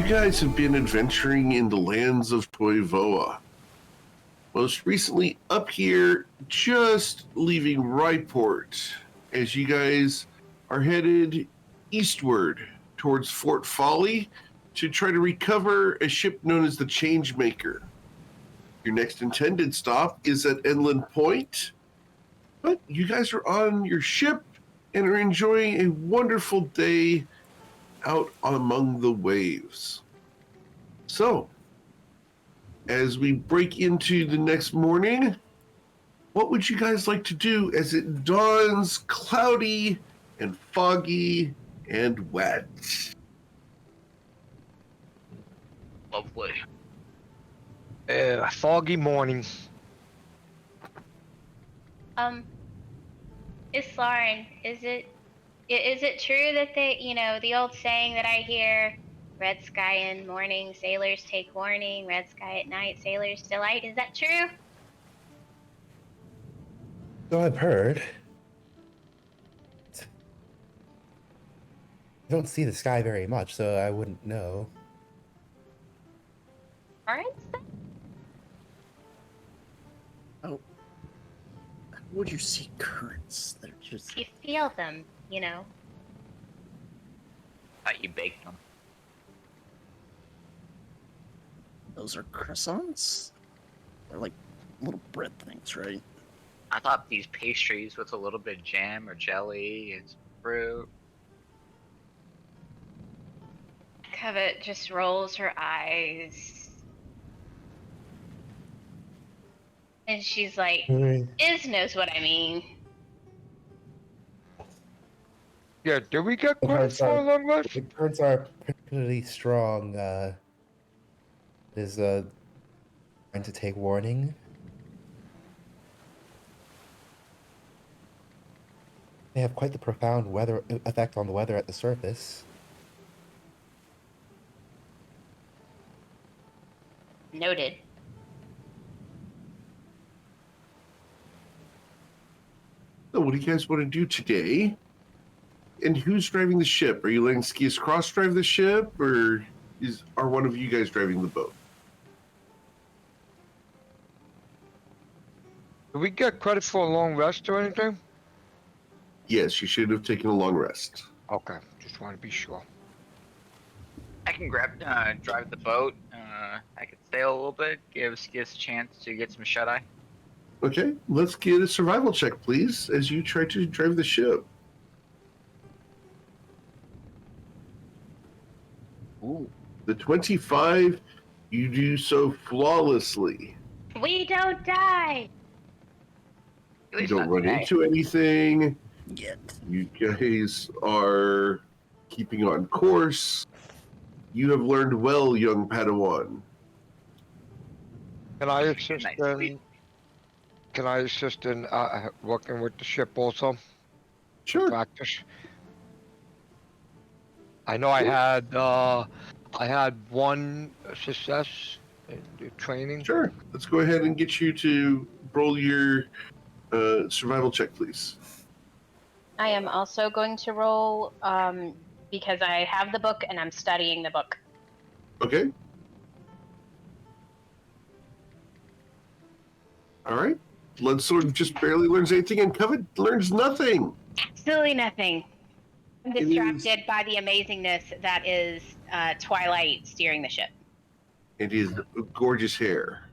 guys have been adventuring in the lands of Toivoa. Most recently up here, just leaving Ryport, as you guys are headed eastward towards Fort Folly to try to recover a ship known as the Changemaker. Your next intended stop is at Inland Point, but you guys are on your ship and are enjoying a wonderful day out among the waves. So, as we break into the next morning, what would you guys like to do as it dawns cloudy and foggy and wet? Lovely. Foggy morning. It's Lauren. Is it true that the old saying that I hear, red sky in morning, sailors take warning, red sky at night, sailors delight, is that true? So I've heard. I don't see the sky very much, so I wouldn't know. Alright. Oh. How would you see currents that are just... You feel them, you know. Thought you baked them. Those are croissants? They're like little bread things, right? I thought these pastries with a little bit of jam or jelly and some fruit. Covet just rolls her eyes. And she's like, Iz knows what I mean. Yeah, did we get credit for a long rest? The currents are particularly strong. Is trying to take warning. They have quite the profound weather effect on the weather at the surface. Noted. So what do you guys want to do today? And who's driving the ship? Are you letting Skius Cross drive the ship, or are one of you guys driving the boat? Did we get credit for a long rest or anything? Yes, you should have taken a long rest. Okay, just want to be sure. I can drive the boat. I can sail a little bit, give Skis a chance to get some shut-eye. Okay, let's get a survival check, please, as you try to drive the ship. Ooh, the 25, you do so flawlessly. We don't die! You don't run into anything. Yet. You guys are keeping on course. You have learned well, young Padawan. Can I assist Nice, in? sweet. Can I assist in working with the ship also? Sure. Practice. I know I had one success in the training. Sure. Let's go ahead and get you to roll your survival check, please. I am also going to roll because I have the book and I'm studying the book. Okay. All right. Bloodsword just barely learns anything, and Covet learns nothing. Absolutely nothing. I'm It distracted by the amazingness that is Twilight steering the ship. And his gorgeous hair.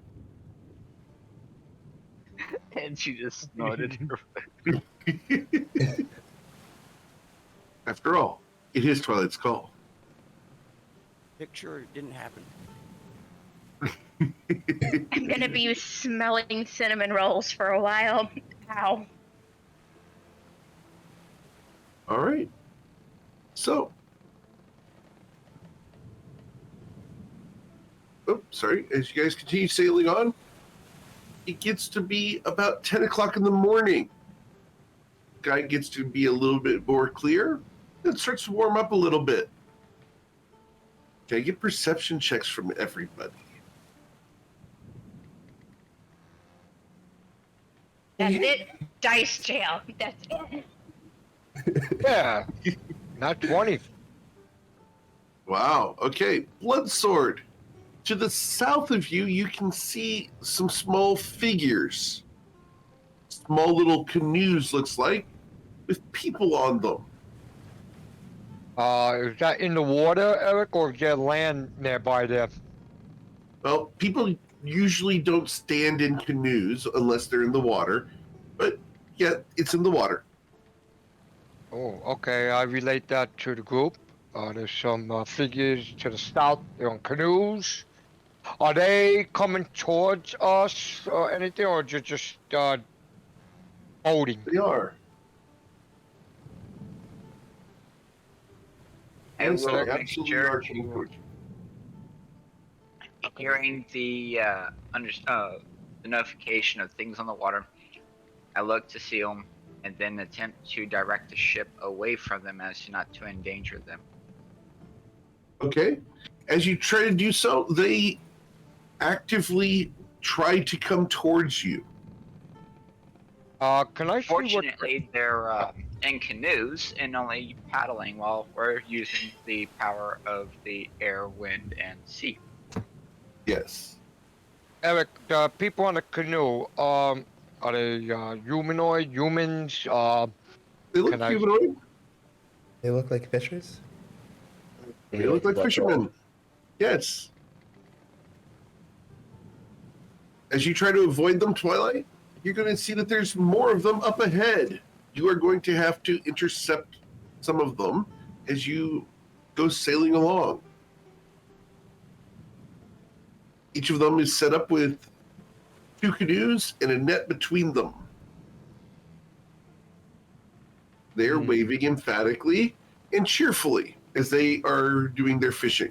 And she just snorted. After all, it is Twilight's call. Picture didn't happen. I'm gonna be smelling cinnamon rolls for a while. Ow. All right. So. Oh, sorry. As you guys continue sailing on, it gets to be about 10 o'clock in the morning. Sky gets to be a little bit more clear. It starts to warm up a little bit. Can I get perception checks from everybody? That's it. Dice jail. That's it. Yeah, not 20. Wow. Okay. Blood Sword. To the south of you, you can see some small figures. Small little canoes, looks like, with people on them. Is that in the water, Eric, or is there land nearby there? Well, people usually don't stand in canoes unless they're in the water, but yeah, it's in the water. Oh, okay. I relate that to the group. There's some figures to the south. They're on canoes. Are they coming towards us or anything, or just boating? They are. I Yes, will they make absolutely sure are coming to, towards you. hearing the the notification of things on the water, I look to see them and then attempt to direct the ship away from them as to not to endanger them. Okay. As you try to do so, they actively try to come towards you. Can I see what? Fortunately, they're in canoes and only paddling while we're using the power of the air, wind, and sea. Yes. Eric, the people on the canoe, are they humanoid, humans? They look Can I? humanoid. They look like fishers. They look like fishermen. Yes. As you try to avoid them, Twilight, you're going to see that there's more of them up ahead. You are going to have to intercept some of them as you go sailing along. Each of them is set up with 2 canoes and a net between them. They're waving emphatically and cheerfully as they are doing their fishing.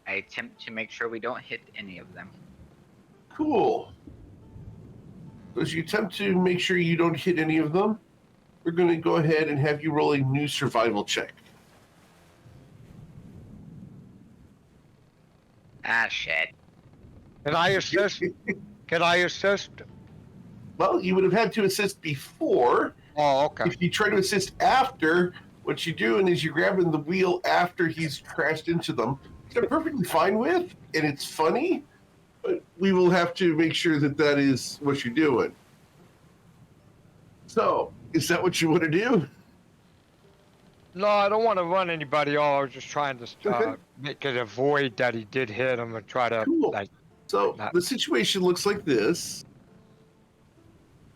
I attempt to make sure we don't hit any of them. Cool. So as you attempt to make sure you don't hit any of them, we're going to go ahead and have you roll a new survival check. Ah, shit. Can I assist? Can I assist? Well, you would have had to assist before. Oh, okay. If you try to assist after, what you're doing is you're grabbing the wheel after he's crashed into them, which I'm perfectly fine with, and it's funny, but we will have to make sure that that is what you're doing. So, is that what you want to do? No, I don't want to run anybody off. I was just trying to Okay. make it avoid that he did hit him and try to Cool. like So, not- the situation looks like this,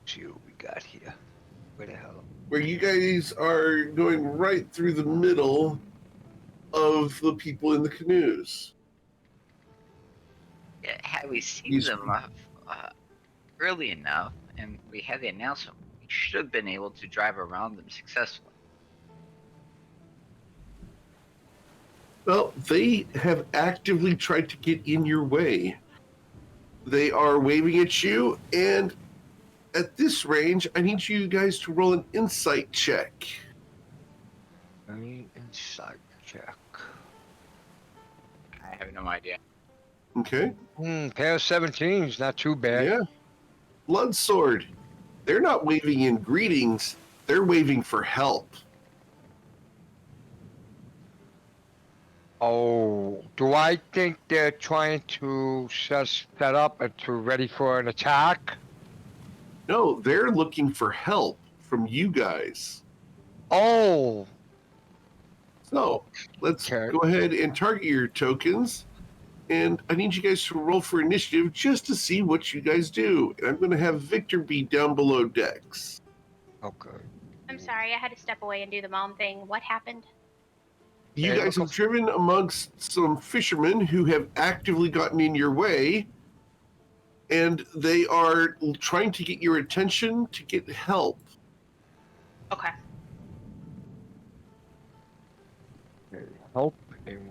see what we got here. Where the hell? where you guys are going right through the middle of the people in the canoes. Had we seen He's- them early enough and we had the announcement, we should have been able to drive around them successfully. Well, they have actively tried to get in your way. They are waving at you, and at this range, I need you guys to roll an insight check. Any insight check. I have no idea. Okay? Pair of 17s, not too bad. Yeah. Blood Sword. They're not waving in greetings, they're waving for help. Oh, do I think they're trying to set up and to ready for an attack? No, they're looking for help from you guys. Oh, So, let's Okay. go ahead and target your tokens. And I need you guys to roll for initiative just to see what you guys do. And I'm going to have Victor be down below Dex. okay. I'm sorry, I had to step away and do the mom thing. What happened? You Hey, guys look have driven amongst some fishermen who have actively gotten in your way, and they are trying to get your attention to get help. Okay. Help in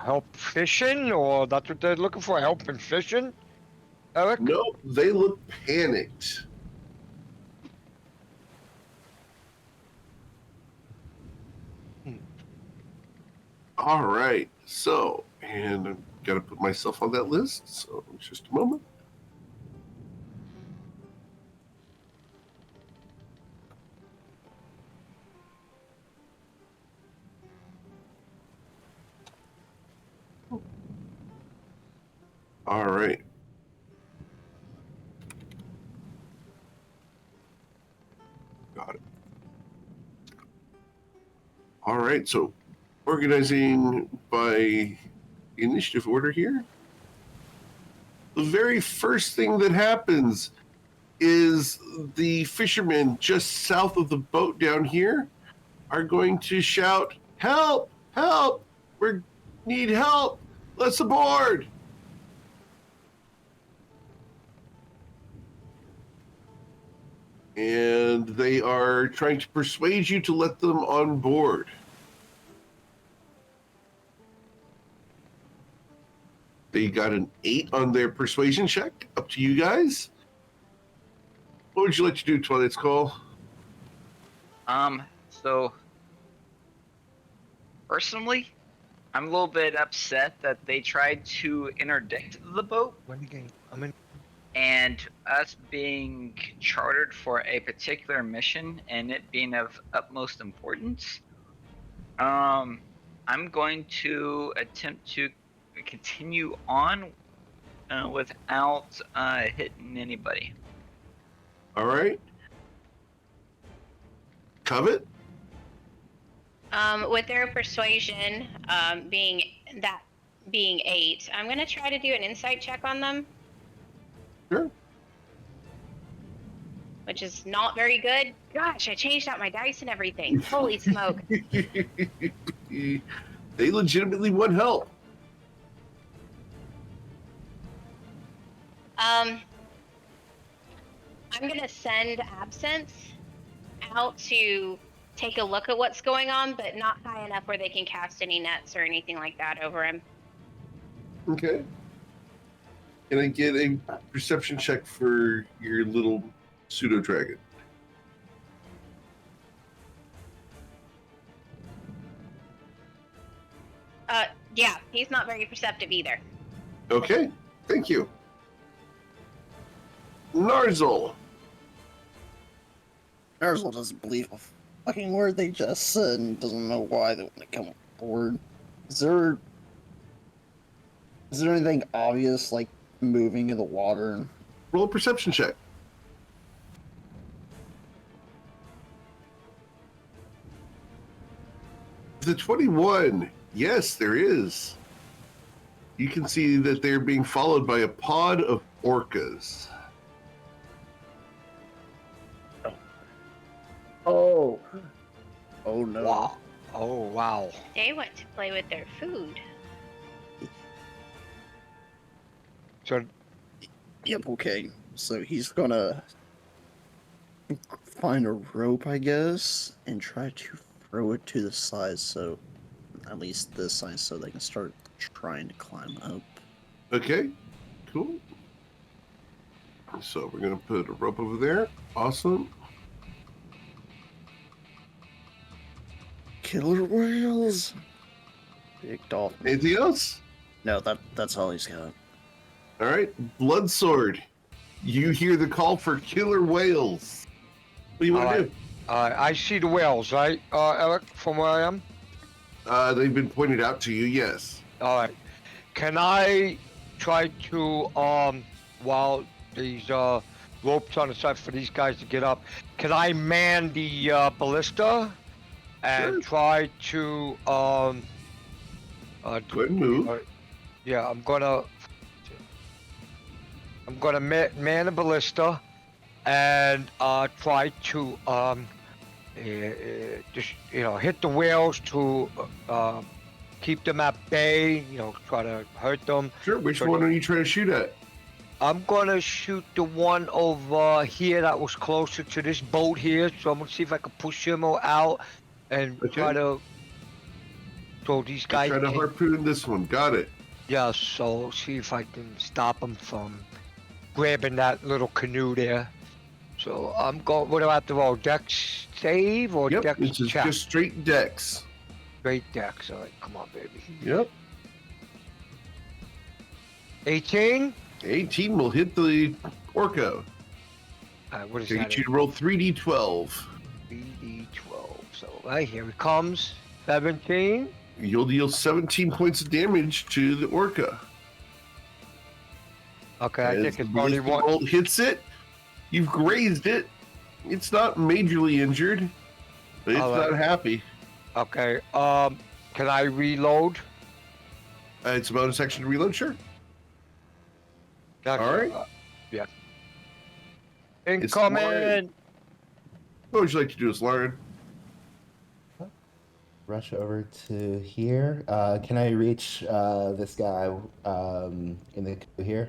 help fishing, or that's what they're looking for? Help in fishing, Eric? No, they look panicked. All right, so, and I've got to put myself on that list, so just a moment. All right. Got it. All right, so organizing by initiative order here. The very first thing that happens is the fishermen just south of the boat down here are going to shout, "Help! Help! We need help! Let's aboard!" And they are trying to persuade you to let them on board. They got an 8 on their persuasion check. Up to you guys. What would you like to do, Twilight's Call? So personally, I'm a little bit upset that they tried to interdict the boat. And us being chartered for a particular mission and it being of utmost importance, I'm going to attempt to continue on without hitting anybody. All right. Covet? With their persuasion being 8, I'm gonna try to do an insight check on them. Sure. Which is not very good. Gosh, I changed out my dice and everything. Holy smoke. They legitimately want help. I'm gonna send Absence out to take a look at what's going on, but not high enough where they can cast any nets or anything like that over him. Okay. Can I get a perception check for your little pseudo dragon? Yeah, he's not very perceptive either. Okay, thank you. Narzel. Narzel doesn't believe a fucking word they just said and doesn't know why they want to come aboard. Is there anything obvious, like moving in the water? Roll a perception check. The 21. Yes, there is. You can see that they're being followed by a pod of orcas. Oh. Oh no. Wow. Oh, wow. They want to play with their food. So, Yep, okay. So he's gonna find a rope, I guess, and try to throw it to the side, so at least this side, so they can start trying to climb up. Okay, cool. So we're going to put a rope over there. Awesome. Killer whales! Big dolphin. Anything else? No, that's all he's got. All right, Bloodsword. You hear the call for killer whales. What do you want to do? I see the whales, right, Eric, from where I am? They've been pointed out to you, yes. All right. Can I try to, while these ropes on the side for these guys to get up, can I man the ballista and Sure. try to, Go ahead and move. yeah, I'm gonna man the ballista and try to just hit the whales to keep them at bay. Try to hurt them. Sure, which one are you trying to shoot at? I'm gonna shoot the one over here that was closer to this boat here. So I'm gonna see if I can push him out and try to. So these guys. Try to harpoon this one. Got it. Yeah, so see if I can stop them from grabbing that little canoe there. So I'm going. What do I have to roll? Dex save or Yep, dex this is check? just straight decks. Straight dex. All right, come on, baby. Yep. 18. 18 will hit the orca. What is They that? get you to roll 3d12. 3d12. So right here it comes. 17. You'll deal 17 points of damage to the orca. Okay, I As think the it's only ballistic one. bolt hits it, you've grazed it. It's not majorly injured, but it's Alright. not happy. Okay, can I reload? It's a bonus action to reload, sure. That's, All right. Yeah. It's Lauren. Incoming! What would you like to do, Lauren? Rush over to here. Can I reach this guy in the canoe here?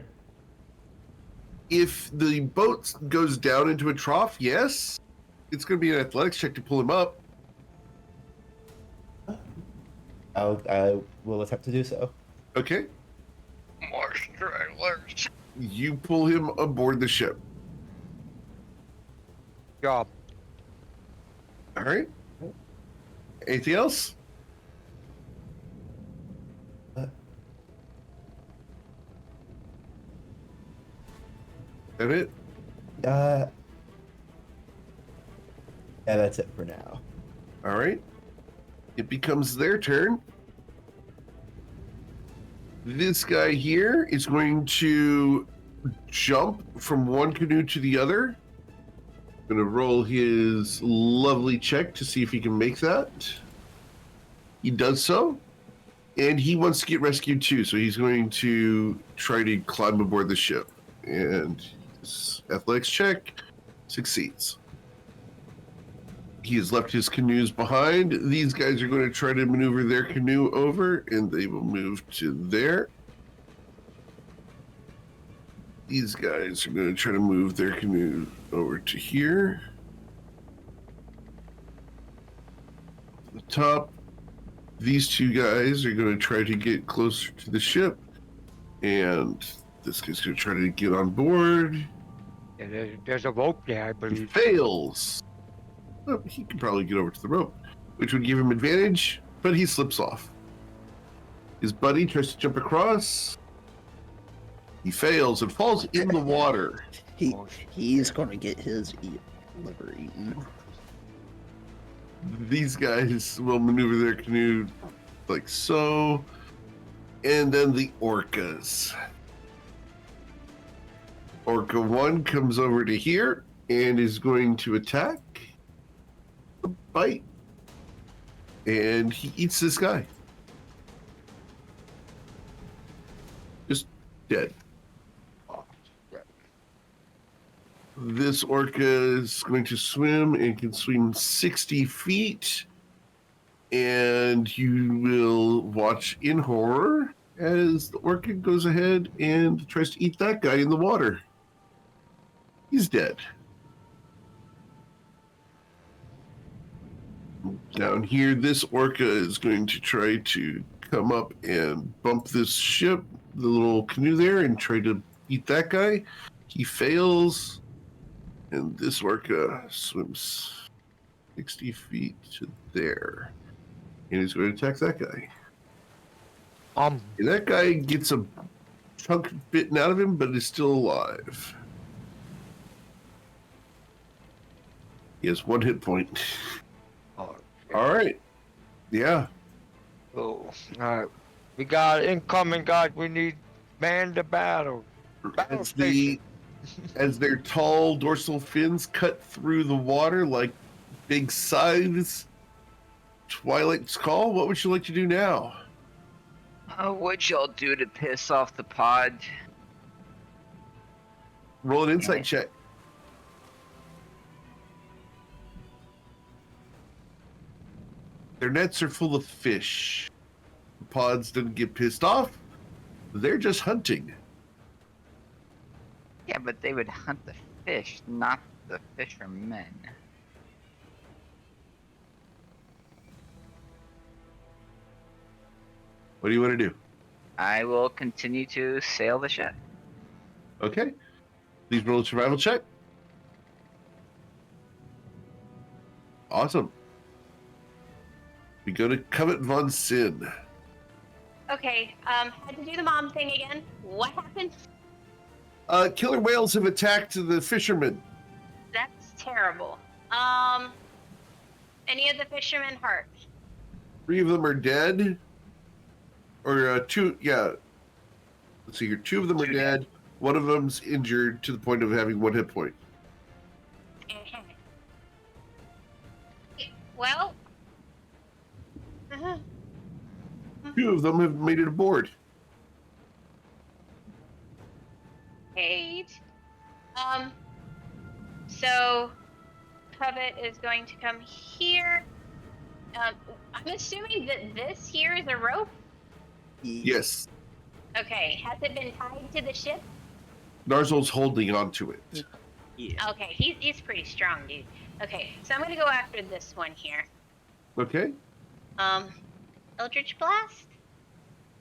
If the boat goes down into a trough, yes. It's going to be an athletics check to pull him up. I will attempt to do so. Okay. More stragglers. You pull him aboard the ship. Job. All right. Anything else? That it? Yeah, that's it for now. All right. It becomes their turn. This guy here is going to jump from one canoe to the other. Going to roll his lovely check to see if he can make that. He does so. And he wants to get rescued too, so he's going to try to climb aboard the ship. And his athletics check succeeds. He has left his canoes behind. These guys are going to try to maneuver their canoe over, and they will move to there. These guys are going to try to move their canoe over to here. The top. These two guys are going to try to get closer to the ship, and this guy's going to try to get on board. Yeah, there's a rope there, I He believe. fails. Oh, he can probably get over to the rope, which would give him advantage, but he slips off. His buddy tries to jump across. He fails and falls in the water. He's gonna get his liver eaten. These guys will maneuver their canoe like so. And then the orcas. Orca 1 comes over to here and is going to attack. A bite. And he eats this guy. Just dead. This orca is going to swim and can swim 60 feet. And you will watch in horror as the orca goes ahead and tries to eat that guy in the water. He's dead. Down here, this orca is going to try to come up and bump this ship, the little canoe there, and try to eat that guy. He fails. And this orca swims 60 feet to there. And he's going to attack that guy. And that guy gets a chunk bitten out of him, but is still alive. He has 1 hit point. Oh, All right. Yeah. all right. We got incoming, guys. We need man to battle. Battle As station. as their tall dorsal fins cut through the water like big scythes. Twilight's call. What would you like to do now? What y'all do to piss off the pod? Roll an insight Okay. check. Their nets are full of fish. The pods didn't get pissed off. They're just hunting. Yeah, but they would hunt the fish, not the fishermen. What do you want to do? I will continue to sail the ship. Okay. Please roll a survival check. Awesome. We go to Covet von Sin. Okay, had to do the mom thing again. What happened? Killer whales have attacked the fishermen. That's terrible. Any of the fishermen hurt? 3 of them are dead. Or 2, yeah. Let's see here. 2 of them are Two dead. One of them's injured to the point of having 1 hit point. Well. 2 of them have made it aboard. Great. So Puppet is going to come here. I'm assuming that this here is a rope. Yes. Okay. Has it been tied to the ship? Narzul's holding onto it. Yeah. Okay. He's pretty strong, dude. Okay. So I'm gonna go after this one here. Okay. Eldritch Blast.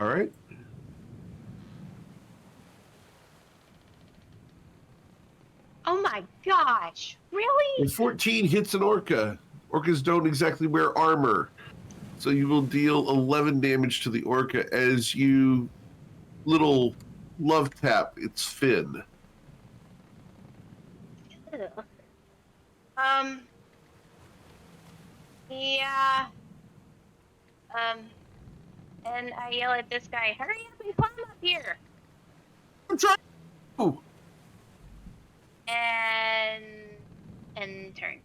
All right. Oh my gosh! Really? And 14 hits an orca. Orcas don't exactly wear armor. So you will deal 11 damage to the orca as you little love tap its fin. Ugh. Yeah. And I yell at this guy, hurry up and climb up here! I'm trying. Oh, And turn.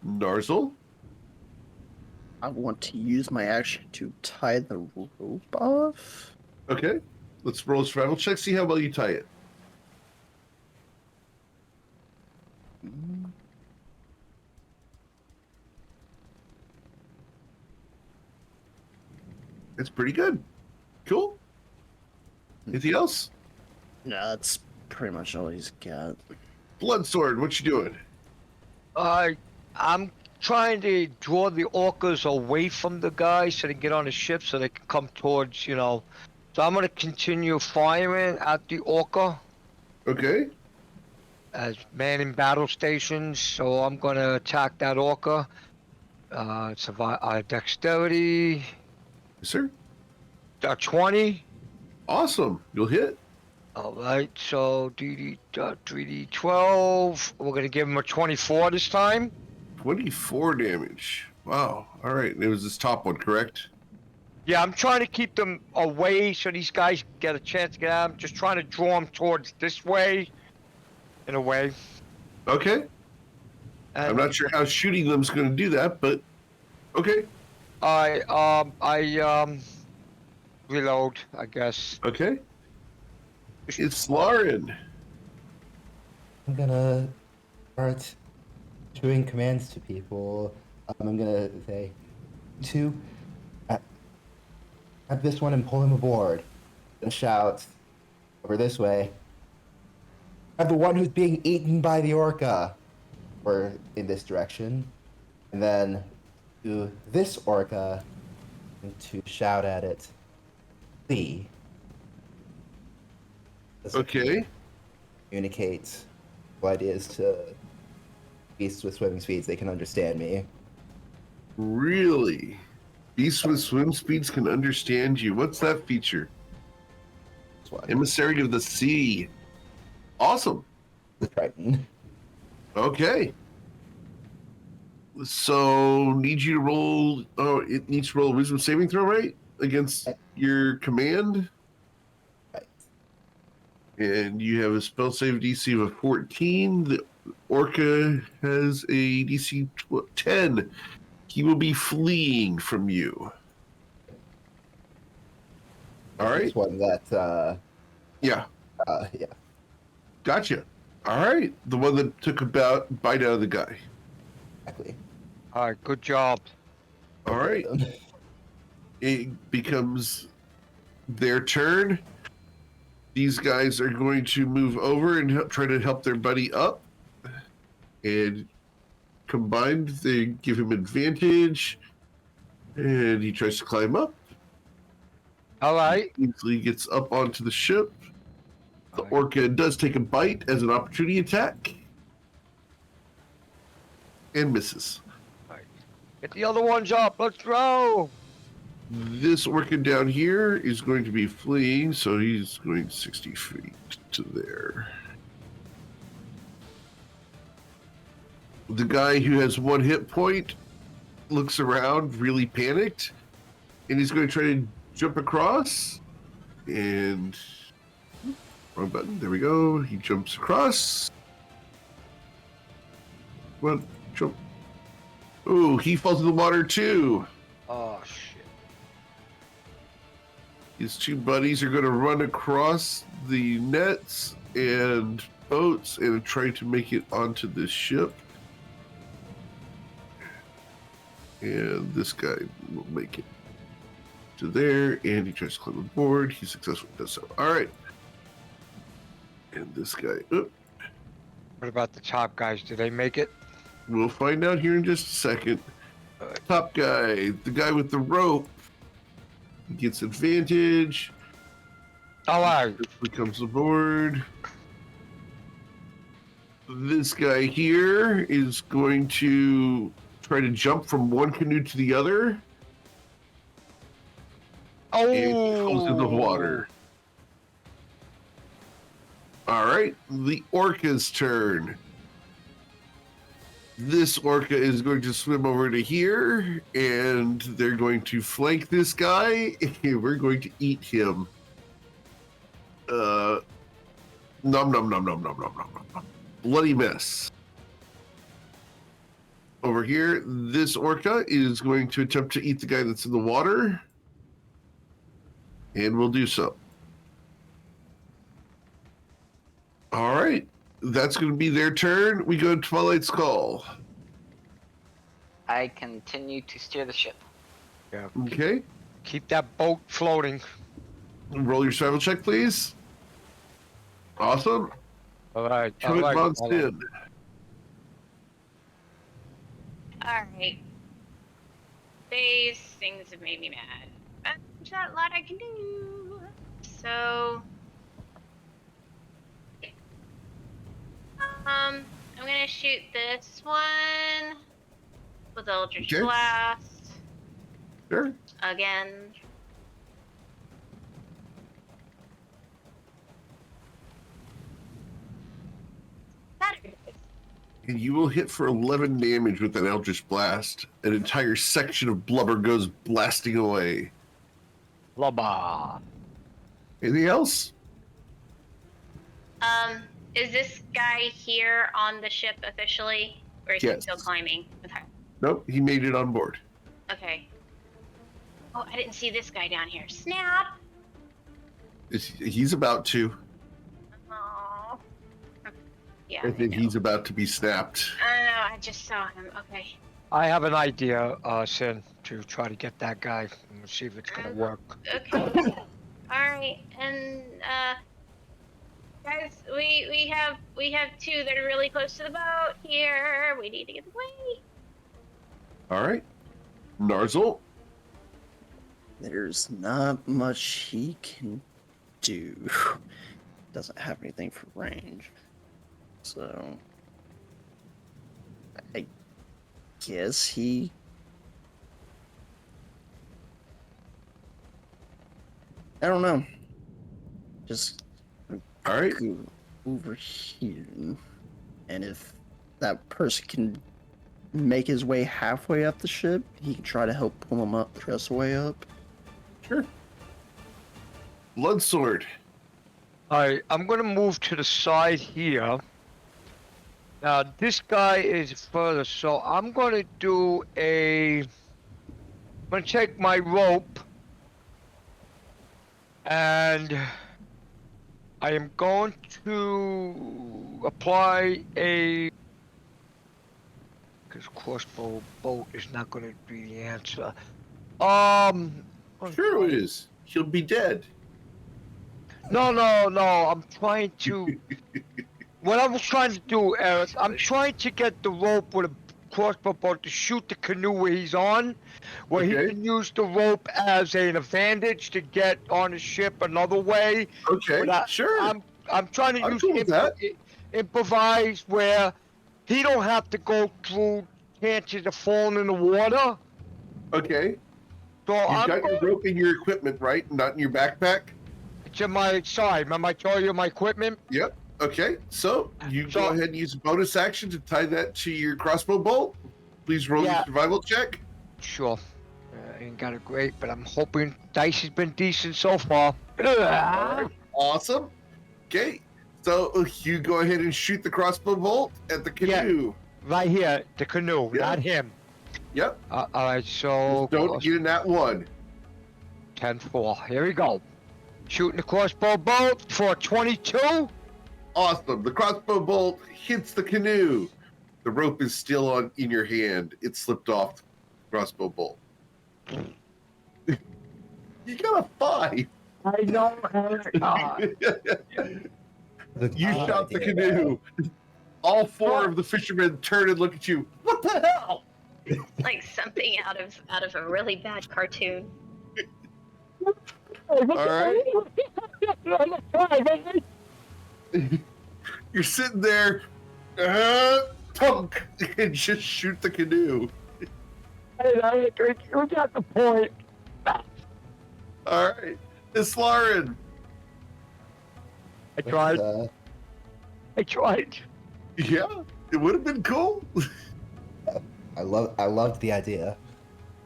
Narzul. I want to use my action to tie the rope off. Okay. Let's roll a survival check. See how well you tie it. It's pretty good. Cool. Anything else? No, that's pretty much all he's got. Bloodsword, what you doing? I'm trying to draw the orcas away from the guy so they can get on the ship so they can come towards, you know. So I'm gonna continue firing at the orca Okay. as manning battle stations. So I'm gonna attack that orca. Dexterity. Yes, sir. 20. Awesome. You'll hit. All right. So 3d12. We're gonna give him a 24 this time. 24 damage. Wow. All right. It was this top one, correct? Yeah, I'm trying to keep them away so these guys get a chance to get out. I'm just trying to draw them towards this way, in a way. Okay. And I'm not sure how shooting them's going to do that, but okay. I reload, I guess. Okay. It's Lauren. I'm gonna start issuing commands to people. I'm gonna say, grab this one and pull him aboard. And shout over this way. Grab the one who's being eaten by the orca, or in this direction, and then to this orca, and to shout at it, flee. Okay. Communicate ideas to beasts with swimming speeds. They can understand me. Really? Beasts with swim speeds can understand you. What's that feature? That's why. Emissary of the sea. Awesome. The Triton. Okay. So, need you to roll. Oh, it needs to roll a wisdom saving throw, right? Against your command. Right. And you have a spell save DC of a 14. The orca has a DC 10. He will be fleeing from you. All right. This one that, Yeah. yeah. Gotcha. All right. The one that took a bite out of the guy. Exactly. All right, good job. All right. It becomes their turn. These guys are going to move over and try to help their buddy up. And combined, they give him advantage. And he tries to climb up. All right. Easily gets up onto the ship. The orca does take a bite as an opportunity attack. And misses. Get the other ones up. Let's go. This orca down here is going to be fleeing, so he's going 60 feet to there. The guy who has 1 hit point looks around, really panicked, and he's going to try to jump across. And Wrong button. There we go. He jumps across. Come on, jump. Ooh, he falls in the water too. Oh shit. His two buddies are going to run across the nets and boats and try to make it onto this ship. And this guy will make it to there, and he tries to climb aboard. He successfully does so. All right. And this guy, What about the top guys? Do they make it? we'll find out here in just a second. Top guy, the guy with the rope, he gets advantage. All right. He comes aboard. This guy here is going to try to jump from one canoe to the other. Oh. And he falls in the water. All right, the orca's turn. This orca is going to swim over to here, and they're going to flank this guy, and we're going to eat him. Nom nom nom nom nom nom nom nom. Bloody mess. Over here, this orca is going to attempt to eat the guy that's in the water, and will do so. All right, that's going to be their turn. We go to Twilight's Call. I continue to steer the ship. Yeah. Okay, Keep that boat floating. roll your survival check, please. Awesome. All right. Show it, Monson. Alright. These things have made me mad. But there's not a lot I can do. So. I'm gonna shoot this one with Eldritch Okay. Blast Sure. again. Better. And you will hit for 11 damage with an Eldritch Blast. An entire section of blubber goes blasting away. Blubber. Anything else? Is this guy here on the ship officially? Or is he Yes. still climbing? Okay. Nope, he made it on board. Okay. Oh, I didn't see this guy down here. Snap! He's about to. Oh. Yeah. I think know. he's about to be snapped. I don't know. I just saw him. Okay. I have an idea, Sin, to try to get that guy and see if it's gonna work. Okay. All right. And guys, we have two that are really close to the boat here. We need to get away. All right. Narzel. There's not much he can do. Doesn't have anything for range. So I guess he I don't know. Just All right. go over here. And if that person can make his way halfway up the ship, he can try to help pull him up the rest of the way up. Sure. Bloodsword. Alright, I'm gonna move to the side here. Now, this guy is further, so I'm gonna do I'm gonna take my rope, and I am going to apply because crossbow boat is not gonna be the answer. Sure it is. He'll be dead. No, I'm trying to. What I'm trying to do, Eric, I'm trying to get the rope with a crossbow bolt to shoot the canoe where he's on, where he Okay. can use the rope as an advantage to get on the ship another way. Okay. But Sure. I'm trying to I'm use cool with that. improvise where he don't have to go through chances of falling in the water. Okay. So You've I'm got your rope in your equipment, right? Not in your backpack? it's in my side. Remember I told you my equipment? Yep. Okay. So you go So- ahead and use a bonus action to tie that to your crossbow bolt. Please roll Yeah. your survival check. Sure. Ain't got it great, but I'm hoping dice has been decent so far. Alright. Awesome. Okay, so you go ahead and shoot the crossbow bolt at the canoe. Right here, the canoe, Yeah. not him. Yep. All right, so Just don't get in that one. 10-4. Here we go. Shooting the crossbow bolt for 22. Awesome. The crossbow bolt hits the canoe. The rope is still in your hand. It slipped off the crossbow bolt. You got a 5. I know. You shot the canoe. All 4 of the fishermen turn and look at you. What the hell? Like something out of a really bad cartoon. All right. You're sitting there, punk, and just shoot the canoe. You got the point. All right. It's Lauren. I tried. I tried. Yeah, it would have been cool. I loved the idea.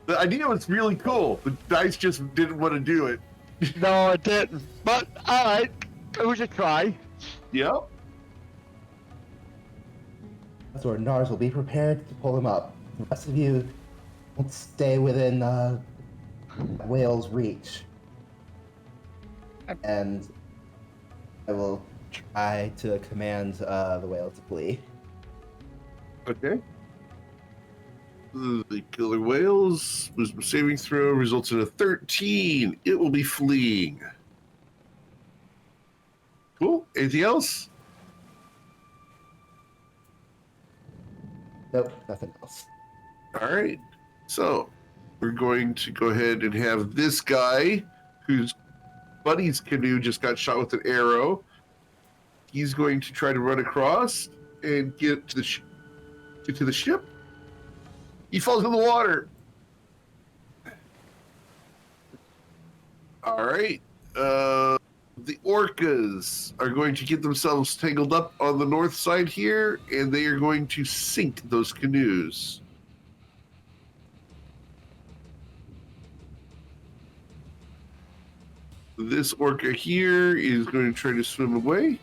The idea was really cool. The dice just didn't want to do it. No, I didn't. But all right, it was a try. Yep. That's where Nars will be prepared to pull him up. The rest of you will stay within whale's reach. And I will try to command the whale to flee. Okay. The killer whales wisdom saving throw results in a 13. It will be fleeing. Cool. Anything else? Nope, nothing else. All right. So we're going to go ahead and have this guy, whose buddy's canoe just got shot with an arrow. He's going to try to run across and get to the ship. He falls in the water. All right. The orcas are going to get themselves tangled up on the north side here, and they are going to sink those canoes. This orca here is going to try to swim away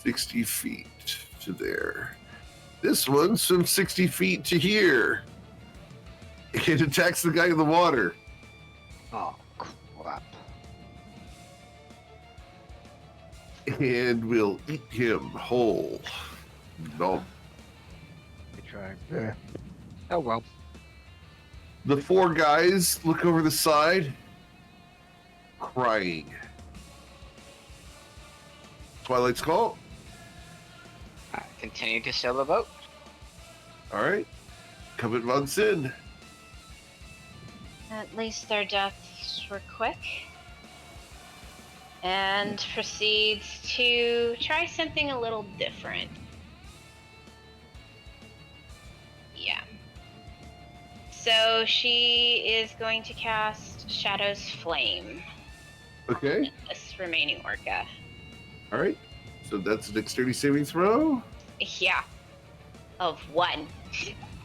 60 feet to there. This one swims 60 feet to here. It attacks the guy in the water. Oh crap! And will eat him whole. No. I tried. Yeah. Oh well. The 4 guys look over the side, crying. Twilight's call. Continue to sail the boat. All right. Covet von Sin. At least their deaths were quick. And proceeds to try something a little different. Yeah. So she is going to cast Shadow's Flame Okay. on this remaining orca. All right. So that's a dexterity saving throw. Yeah. Of 1.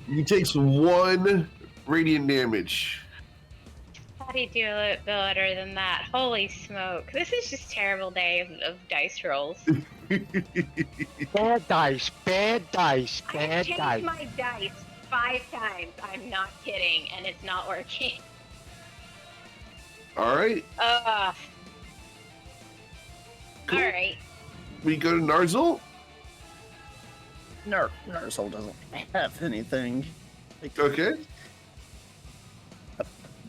He takes 1 radiant damage. How do you do it better than that? Holy smoke. This is just a terrible day of dice rolls. Bad dice. Bad dice. I've Bad changed dice. my dice 5 times. I'm not kidding, and it's not working. All right. Cool. Alright. We go to Narzel. Narsol doesn't have anything. Okay.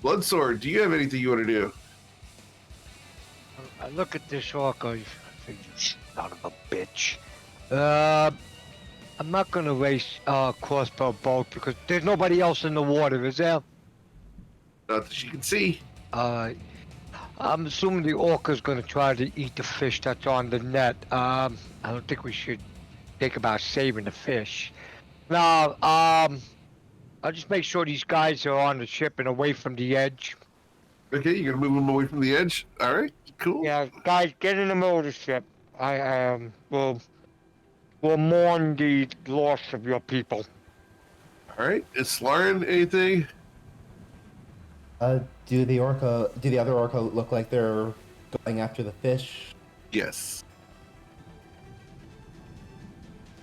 Bloodsword, do you have anything you want to do? I look at this orca. I think, son of a bitch. I'm not gonna race crossbow boat because there's nobody else in the water, is there? Not that you can see. I'm assuming the orca's gonna try to eat the fish that's on the net. I don't think we should think about saving the fish. Now, I'll just make sure these guys are on the ship and away from the edge. Okay, you're gonna move them away from the edge. All right, cool. Yeah, guys, get in the middle of the ship. I will mourn the loss of your people. All right, is Slaren anything? Do the other orca look like they're going after the fish? Yes.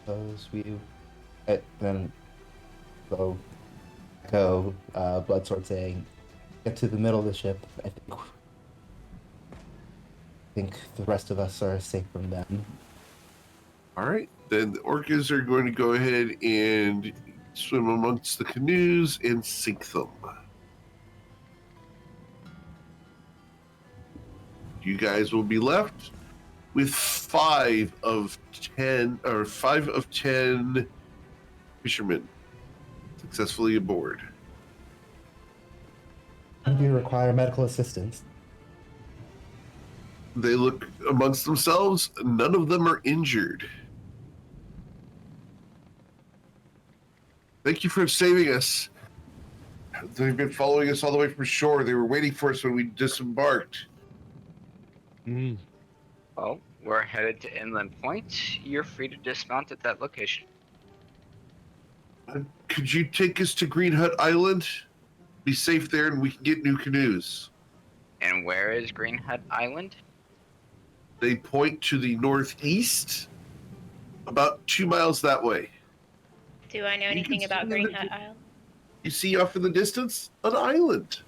suppose we then go Bloodsword saying, get to the middle of the ship. I think the rest of us are safe from them. All right, then the orcas are going to go ahead and swim amongst the canoes and sink them. You guys will be left with 5 of 10 fishermen successfully aboard. Do you require medical assistance? They look amongst themselves. None of them are injured. Thank you for saving us. They've been following us all the way from shore. They were waiting for us when we disembarked. Well, we're headed to Inland Point. You're free to dismount at that location. Could you take us to Green Hut Island? Be safe there and we can get new canoes. And where is Green Hut Island? They point to the northeast, about 2 miles that way. Do I know anything about Green Hut Island? You see off in the distance? An island.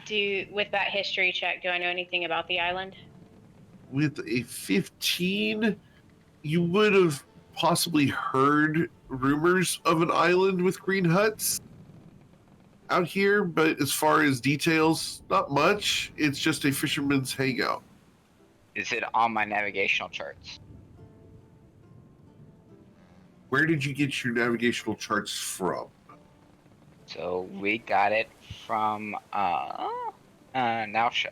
With that history check, do I know anything about the island? With a 15, you would have possibly heard rumors of an island with green huts out here, but as far as details, not much. It's just a fisherman's hangout. Is it on my navigational charts? Where did you get your navigational charts from? So we got it from Nausha.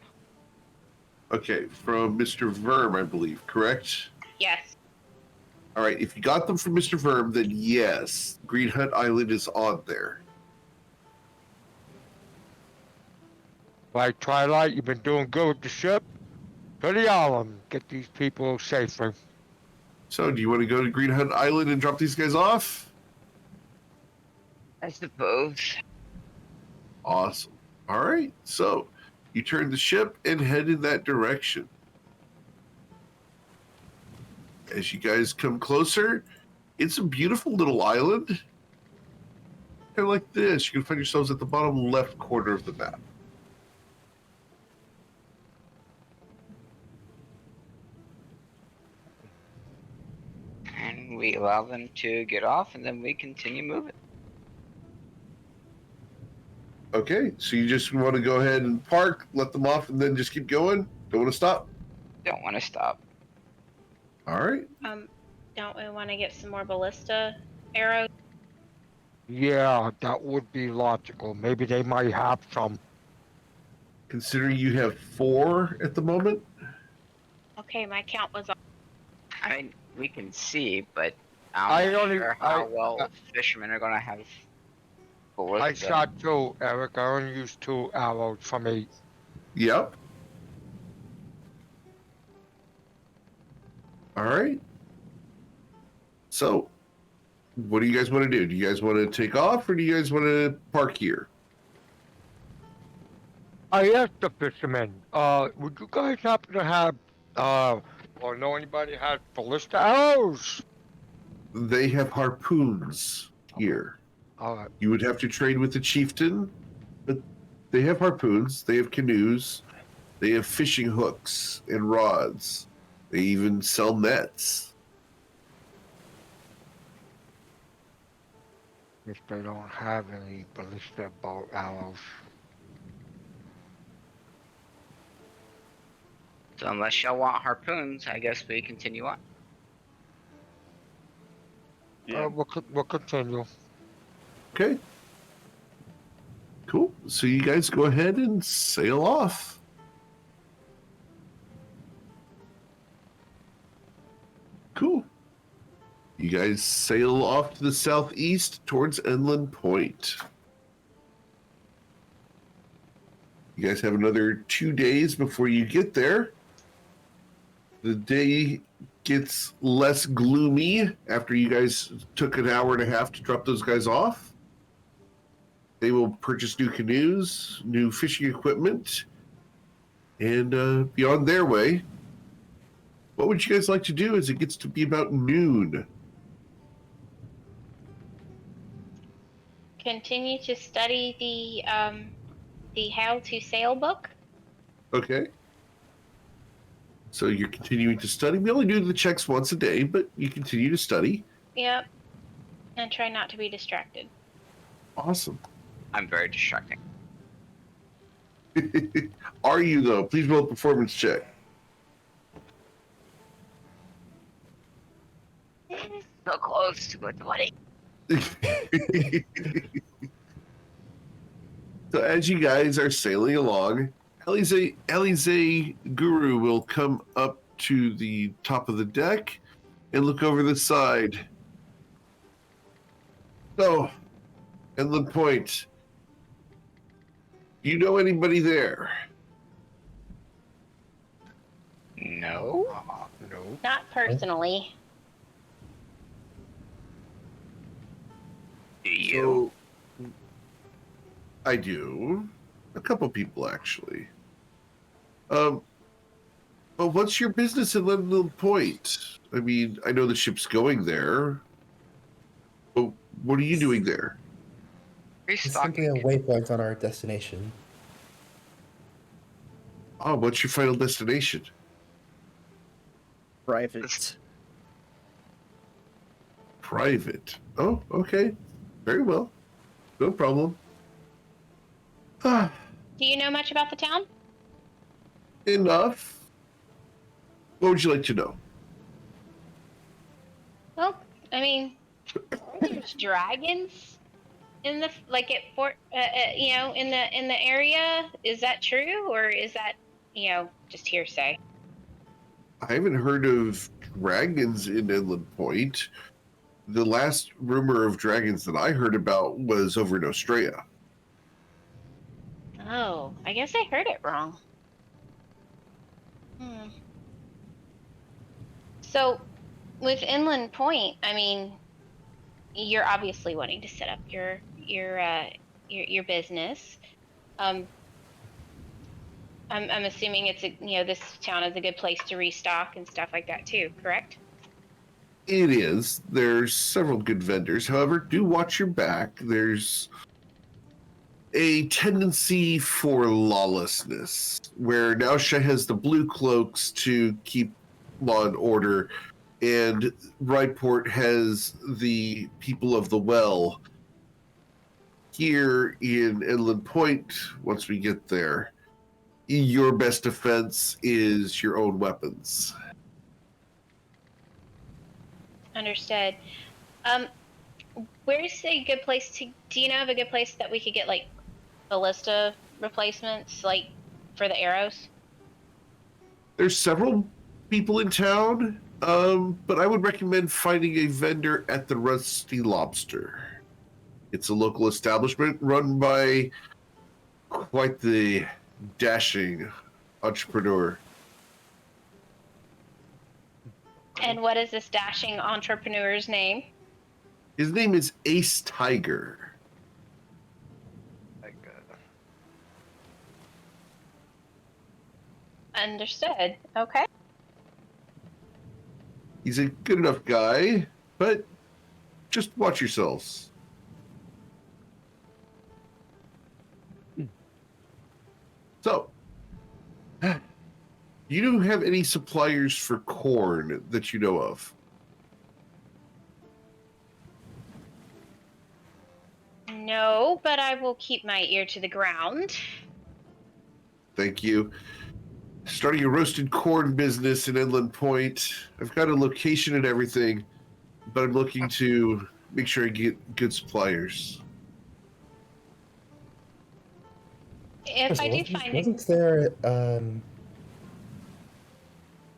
Okay, from Mr. Verm, I believe, correct? Yes. All right, if you got them from Mr. Verm, then yes, Green Hut Island is on there. Like Twilight, you've been doing good with the ship. To the island, get these people safely. So, do you want to go to Green Hut Island and drop these guys off? I suppose. Awesome. All right, so you turn the ship and head in that direction. As you guys come closer, it's a beautiful little island. Kind of like this. You can find yourselves at the bottom left corner of the map. And we allow them to get off, and then we continue moving. Okay, so you just want to go ahead and park, let them off, and then just keep going? Don't want to stop? Don't want to stop. All right. Don't we want to get some more ballista arrows? Yeah, that would be logical. Maybe they might have some. Considering you have 4 at the moment? Okay, my count was off. I mean, we can see, but I'm not sure how well fishermen are going to have bullets. I shot 2, Eric. I only used 2 arrows from 8. Yep. All right. So, what do you guys want to do? Do you guys want to take off, or do you guys want to park here? I asked the fishermen, would you guys happen to have, or know anybody has ballista arrows? They have harpoons here. All right. You would have to trade with the chieftain, but they have harpoons, they have canoes, they have fishing hooks and rods. They even sell nets. If they don't have any ballista bow arrows. So unless y'all want harpoons, I guess we continue on. Yeah. We'll continue. Okay. Cool. So you guys go ahead and sail off. Cool. You guys sail off to the southeast towards Inland Point. You guys have another 2 days before you get there. The day gets less gloomy after you guys took an hour and a half to drop those guys off. They will purchase new canoes, new fishing equipment, and be on their way. What would you guys like to do as it gets to be about noon? Continue to study the How to Sail book. Okay. So you're continuing to study. We only do the checks once a day, but you continue to study. Yep. And try not to be distracted. Awesome. I'm very distracting. Are you, though? Please roll a performance check. So close to a 20. So as you guys are sailing along, Alize Guru will come up to the top of the deck and look over the side. So, Inland Point, do you know anybody there? No. No. Not personally. Do you? So, I do. A couple people, actually. But what's your business in Inland Point? I mean, I know the ship's going there. But what are you doing there? It's simply a Restocking. waypoint on our destination. Oh, what's your final destination? Private. Private. Oh, okay. Very well. No problem. Ah, Do you know much about the town? enough. What would you like to know? Well, I mean, there's dragons in the like at Fort, in the area. Is that true, or is that just hearsay? I haven't heard of dragons in Inland Point. The last rumor of dragons that I heard about was over in Australia. Oh, I guess I heard it wrong. So, with Inland Point, I mean, you're obviously wanting to set up your business. I'm assuming it's this town is a good place to restock and stuff like that too, correct? It is. There's several good vendors. However, do watch your back. There's a tendency for lawlessness, where Nausha has the blue cloaks to keep law and order, and Rydport has the people of the well. Here in Inland Point, once we get there, your best defense is your own weapons. Understood. Where's a good place to? Do you know of a good place that we could get like ballista replacements, like for the arrows? There's several people in town, but I would recommend finding a vendor at the Rusty Lobster. It's a local establishment run by quite the dashing entrepreneur. And what is this dashing entrepreneur's name? His name is Ace Tiger. Understood. Okay. He's a good enough guy, but just watch yourselves. So, you don't have any suppliers for corn that you know of? No, but I will keep my ear to the ground. Thank you. Starting a roasted corn business in Inland Point. I've got a location and everything, but I'm looking to make sure I get good suppliers. If I do find it, Wasn't there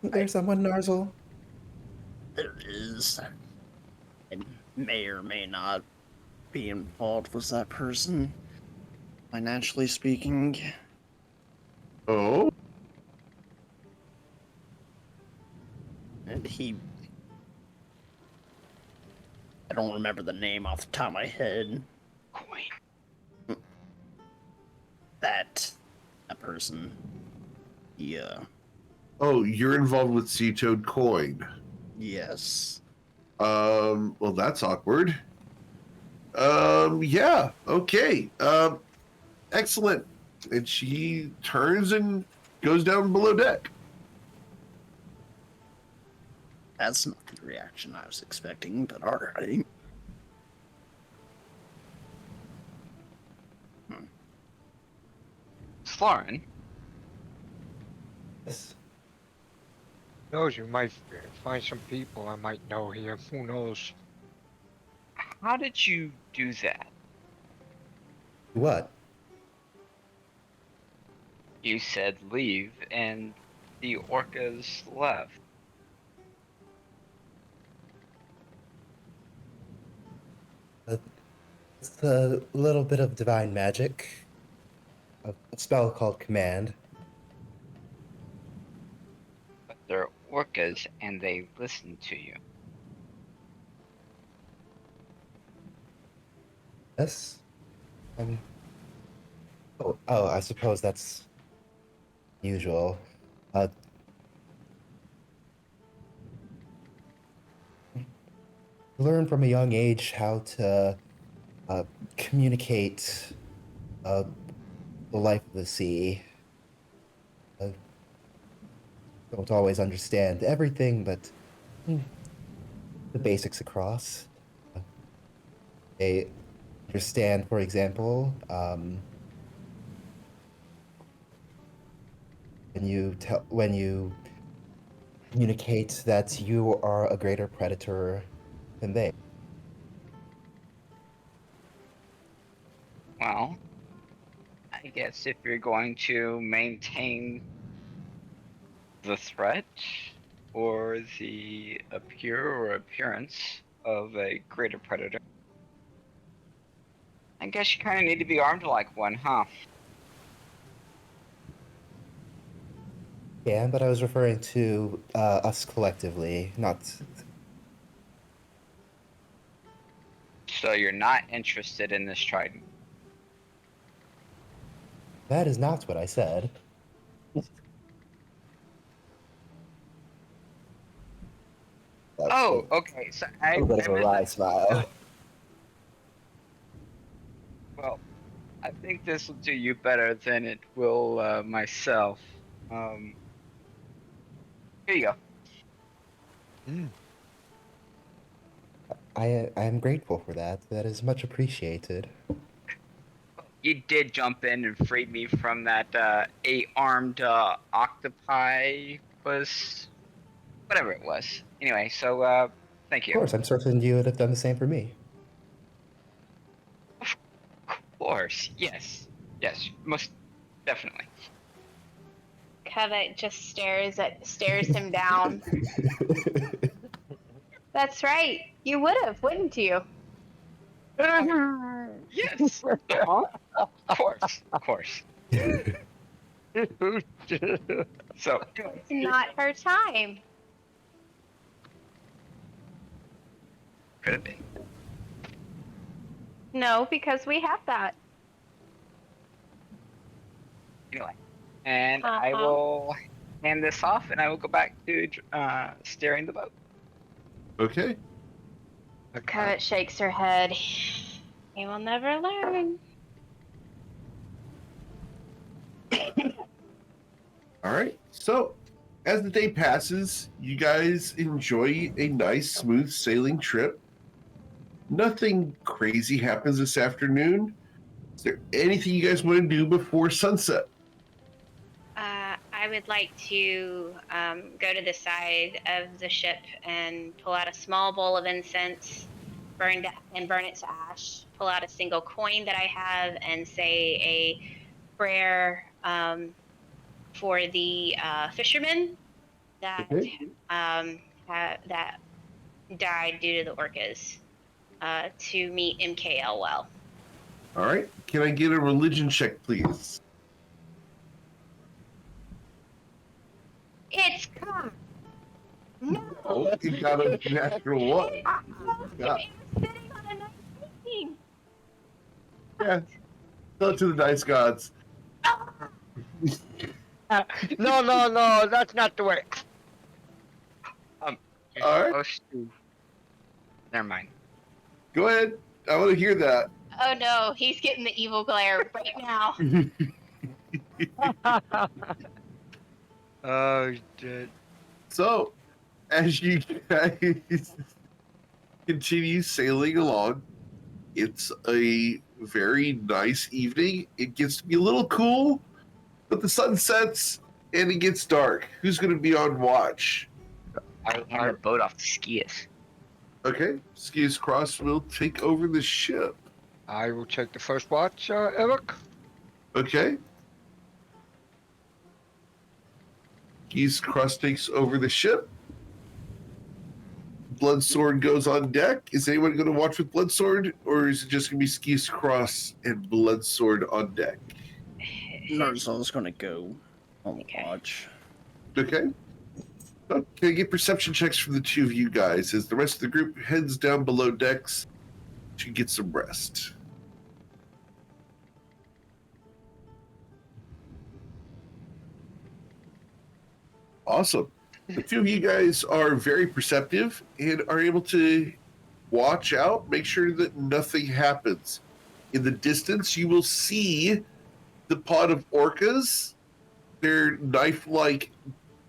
there's someone, Narzel? There is. I may or may not be involved with that person, financially speaking. Oh? And I don't remember the name off the top of my head. That person, he Oh, you're involved with Sea Toad Coin. Yes. Well, that's awkward. Yeah, okay. Excellent. And she turns and goes down below deck. That's not the reaction I was expecting, but alright. Florin, Yes. Knows you might find some people I might know here. Who knows? how did you do that? What? You said leave, and the orcas left. It's a little bit of divine magic. A spell called Command. But they're orcas, and they listen to you. Yes. Oh, I suppose that's usual. Uh, learn from a young age how to communicate the life of the sea. Uh, don't always understand everything, but mm, the basics across. They understand, for example, when you communicate that you are a greater predator than they. Well, I guess if you're going to maintain the threat or the appearance of a greater predator, I guess you kind of need to be armed like one, huh? Yeah, but I was referring to us collectively, not. So you're not interested in this trident. That is not what I said. Oh, okay. So A little bit of a wry smile. Well, I think this will do you better than it will myself. Here you go. I am grateful for that. That is much appreciated. You did jump in and free me from that eight-armed octopi was whatever it was. Anyway, so thank Of you. course, I'm certain you would have done the same for me. Of course, yes, most definitely. Covet just stares him down. That's right. You would have, wouldn't you? Yes. Of course. So It's not her time. could have been. No, because we have that. Anyway, and I will hand this off, and I will go back to steering the boat. Okay. Covet shakes her head. You will never learn. All right. So, as the day passes, you guys enjoy a nice, smooth sailing trip. Nothing crazy happens this afternoon. Is there anything you guys want to do before sunset? I would like to go to the side of the ship and pull out a small bowl of incense, burn it to ash. Pull out a single coin that I have and say a prayer for the fishermen that that died due to the orcas to meet MKL well. All right. Can I get a religion check, please? It's come. No. Oh, you got a natural one. Yeah. It was sitting on a nice 18. Yeah. Tell it to the dice gods. No, that's not the way. You're All right. supposed to. Never mind. Go ahead. I want to hear that. Oh no, he's getting the evil glare right now. Oh shit. So, as you guys continue sailing along, it's a very nice evening. It gets to be a little cool, but the sun sets and it gets dark. Who's going to be on watch? I hand the boat off to Skius. Okay, Skius Cross will take over the ship. I will take the first watch, Eric. Okay. Skius Cross takes over the ship. Bloodsword goes on deck. Is anyone going to watch with Bloodsword, or is it just going to be Skius Cross and Bloodsword on deck? Narzal's gonna go on the Okay. watch. Okay. Okay, get perception checks from the two of you guys as the rest of the group heads down below decks to get some rest. Awesome. The two of you guys are very perceptive and are able to watch out, make sure that nothing happens. In the distance, you will see the pod of orcas, their knife-like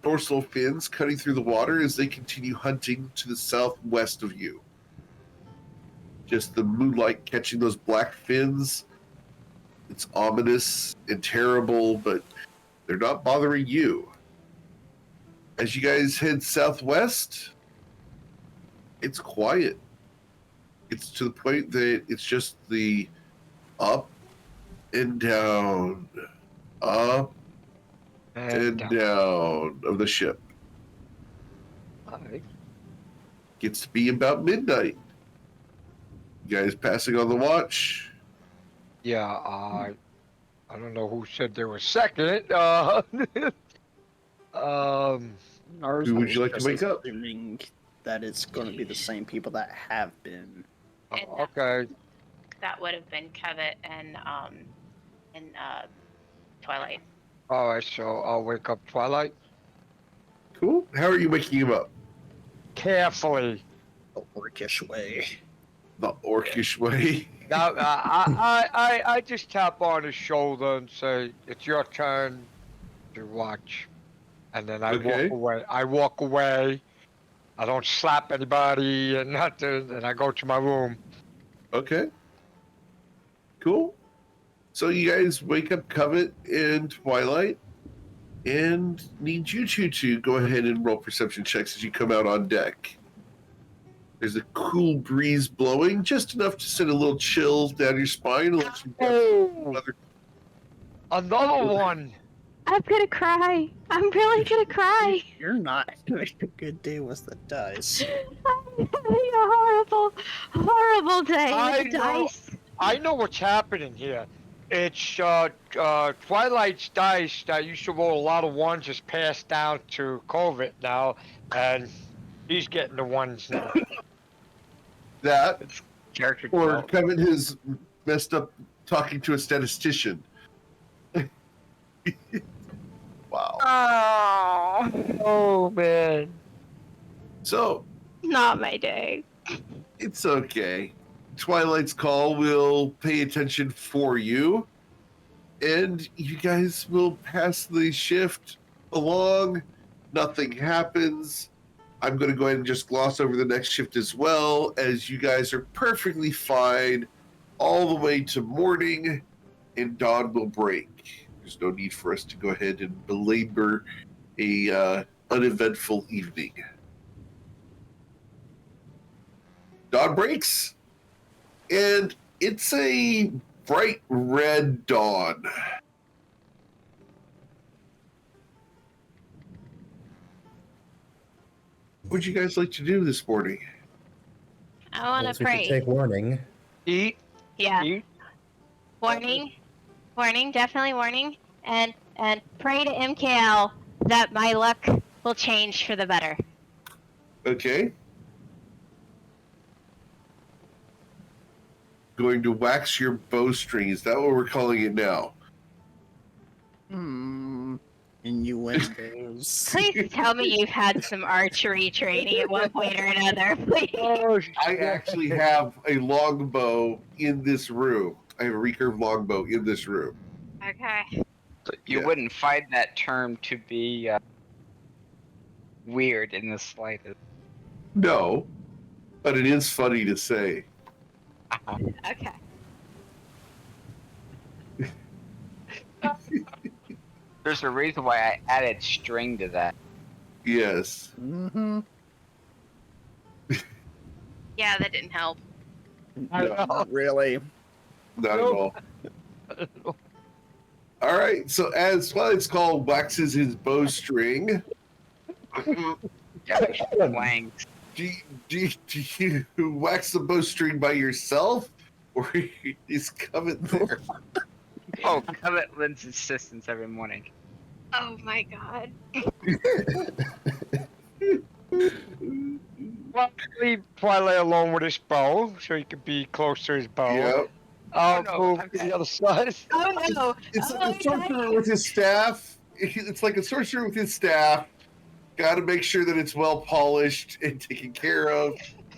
dorsal fins cutting through the water as they continue hunting to the southwest of you. Just the moonlight catching those black fins. It's ominous and terrible, but they're not bothering you. As you guys head southwest, it's quiet. It's to the point that it's just the up and down, up and down of the ship. Alright. Gets to be about midnight. You guys passing on the watch? Yeah, I don't know who said they were second. Narzal Who would you like to just wake up? Assuming that it's going to be the same people that have been. Okay. That would have been Covet and Twilight. Alright, so I'll wake up Twilight. Cool. How are you waking him up? Carefully. The orcish way. The orcish way. Now, I just tap on his shoulder and say, "It's your turn to watch," and then I Okay. walk away. I walk away. I don't slap anybody and nothing, and I go to my room. Okay. Cool. So you guys wake up Covet and Twilight, and need you two to go ahead and roll perception checks as you come out on deck. There's a cool breeze blowing, just enough to send a little chill down your spine. Unless you've got Oh, another. another one. I'm gonna cry. I'm really gonna cry. You're not having a good day with the dice. I'm having a horrible, horrible day I with the know. dice. I know what's happening here. It's Twilight's dice that used to roll a lot of ones just passed down to COVID now, and he's getting the ones now. That, Character or development. Covet has messed up talking to a statistician. Wow. Oh, man. So, not my day. it's okay. Twilight's call will pay attention for you, and you guys will pass the shift along. Nothing happens. I'm going to go ahead and just gloss over the next shift as well, as you guys are perfectly fine all the way to morning, and dawn will break. There's no need for us to go ahead and belabor a uneventful evening. Dawn breaks, and it's a bright red dawn. What would you guys like to do this morning? I want Guess to we should pray. take warning. Eat. Yeah. Eat. Warning. Warning. Definitely warning. And pray to MKL that my luck will change for the better. Okay. Going to wax your bowstring. Is that what we're calling it now? In windows. Please tell me you've had some archery training at one point or another, please. Oh, I actually have a longbow in this room. I have a recurve longbow in this room. Okay. So you Yeah. wouldn't find that term to be weird in the slightest. No, but it is funny to say. Okay. There's a reason why I added string to that. Yes. Mm-hmm. Yeah, that didn't help. Not really. Not at all. All right. So as Twilight's Call waxes his bowstring, Yeah, twang. do you wax the bowstring by yourself, or is Covet there? Oh, Covet lends assistance every morning. Oh my god. Well, leave Twilight alone with his bow, so he could be close to his bow. Yep. I'll no, move I'm to dead. the other side. Oh no. It's Oh like a my sorcerer God. with his staff. It's like a sorcerer with his staff. Got to make sure that it's well polished and taken care of.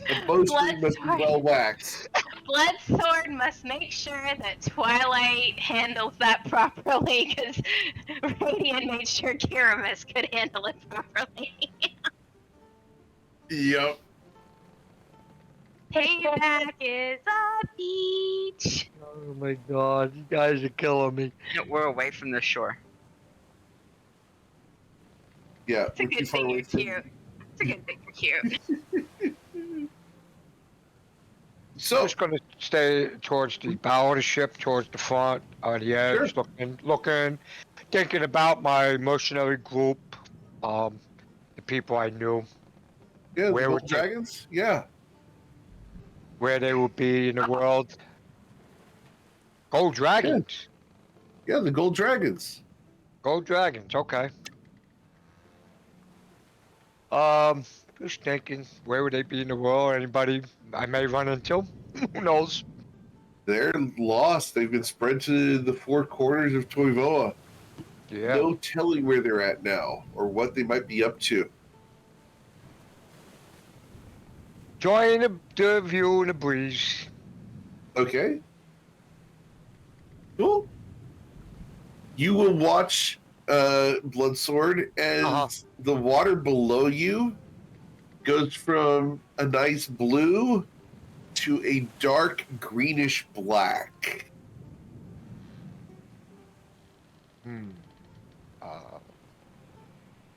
The bowstring must be Blood well waxed. Bloodsword must make sure that Twilight handles that properly, because Radiant made sure Kiramis could handle it properly. Yep. Payback is a beach. Oh my god, you guys are killing me. No, we're away from the shore. Yeah. It's a we're too good far thing away you're from- cute. It's a good thing you're cute. So, Just gonna stay towards the bow of the ship, towards the front, on the edge, Sure. looking, thinking about my mercenary group, the people I knew, yeah, the Where gold would you- dragons. Yeah. where they would be in the world. Gold dragons. Yeah, the gold dragons. Gold dragons. Okay. Just thinking, where would they be in the world? Anybody I may run into? Who knows? They're lost. They've been spread to the four corners of Toivoa. Yeah. No telling where they're at now or what they might be up to. Join the view and the breeze. Okay. Cool. You will watch Bloodsword as Uh-huh. the water below you goes from a nice blue to a dark greenish black.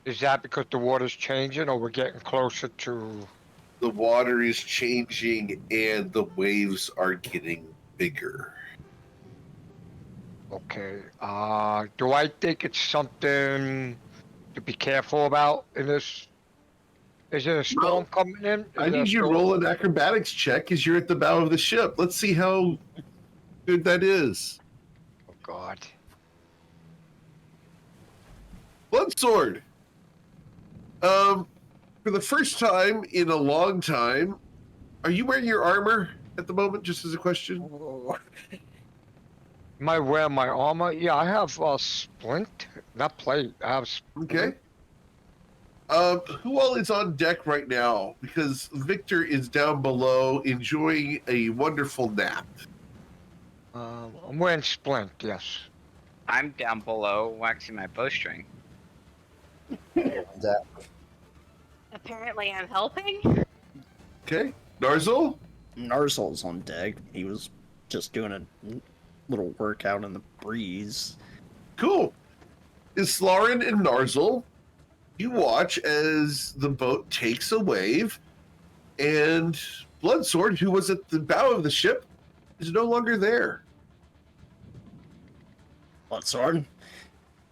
Is that because the water's changing, or we're getting closer to? The water is changing and the waves are getting bigger. Okay. Do I think it's something to be careful about in this? Is there a storm coming in? Is I there a need you to storm? roll an acrobatics check because you're at the bow of the ship. Let's see how good that is. Oh God. Bloodsword. For the first time in a long time, are you wearing your armor at the moment? Just as a question. Am I wearing my armor? Yeah, I have splint, not plate. I have. Okay. Who all is on deck right now? Because Victor is down below enjoying a wonderful nap. I'm wearing splint. Yes. I'm down below waxing my bowstring. That Apparently, I'm helping. Okay. Narzel? Narzel's on deck. He was just doing a little workout in the breeze. Cool. Islarin and Narzel, you watch as the boat takes a wave, and Bloodsword, who was at the bow of the ship, is no longer there. Bloodsword.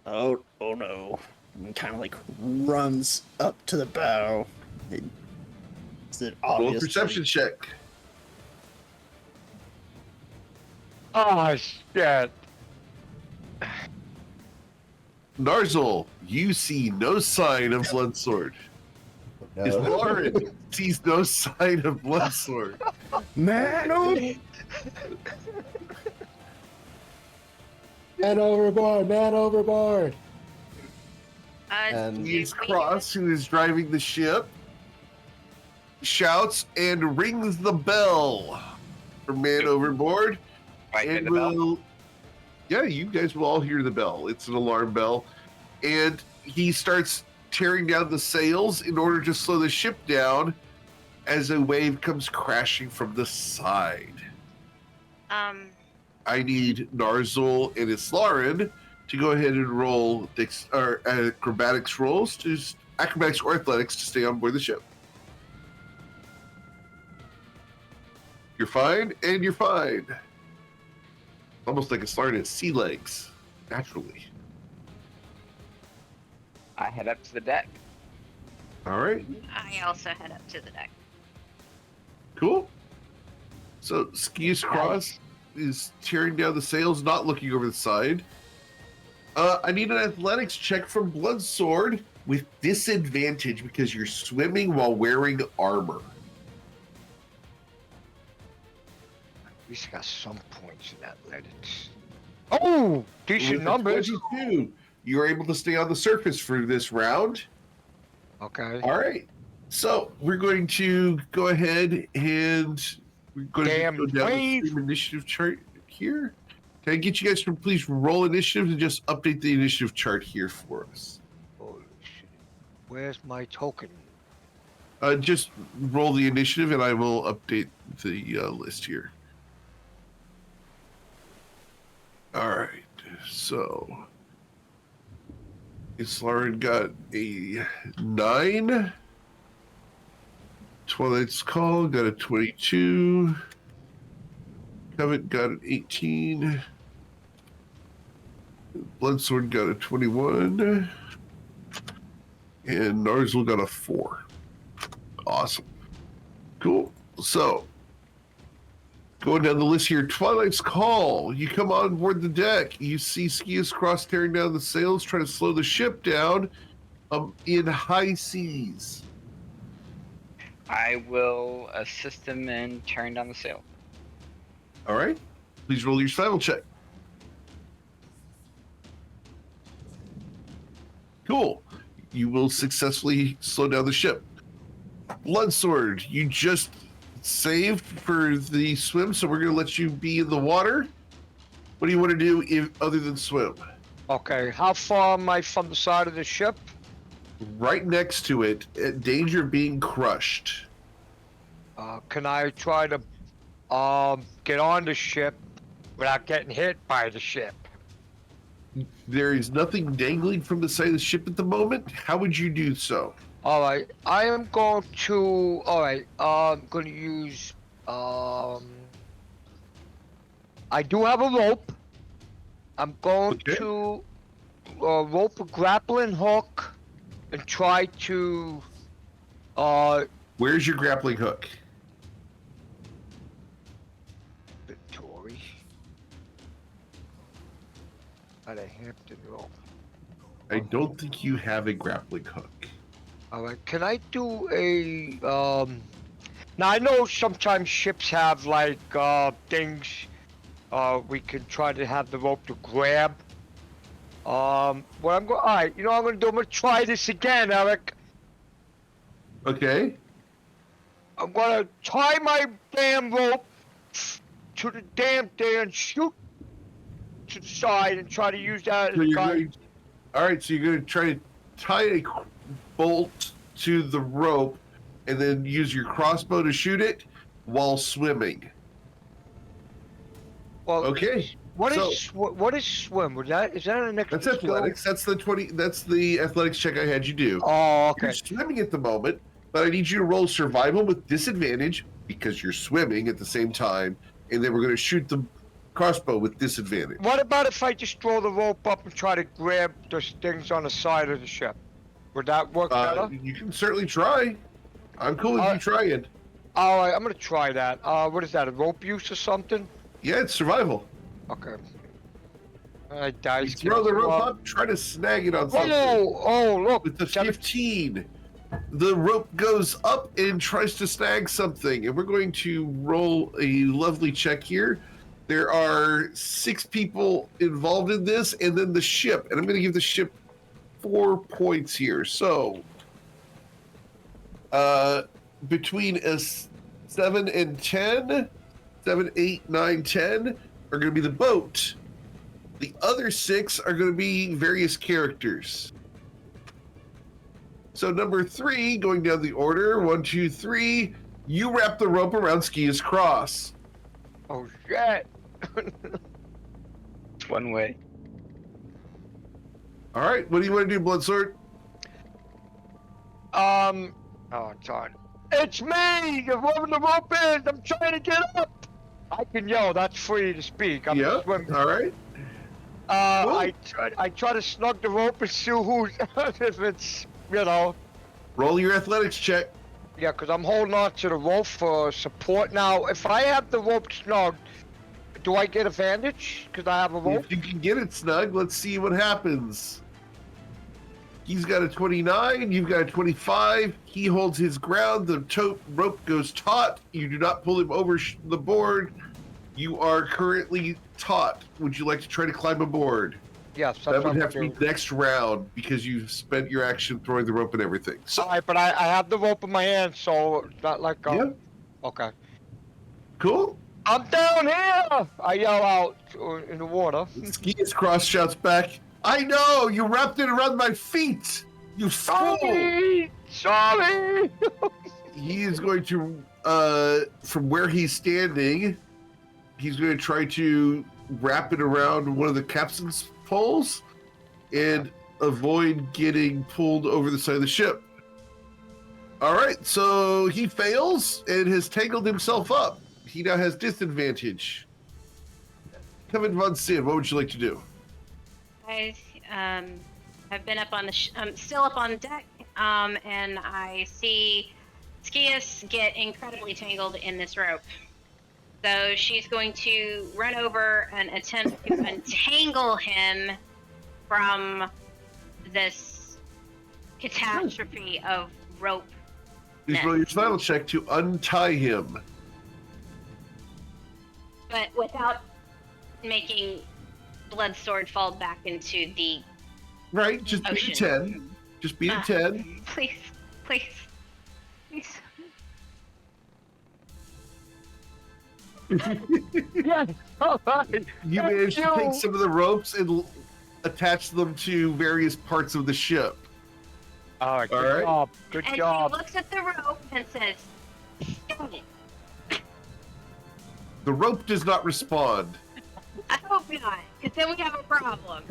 Oh no. And kind of like runs up to the bow. Is it Roll a obvious? perception check. Oh shit. Narzel, you see no sign of Bloodsword. no. Islarin sees no sign of Bloodsword. Man, oh, Man overboard! Man overboard! And do Skius we- Cross, who is driving the ship, shouts and rings the bell for man overboard. Right, And the bell. will, yeah, you guys will all hear the bell. It's an alarm bell. And he starts tearing down the sails in order to slow the ship down as a wave comes crashing from the side. I need Narzul and Islarin to go ahead and roll acrobatics rolls, acrobatics or athletics to stay on board the ship. You're fine, and you're fine. Almost like Islarin has sea legs, naturally. I head up to the deck. All right, I also head up to the deck. cool. So Skius Cross is tearing down the sails, not looking over the side. I need an athletics check from Bloodsword with disadvantage because you're swimming while wearing armor. At least got some points in athletics. Oh, decent With a numbers. 22, you're able to stay on the surface for this round. Okay. All right. So we're going to go ahead and we're going Damn to go down the wave. stream initiative chart here. Can I get you guys to please roll initiative and just update the initiative chart here for us? Holy shit. Where's my token? Just roll the initiative and I will update the list here. All right. So Islarin got a 9. Twilight's Call got a 22. Covet got an 18. Bloodsword got a 21. And Narzul got a 4. Awesome. Cool. So, going down the list here, Twilight's Call. You come on board the deck. You see Skius Cross tearing down the sails, trying to slow the ship down in high seas. I will assist him in tearing down the sail. All right. Please roll your survival check. Cool. You will successfully slow down the ship. Bloodsword, you just saved for the swim, so we're going to let you be in the water. What do you want to do other than swim? Okay, how far am I from the side of the ship? Right next to it, at danger of being crushed. Can I try to get on the ship without getting hit by the ship? There is nothing dangling from the side of the ship at the moment. How would you do so? All right, I am going to. All right, I'm going to use. I do have a rope. I'm going Okay. to rope a grappling hook and try to. Where's your grappling hook? Victory. At a Hampton rope. I don't think you have a grappling hook. All right, can I do a now I know sometimes ships have like things we can try to have the rope to grab. What I'm going, all right, you know what I'm gonna do? I'm gonna try this again, Eric. Okay. I'm gonna tie my damn rope to the damn thing and shoot to the side and try to use that as So a you're guide. going, all right, so you're going to try to tie a bolt to the rope and then use your crossbow to shoot it while swimming. Well, Okay. what so- is what is swim? Is that an extra That's skill? athletics. That's the 20. That's the athletics check I had you do. Oh, okay. You're swimming at the moment, but I need you to roll survival with disadvantage because you're swimming at the same time, and then we're going to shoot the crossbow with disadvantage. What about if I just throw the rope up and try to grab those things on the side of the ship? Would that work better? You can certainly try. I'm cool with you trying. All right, I'm gonna try that. What is that? A rope use or something? Yeah, it's survival. Okay. Dice. You throw the rope up, try to snag it on something. Oh, look. With the 15, the rope goes up and tries to snag something. And we're going to roll a lovely check here. There are 6 people involved in this, and then the ship. And I'm going to give the ship 4 points here. So, between a 7 and 10, 7, 8, 9, 10 are going to be the boat. The other 6 are going to be various characters. So number 3, going down the order, 1, 2, 3, you wrap the rope around Skia's cross. Oh shit! It's one way. All right, what do you want to do, Bloodsword? Oh, it's on. It's me! Whoever the rope is, I'm trying to get up! I can yell, that's free to speak. I'm Yeah, swimming. all right. I try to snug the rope and see who's, if it's, you know. Roll your athletics check. Yeah, because I'm holding on to the rope for support. Now, if I have the rope snug, do I get advantage? Because I have a rope? If you can get it snug, let's see what happens. He's got a 29, you've got a 25. He holds his ground. The rope goes taut. You do not pull him over the board. You are currently taut. Would you like to try to climb aboard? Yes, that's That what would I'm have to be doing. next round because you've spent your action throwing the rope and everything. So, Alright, but I have the rope in my hand, so it's not like yeah, Okay. cool. I'm down here! I yell out in the water. Skia's cross shouts back, I know, you wrapped it around my feet, you fool! Sorry! He is going to, from where he's standing, he's going to try to wrap it around one of the captain's poles and avoid getting pulled over the side of the ship. All right, so he fails and has tangled himself up. He now has disadvantage. Kevin Von Sin, what would you like to do? Guys, I've been up on the. I'm still up on deck, and I see Skias get incredibly tangled in this rope. So she's going to run over and attempt to untangle him from this catastrophe of rope. Please roll your final check to untie him. But without making Bloodsword fall back into the Right, just beat a ocean. 10. Just beat a 10. Please, please, please. Yes! Alright! You Thank managed to you. take some of the ropes and attach them to various parts of the ship. Alright, All good right. job. Good And job. she looks at the rope and says, "Stop it." The rope does not respond. I hope not, because then we have a problem.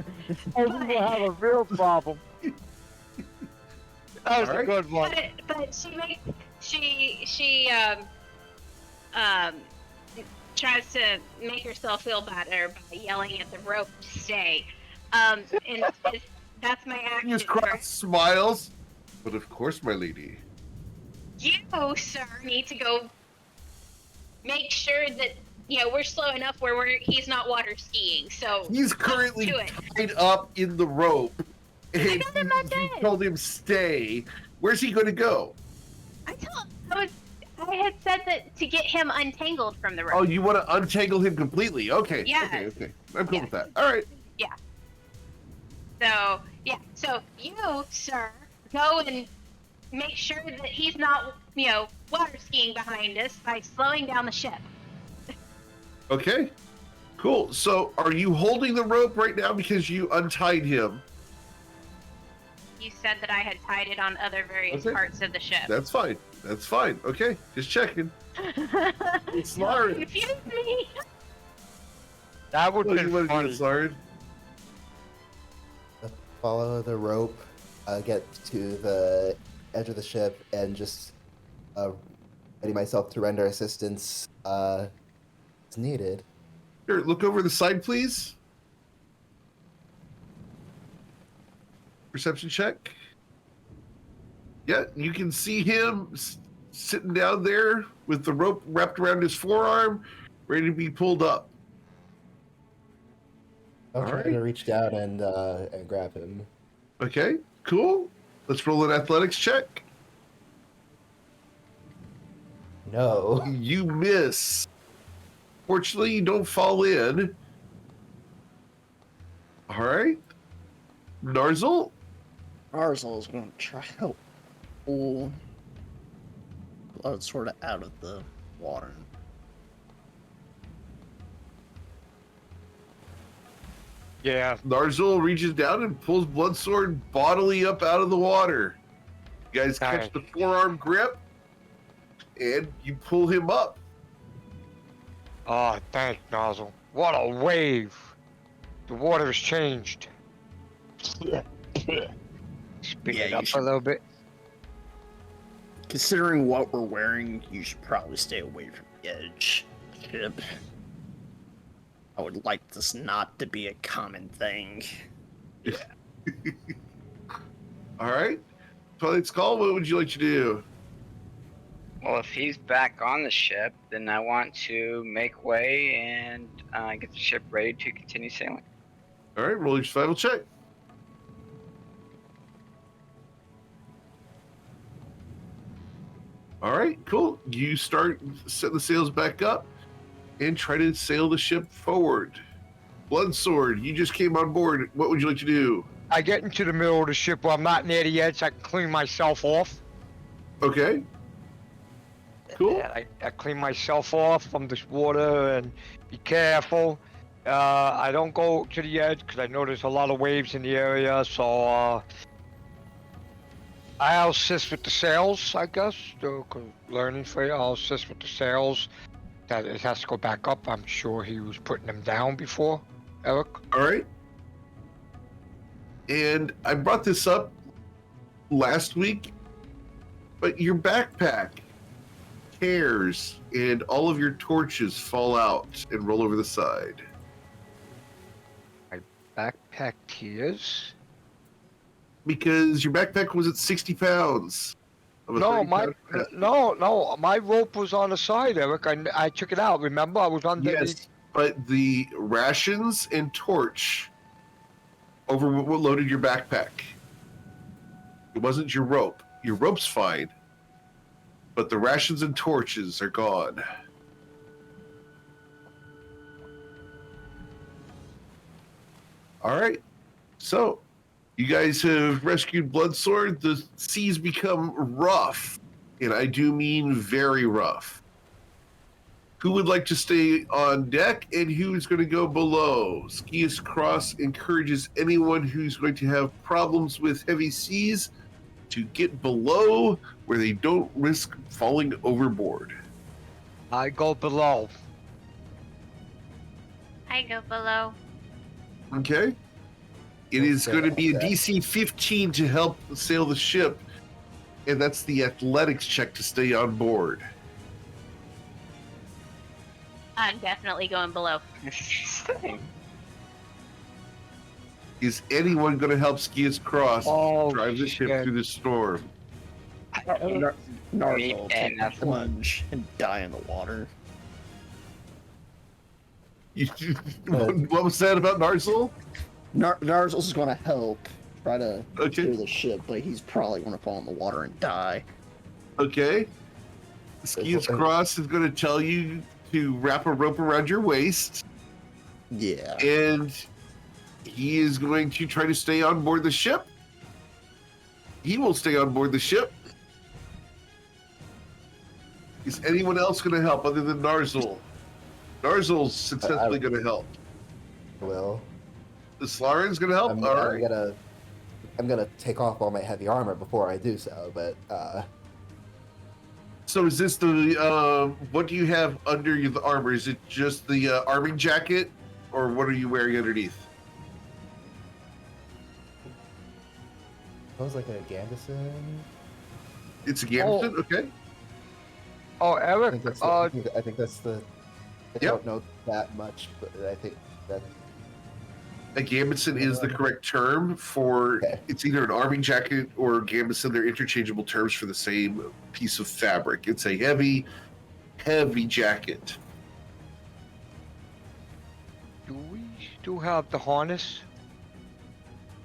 Oh, we will have a real problem. That was All a right. good one. But she tries to make herself feel better by yelling at the rope to stay. And that's my action. His cross smiles. But of course, my lady. You, sir, need to go make sure that we're slow enough where he's not water skiing. So He's currently do it. tied up in the rope. And got him on you deck. told him stay. Where's he going to go? I had said that to get him untangled from the rope. Oh, you want to untangle him completely? Okay. Yes. Okay. I'm cool Yes. with that. All right. So you, sir, go and make sure that he's not, water skiing behind us by slowing down the ship. Okay. Cool. So, are you holding the rope right now because you untied him? You said that I had tied it on other various Okay. parts of the ship. That's fine. That's fine. Okay. Just checking. It's Don't Lauren. confuse me. That would What do be you want to funny. do, Sarn? Follow the rope, get to the edge of the ship, and just ready myself to render assistance as needed. Here, look over the side, please. Perception check. Yeah, you can see him sitting down there with the rope wrapped around his forearm, ready to be pulled up. I'm All trying right. to reach down and grab him. Okay, cool. Let's roll an athletics check. No. You miss. Fortunately, you don't fall in. All right. Narzel, Arzel is going to try to help pull blood sort of out of the water. Yeah. Narzul reaches down and pulls Bloodsword bodily up out of the water. You guys catch Nice. the forearm grip, and you pull him up. Oh, thank Nozzle. What a wave! The water has changed. Speed Yeah, it you up a should- little bit. Considering what we're wearing, you should probably stay away from the edge. Ship. I would like this not to be a common thing. All right. Twilight Skull, what would you like to do? Well, if he's back on the ship, then I want to make way and get the ship ready to continue sailing. All right, roll your survival check. All right, cool. You start setting the sails back up and try to sail the ship forward. Bloodsword, you just came on board. What would you like to do? I get into the middle of the ship where I'm not near the edge. I can clean myself off. Okay. Cool. And I clean myself off from this water and be careful. I don't go to the edge because I know there's a lot of waves in the area. So I'll assist with the sails, I guess. Learning for you, I'll assist with the sails. That it has to go back up. I'm sure he was putting them down before, Eric. All right. And I brought this up last week, but your backpack tears and all of your torches fall out and roll over the side. Backpack tears. Because your backpack was at 60 pounds. of a No, 30 my pound capacity. no, my rope was on the side, Eric. I took it out. Remember, I was on Yes, but the rations and torch overloaded your backpack. It wasn't your rope. Your rope's fine, but the rations and torches are gone. All right, so you guys have rescued Bloodsword. The seas become rough, and I do mean very rough. Who would like to stay on deck and who's going to go below? Skius Cross encourages anyone who's going to have problems with heavy seas to get below where they don't risk falling overboard. I go below. I go below. Okay? It is Okay, going to be a okay. DC 15 to help sail the ship, and that's the athletics check to stay on board. I'm definitely going below. Is anyone going to help Skius Cross Oh, drive the ship shit. through the storm? Narzal will take and a that's plunge and die in the water. What was that about Narzal? Narzal's going to help try to Okay. steer the ship, but he's probably going to fall in the water and die. Okay. Skius Cross is going to tell you to wrap a rope around your waist, Yeah. and he is going to try to stay on board the ship. He will stay on board the ship. Is anyone else going to help other than Narzal? Narzal's successfully going to help. Will. The Slaren's going to help? I'm, All I'm right. gonna take off all my heavy armor before I do so, but So is this the, what do you have under the armor? Is it just the arming jacket, or what are you wearing underneath? I was like a Gambison. It's a gambeson? Okay. Oh, I Eric. think that's the, I think that's the. I Yep. don't know that much, but I think that A gambeson is the correct term for, Okay. it's either an arming jacket or a gambeson. They're interchangeable terms for the same piece of fabric. It's a heavy, heavy jacket. Do we still have the harness?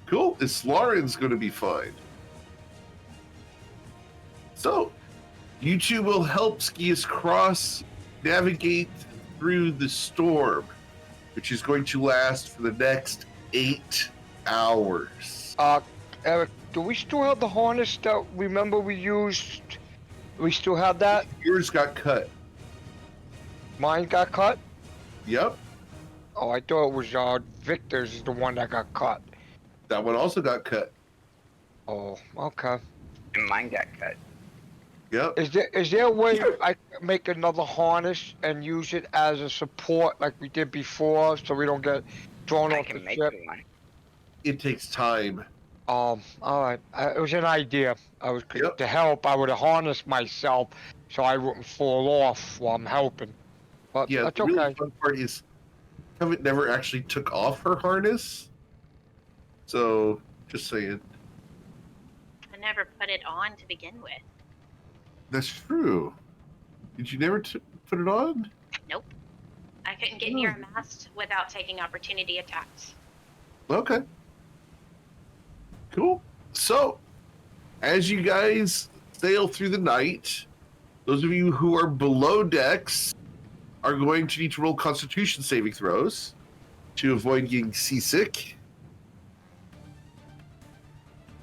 Cool. This Lauren's going to be fine. So, you two will help Skius Cross navigate through the storm, which is going to last for the next 8 hours. Eric, do we still have the harness that remember we used? We still have that? Yours got cut. Mine got cut? Yep. Oh, I thought it was Victor's is the one that got cut. That one also got cut. Oh, okay. And mine got cut. Yep. Is there a way I can make another harness and use it as a support like we did before, so we don't get thrown I off the can make ship? one. It takes time. All right. It was an idea. Yep. To help. I would have harnessed myself so I wouldn't fall off while I'm helping. But Yeah, that's the really okay. fun part is Covet never actually took off her harness. So, just saying. I never put it on to begin with. That's true. Did you never put it on? Nope. I couldn't get near a mast without taking opportunity attacks. Okay. Cool. So, as you guys sail through the night, those of you who are below decks are going to need to roll Constitution saving throws to avoid getting seasick.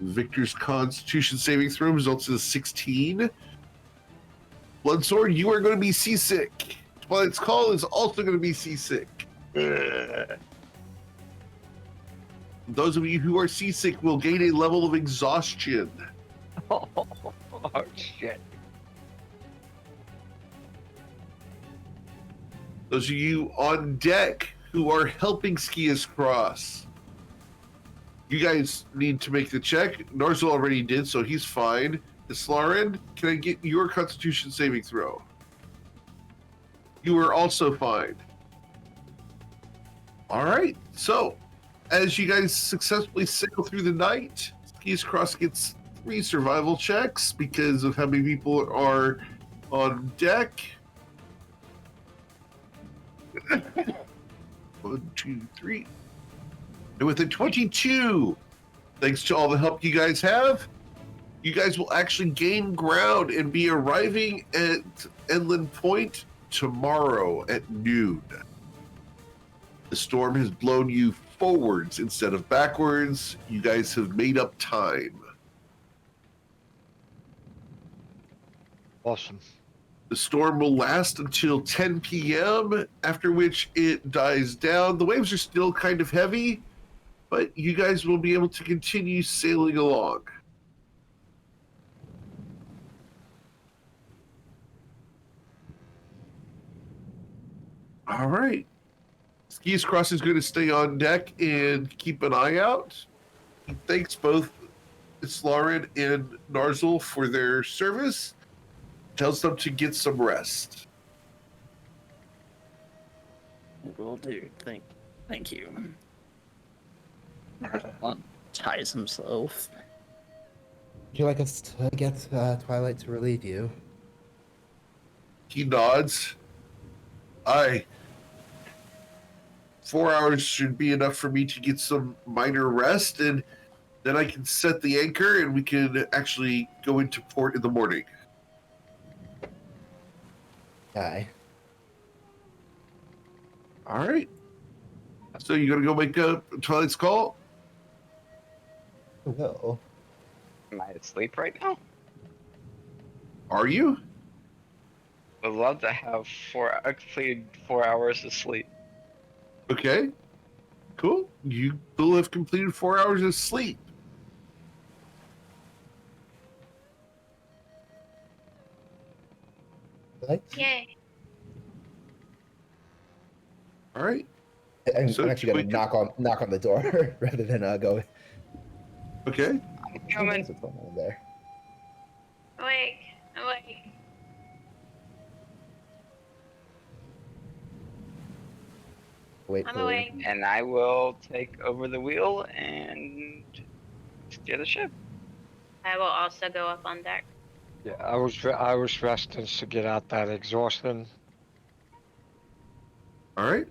Victor's Constitution saving throw results in a 16. Bloodsword, you are going to be seasick. Twilight's Call is also going to be seasick. Those of you who are seasick will gain a level of exhaustion. Oh, shit. Those of you on deck who are helping Skias cross, you guys need to make the check. Narzel already did, so he's fine. Islarin, can I get your Constitution saving throw? You are also fine. All right, so as you guys successfully sail through the night, Skias Cross gets 3 survival checks because of how many people are on deck. 1, 2, 3. And with a 22, thanks to all the help you guys have, you guys will actually gain ground and be arriving at Inland Point tomorrow at noon. The storm has blown you forwards instead of backwards. You guys have made up time. Awesome. The storm will last until 10 p.m., after which it dies down. The waves are still kind of heavy, but you guys will be able to continue sailing along. All right. Skias Cross is going to stay on deck and keep an eye out. He thanks both Islarin and Narzel for their service. Tells them to get some rest. Will do. Thank you. Ties himself. Would you like us to get Twilight to relieve you? He nods. Aye. 4 hours should be enough for me to get some minor rest, and then I can set the anchor and we can actually go into port in the morning. Aye. All right. So you gonna go make up Twilight's Call? Well, Am I asleep right now? Are you? Would love to have a completed 4 hours of sleep. Okay. Cool. You will have completed 4 hours of sleep. Twilight? Yay. All right. I'm So actually going to knock on the door rather than go. Okay. Coming. What's going on there? Awake. Awake. Wait I'm for awake. And I will take over the wheel and steer the ship. I will also go up on deck. Yeah, I was resting to get out that exhaustion. All right.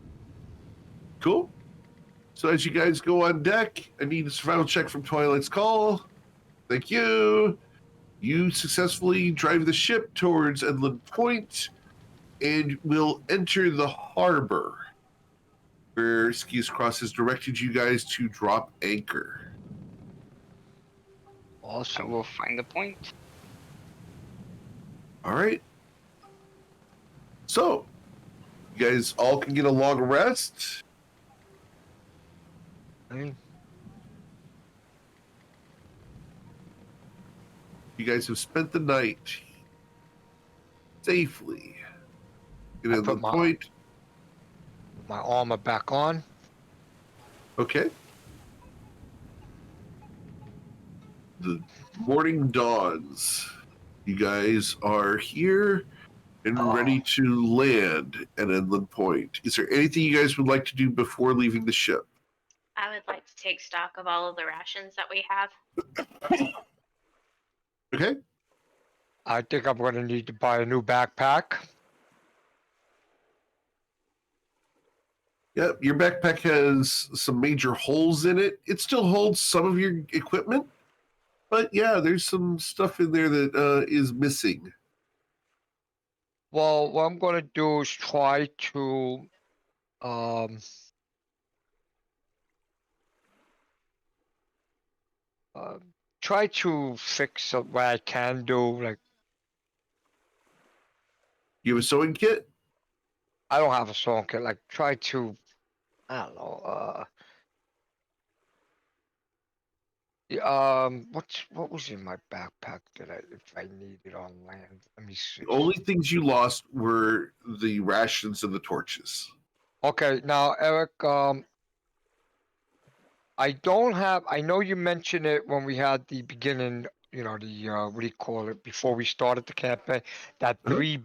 Cool. So as you guys go on deck, I need a survival check from Twilight's Call. Thank you. You successfully drive the ship towards Inland Point and will enter the harbor, where Skias Cross has directed you guys to drop anchor. Awesome. will find the point. All right. So, you guys all can get a long rest. Hey, You guys have spent the night safely. I At the put my point. armor back on. Okay. The morning dawns. You guys are here and ready to land at Inland Point. Is there anything you guys would like to do before leaving the ship? I would like to take stock of all of the rations that we have. Okay. I think I'm gonna need to buy a new backpack. Yep, your backpack has some major holes in it. It still holds some of your equipment, but yeah, there's some stuff in there that is missing. Well, what I'm gonna do is try to uh, try to fix what I can do. Like, You have a sewing kit? I don't have a sewing kit. Like, try to, I don't know. What was in my backpack that if I needed on land? Let me see. The only things you lost were the rations and the torches. Okay, now Eric, I don't have. I know you mentioned it when we had the beginning. You know, the what do you call it? Before we started the campaign, that Huh? three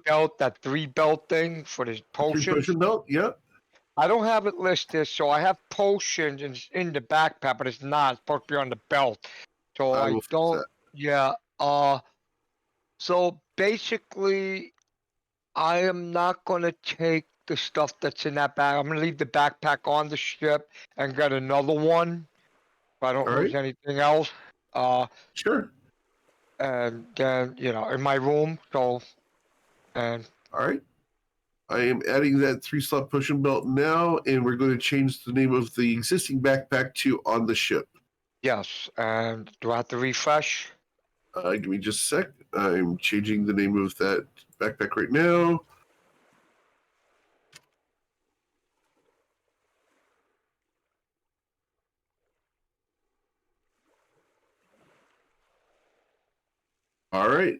belt thing for the Three potions. potion belt? Yep. I don't have it listed, so I have potions in the backpack, but it's not. It's supposed to be on the belt. So I I will fix don't. that. Yeah. So basically, I am not gonna take the stuff that's in that bag. I'm gonna leave the backpack on the ship and get another one. If I don't All lose right. anything else. Sure. And then in my room. So, and All right. I am adding that 3-slot potion belt now, and we're going to change the name of the existing backpack to On the Ship. yes. And do I have to refresh? Give me just a sec. I'm changing the name of that backpack right now. All right.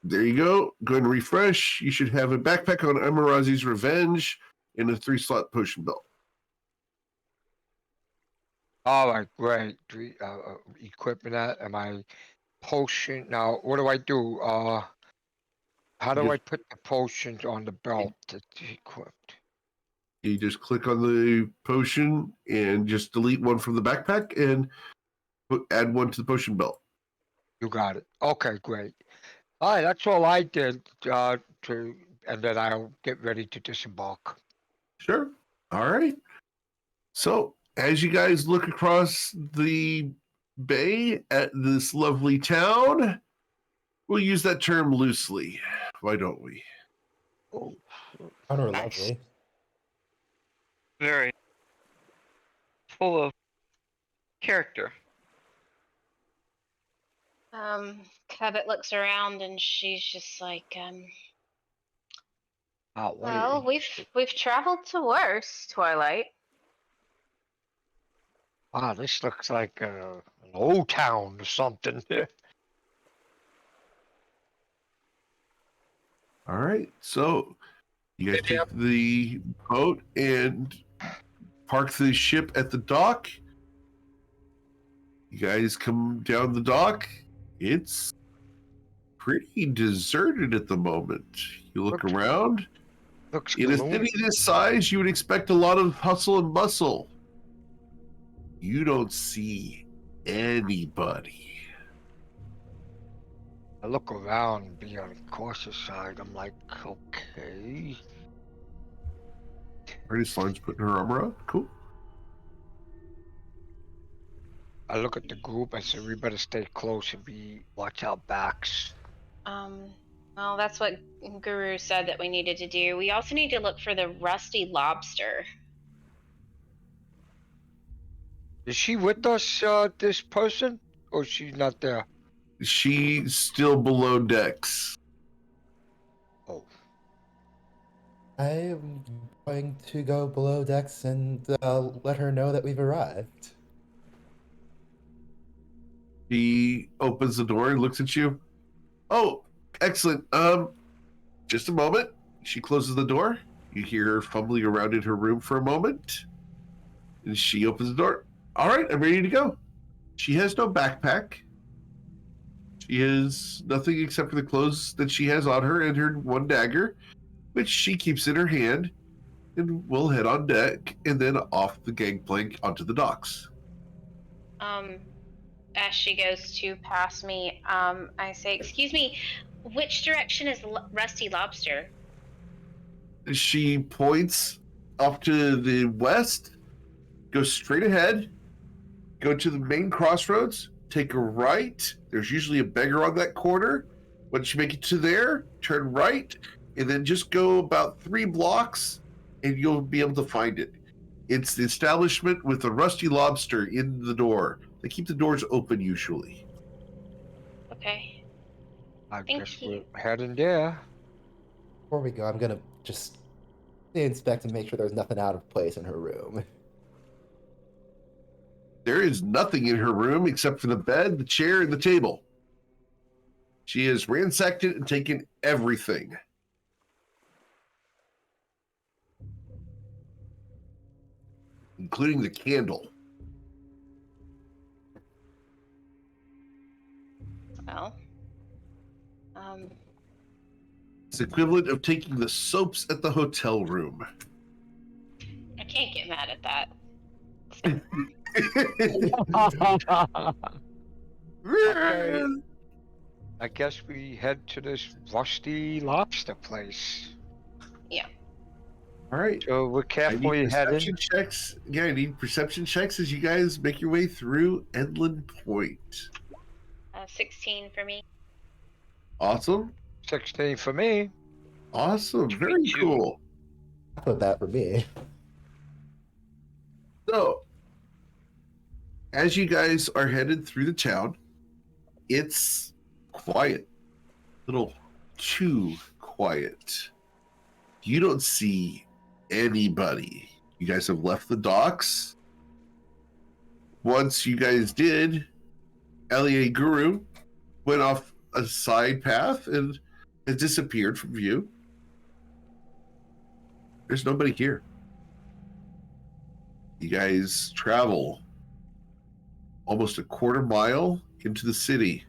There you go. Go ahead and refresh. You should have a backpack on Amarazi's Revenge and a 3-slot potion belt. All right, great. Equipping that and my potion. Now, what do I do? How do I put the potions on the belt that's equipped? You just click on the potion and just delete one from the backpack and add one to the potion belt. You got it. Okay, great. All right, that's all I did. And then I'll get ready to disembark. Sure. All right. So, as you guys look across the bay at this lovely town, we'll use that term loosely. Why don't we? Oh, Kind of Nice. lovely. Very full of character. Cabot looks around and she's just like, well, we've traveled to worse, Twilight. wow, this looks like an old town or something. All right. So, you guys take the boat and park the ship at the dock. You guys come down the dock. It's pretty deserted at the moment. You look around. Looks In a gloomy. city this size, you would expect a lot of hustle and bustle. You don't see anybody. I look around and be on the cautious side. I'm like, okay. Already, Slime's putting her armor on. Cool. I look at the group. I say, we better stay close and watch our backs. Well, that's what Guru said that we needed to do. We also need to look for the rusty lobster. Is she with us, this person? or she's not there? She's still below decks. Oh. I'm going to go below decks and let her know that we've arrived. She opens the door and looks at you. Oh, excellent. Just a moment. She closes the door. You hear her fumbling around in her room for a moment. And she opens the door. All right, I'm ready to go. She has no backpack. She has nothing except for the clothes that she has on her and her one dagger, which she keeps in her hand. And we'll head on deck and then off the gangplank onto the docks. As she goes to pass me, I say, "Excuse me, which direction is Rusty Lobster?" She points off to the west, go straight ahead, go to the main crossroads, take a right. There's usually a beggar on that corner. Once you make it to there, turn right, and then just go about 3 blocks, and you'll be able to find it. It's the establishment with the Rusty Lobster in the door. They keep the doors open usually. Okay. I Thank guess you. we're heading there. Before we go, I'm gonna just inspect and make sure there's nothing out of place in her room. There is nothing in her room except for the bed, the chair, and the table. She has ransacked it and taken everything. Including the candle. Well, It's equivalent of taking the soaps at the hotel room. I can't get mad at that. Okay. I guess we head to this Rusty Lobster place. Yeah. All right. So we're I carefully need heading. perception checks. Yeah, I need perception checks as you guys make your way through Edlin Point. 16 for me. Awesome. 16 for me. Awesome. Very 22. cool. I put that for me. So, as you guys are headed through the town, it's quiet. A little too quiet. You don't see anybody. You guys have left the docks. Once you guys did, Elie Guru went off a side path and has disappeared from view. There's nobody here. You guys travel almost a quarter mile into the city,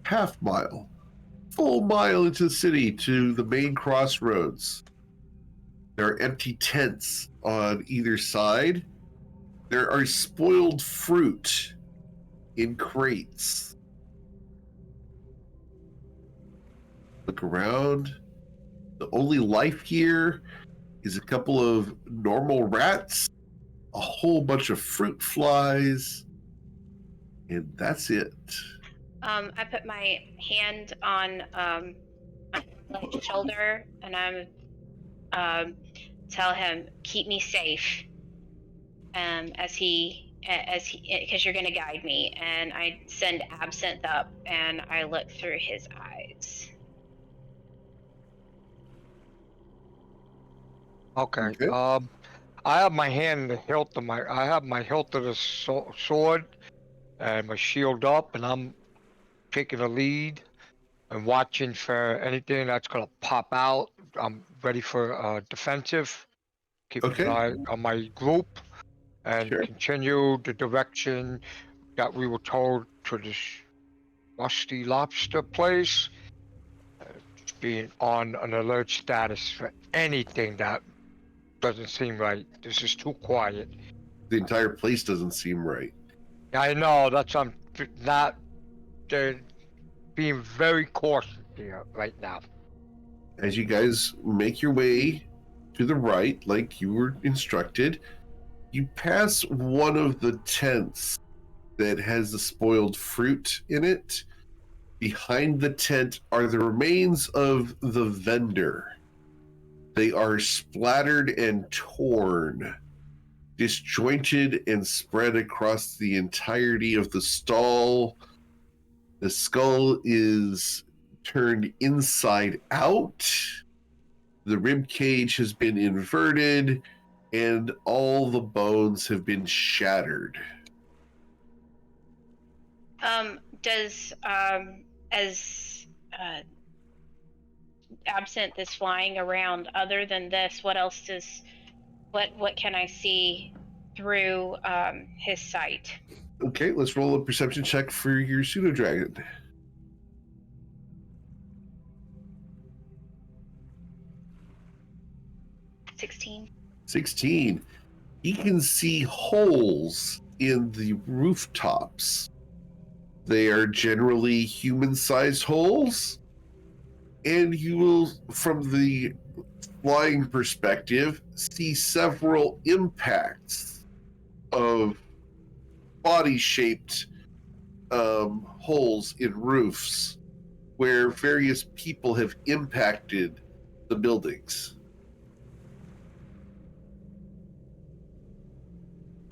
half mile, full mile into the city to the main crossroads. There are empty tents on either side. There are spoiled fruit in crates. Look around. The only life here is a couple of normal rats, a whole bunch of fruit flies, and that's it. I put my hand on my shoulder and I'm tell him, keep me safe. Because you're gonna guide me, and I send Absinthe up and I look through his eyes. Okay. Okay. I have my hand in the hilt of my hilt of the sword and my shield up, and I'm taking the lead and watching for anything that's gonna pop out. I'm ready for defensive. Keeping Okay. an eye on my group and Sure. continue the direction that we were told to this Rusty Lobster place. Just being on an alert status for anything that doesn't seem right. This is too quiet. The entire place doesn't seem right. I know, that's I'm not being very cautious here right now. As you guys make your way to the right, like you were instructed, you pass one of the tents that has the spoiled fruit in it. Behind the tent are the remains of the vendor. They are splattered and torn. disjointed and spread across the entirety of the stall. The skull is turned inside out. The rib cage has been inverted, and all the bones have been shattered. Does as absent this flying around, other than this, what else does what can I see through his sight? Okay, let's roll a perception check for your pseudo dragon. 16. He can see holes in the rooftops. They are generally human-sized holes, and you will, from the flying perspective, see several impacts of body-shaped holes in roofs where various people have impacted the buildings.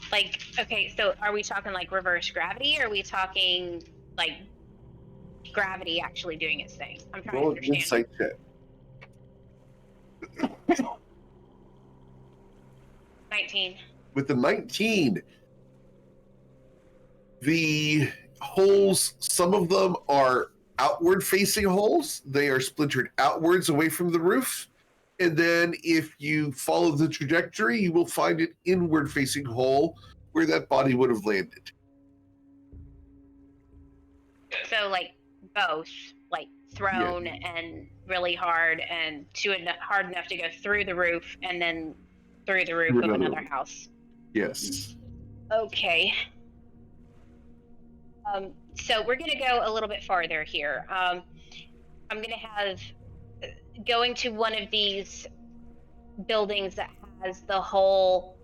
Like, okay, so are we talking like reverse gravity, or are we talking like gravity actually doing its thing? I'm trying Roll to an understand. insight check. 19. With the 19, the holes, some of them are outward facing holes. They are splintered outwards away from the roof. And then if you follow the trajectory, you will find an inward facing hole where that body would have landed. So like both, like thrown and really hard, and hard enough to go through the roof and then through the roof of another house. Yes. Okay. So we're gonna go a little bit farther here. I'm gonna have going to one of these buildings that has the hole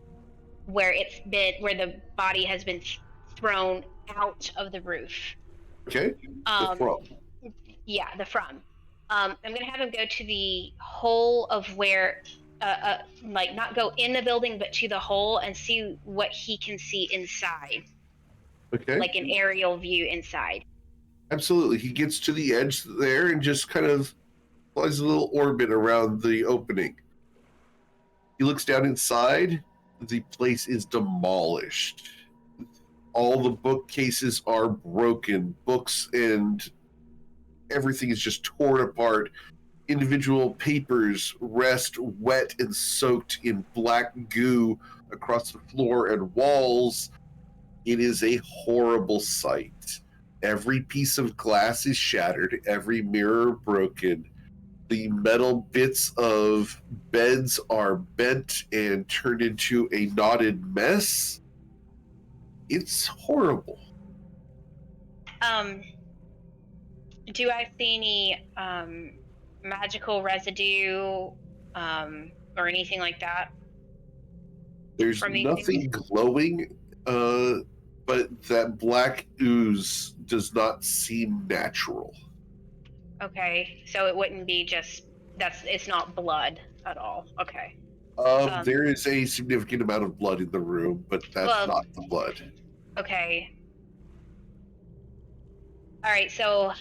where the body has been thrown out of the roof. Okay. The from. Yeah, the from. I'm gonna have him go to the hole of where, like not go in the building, but to the hole and see what he can see inside. Okay. Like an aerial view inside. Absolutely. He gets to the edge there and just kind of flies a little orbit around the opening. He looks down inside. The place is demolished. All the bookcases are broken. Books and everything is just torn apart. Individual papers rest wet and soaked in black goo across the floor and walls. It is a horrible sight. Every piece of glass is shattered, every mirror broken. The metal bits of beds are bent and turned into a knotted mess. It's horrible. Do I see any magical residue or anything like that? There's nothing glowing, but that black ooze does not seem natural. Okay, so it wouldn't be it's not blood at all. Okay. There is a significant amount of blood in the room, but that's not the blood. Okay. All right, so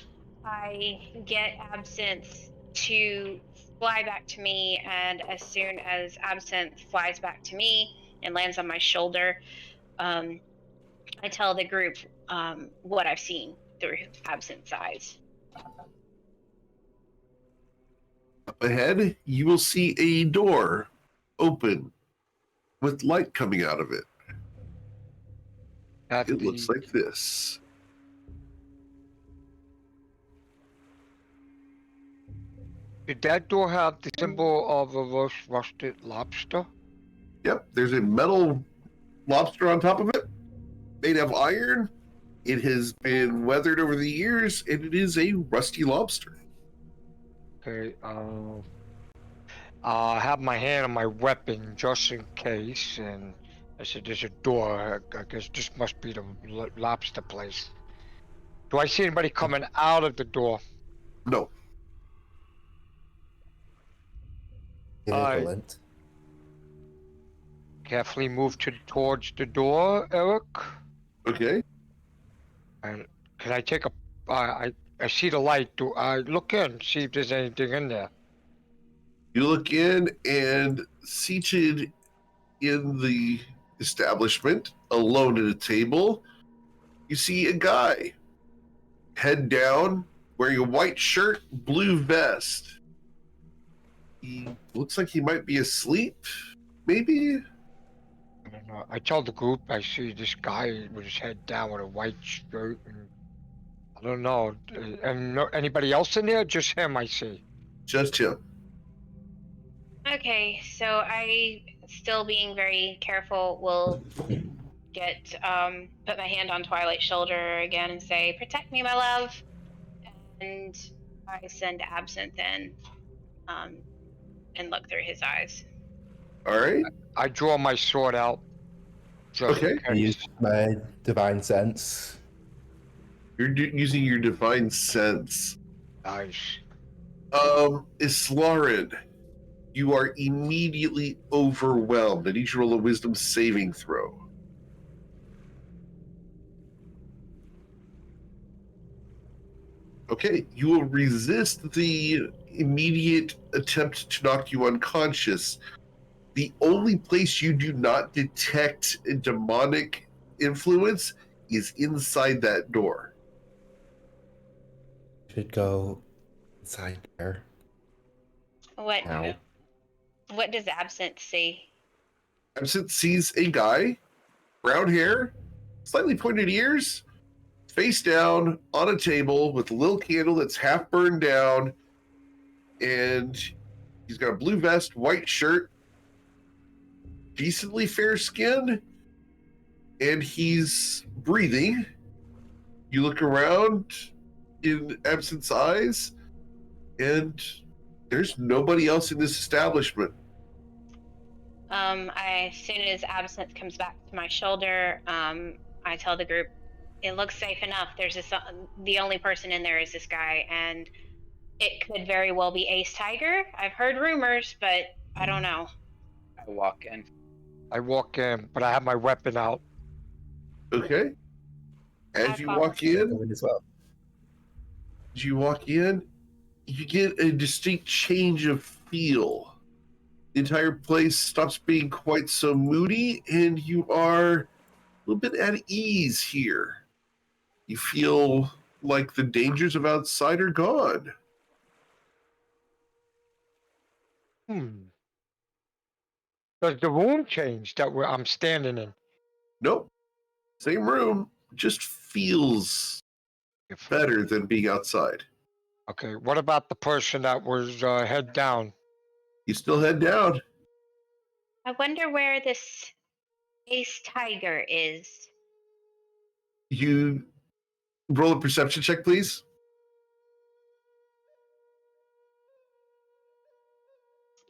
I get Absinthe to fly back to me, and as soon as Absinthe flies back to me and lands on my shoulder, I tell the group what I've seen through Absinthe's eyes. Up ahead, you will see a door open with light coming out of it. It looks like this. Did that door have the symbol of a rusted lobster? Yep, there's a metal lobster on top of it, made of iron. It has been weathered over the years, and it is a rusty lobster. Okay, I have my hand on my weapon just in case, and I said there's a door. I guess this must be the lobster place. Do I see anybody coming out of the door? No. Equivalent. carefully move towards the door, Eric. Okay. And can I take a? I see the light. Do I look in, see if there's anything in there? You look in, and seated in the establishment, alone at a table, you see a guy, head down, wearing a white shirt, blue vest. He looks like he might be asleep, maybe? I don't know. I tell the group I see this guy with his head down with a white shirt, and I don't know. And no, anybody else in there? Just him, I see. Just him. Okay, so I, still being very careful, will put my hand on Twilight's shoulder again and say, "Protect me, my love." And I send Absinthe in, and look through his eyes. All right. I draw my sword out. Just Okay. in I case. use my divine sense. You're using your divine sense. Nice. Islarin, you are immediately overwhelmed. I need you to roll a wisdom saving throw. Okay, you will resist the immediate attempt to knock you unconscious. The only place you do not detect a demonic influence is inside that door. Should go inside there. What? Now. What does Absinthe see? Absinthe sees a guy, brown hair, slightly pointed ears, face down on a table with a little candle that's half burned down, and he's got a blue vest, white shirt, decently fair skin, and he's breathing. You look around in Absinthe's eyes, and there's nobody else in this establishment. As soon as Absinthe comes back to my shoulder, I tell the group, "It looks safe enough. There's this. The only person in there is this guy, and it could very well be Ace Tiger. I've heard rumors, but I don't know." I walk in. I walk in, but I have my weapon out. Okay. As I you follow. walk in, Go in as well. you get a distinct change of feel. The entire place stops being quite so moody, and you are a little bit at ease here. You feel like the dangers of outside are gone. Does the room change that I'm standing in? Nope. Same room, just feels better than being outside. Okay, what about the person that was head down? You still head down. I wonder where this Ace Tiger is. You roll a perception check, please.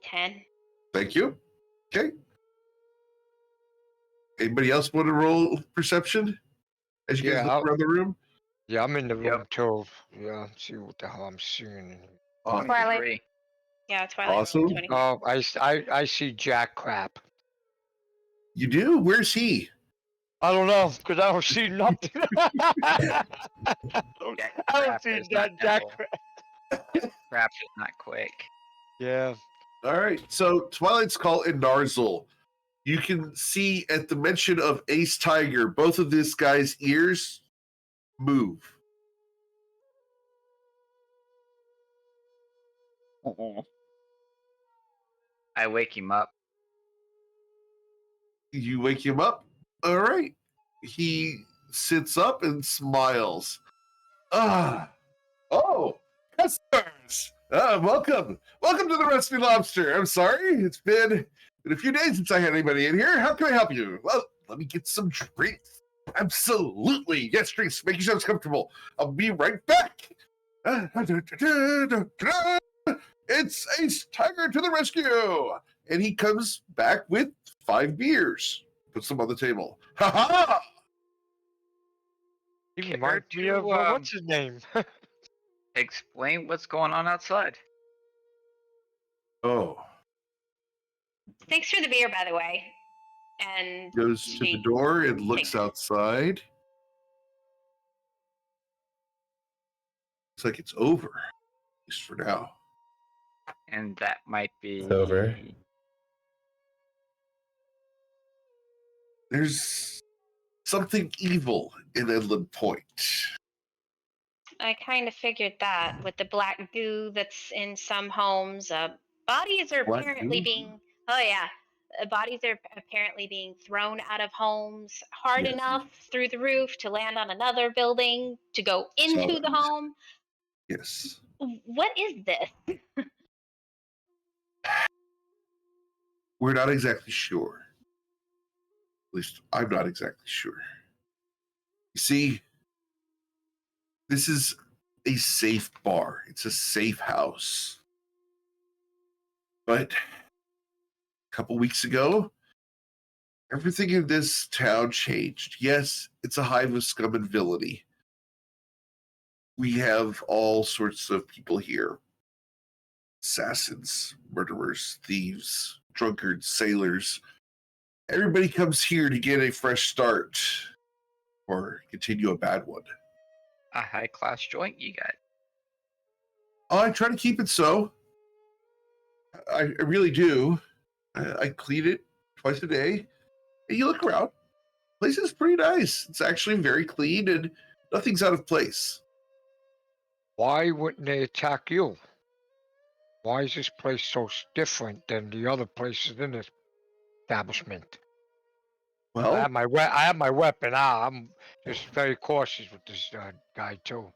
10. Thank you. Okay. Anybody else want to roll perception as you guys look around the room? Yeah, I'm in the room Yep. too. Yeah, see what the hell I'm seeing. Awesome. 23. Yeah, Twilight. Awesome. 20. Oh, I see Jack crap. You do? Where's he? I don't know, because I don't see nothing. I don't Crap see is that not Jack nimble. crap. Crap is not quick. Yeah. All right. So Twilight's Call and Narzel. You can see at the mention of Ace Tiger, both of this guy's ears move. I wake him up. You wake him up. All right. He sits up and smiles. Oh, customers. Welcome to the Rusty Lobster. I'm sorry, it's been a few days since I had anybody in here. How can I help you? Well, let me get some drinks. Absolutely, yes, drinks. Make yourselves comfortable. I'll be right back. It's Ace Tiger to the rescue, and he comes back with 5 beers. Puts them on the table. Ha ha! He Care reminds me to, of, what's his name? Explain what's going on outside. Oh, Thanks for the beer, by the way. And Goes to the door and looks outside. Looks like it's over, at least for now. And that might be It's over. There's something evil in Inland Point. I kind of figured that with the black goo that's in some homes. Bodies are Black apparently goo? being. Oh yeah, bodies are apparently being thrown out of homes hard Yes. enough through the roof to land on another building to go Saw into the that. home. Yes. What is this? We're not exactly sure. At least I'm not exactly sure. You see, this is a safe bar. It's a safe house. But a couple weeks ago, everything in this town changed. Yes, it's a hive of scum and villainy. We have all sorts of people here. Assassins, murderers, thieves, drunkards, sailors. Everybody comes here to get a fresh start or continue a bad one. a high class joint you got. Oh, I try to keep it so. I really do. I clean it twice a day. And you look around. The place is pretty nice. It's actually very clean and nothing's out of place. Why wouldn't they attack you? Why is this place so different than the other places in this establishment? I Well, have my weapon out. I'm just very cautious with this guy too.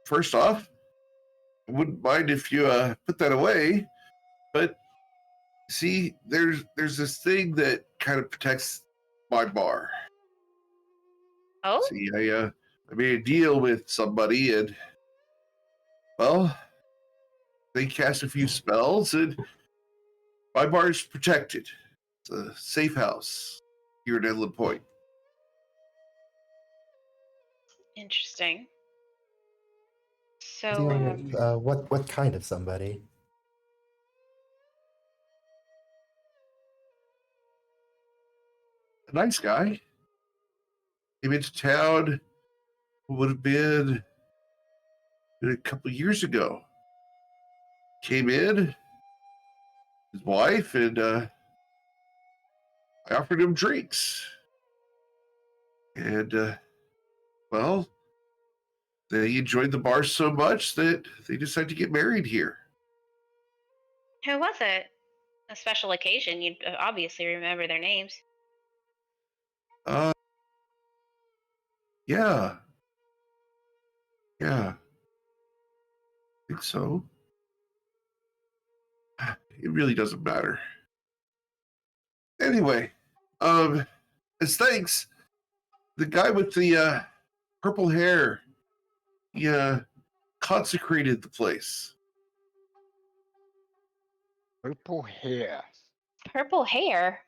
first off, I wouldn't mind if you put that away. But see, there's this thing that kind of protects my bar. Oh, See, I made a deal with somebody, and well, they cast a few spells, and my bar is protected. It's a safe house here at Inland Point. interesting. So, Dealing with what kind of somebody? A nice guy. Came into town. Would have been a couple years ago. Came in, his wife, and I offered him drinks. And well, they enjoyed the bar so much that they decided to get married here. who was it? A special occasion. You'd obviously remember their names. Uh, yeah, I think so. It really doesn't matter. Anyway, as thanks, the guy with the purple hair, he consecrated the place. Purple hair. Purple hair.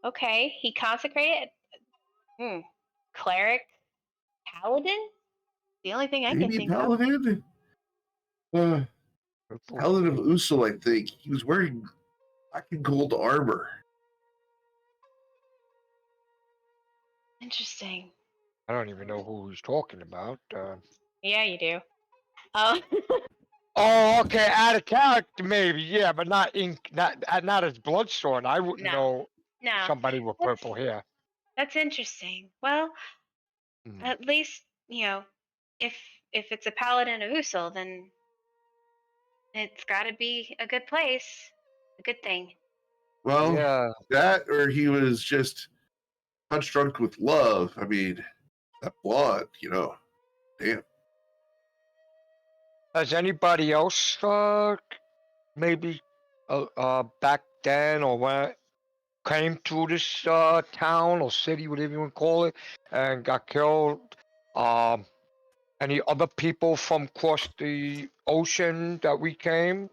Okay, he consecrated. Cleric, paladin. The only thing I can Maybe think of. Paladin? Purple Paladin of Usul, I think. He was wearing black and gold armor. Interesting. I don't even know who he's talking about. Yeah, you do. Oh, Oh, okay, out of character maybe, yeah, but not as Bloodstone. I wouldn't No. know no, somebody with purple hair. that's interesting. Well, Hmm. at least if it's a paladin of Usul, then it's got to be a good place, a good thing. Well, Yeah, that or he was just punch drunk with love. I mean, that blonde, damn. has anybody else maybe back then or when came to this town or city, whatever you want to call it, and got killed? Any other people from across the ocean that we came?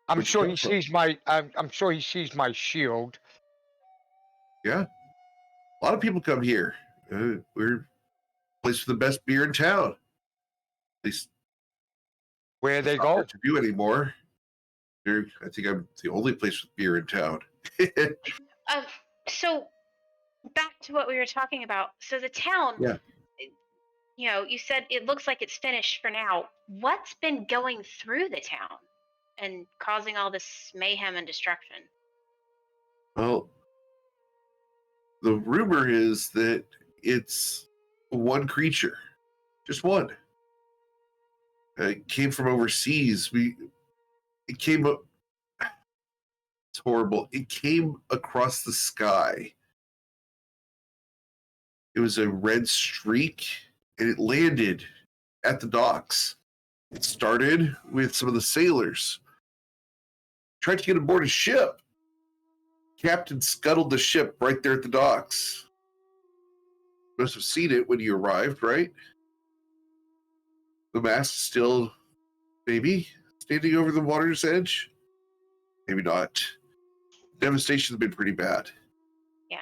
I'm Where'd you sure come he from? sees my. I'm sure he sees my shield. Yeah. A lot of people come here. We're a place with the best beer in town. At least Where they it's not go? hard to do anymore. I think I'm the only place with beer in town. So back to what we were talking about. So the town, Yeah. you know, you said it looks like it's finished for now. What's been going through the town and causing all this mayhem and destruction? Well, the rumor is that it's one creature, just one. It came from overseas. It came up. It's horrible. It came across the sky. It was a red streak, and it landed at the docks. It started with some of the sailors. Tried to get aboard a ship. Captain scuttled the ship right there at the docks. Must have seen it when you arrived, right? The mast still, maybe, standing over the water's edge? Maybe not. Devastation's been pretty bad. Yeah.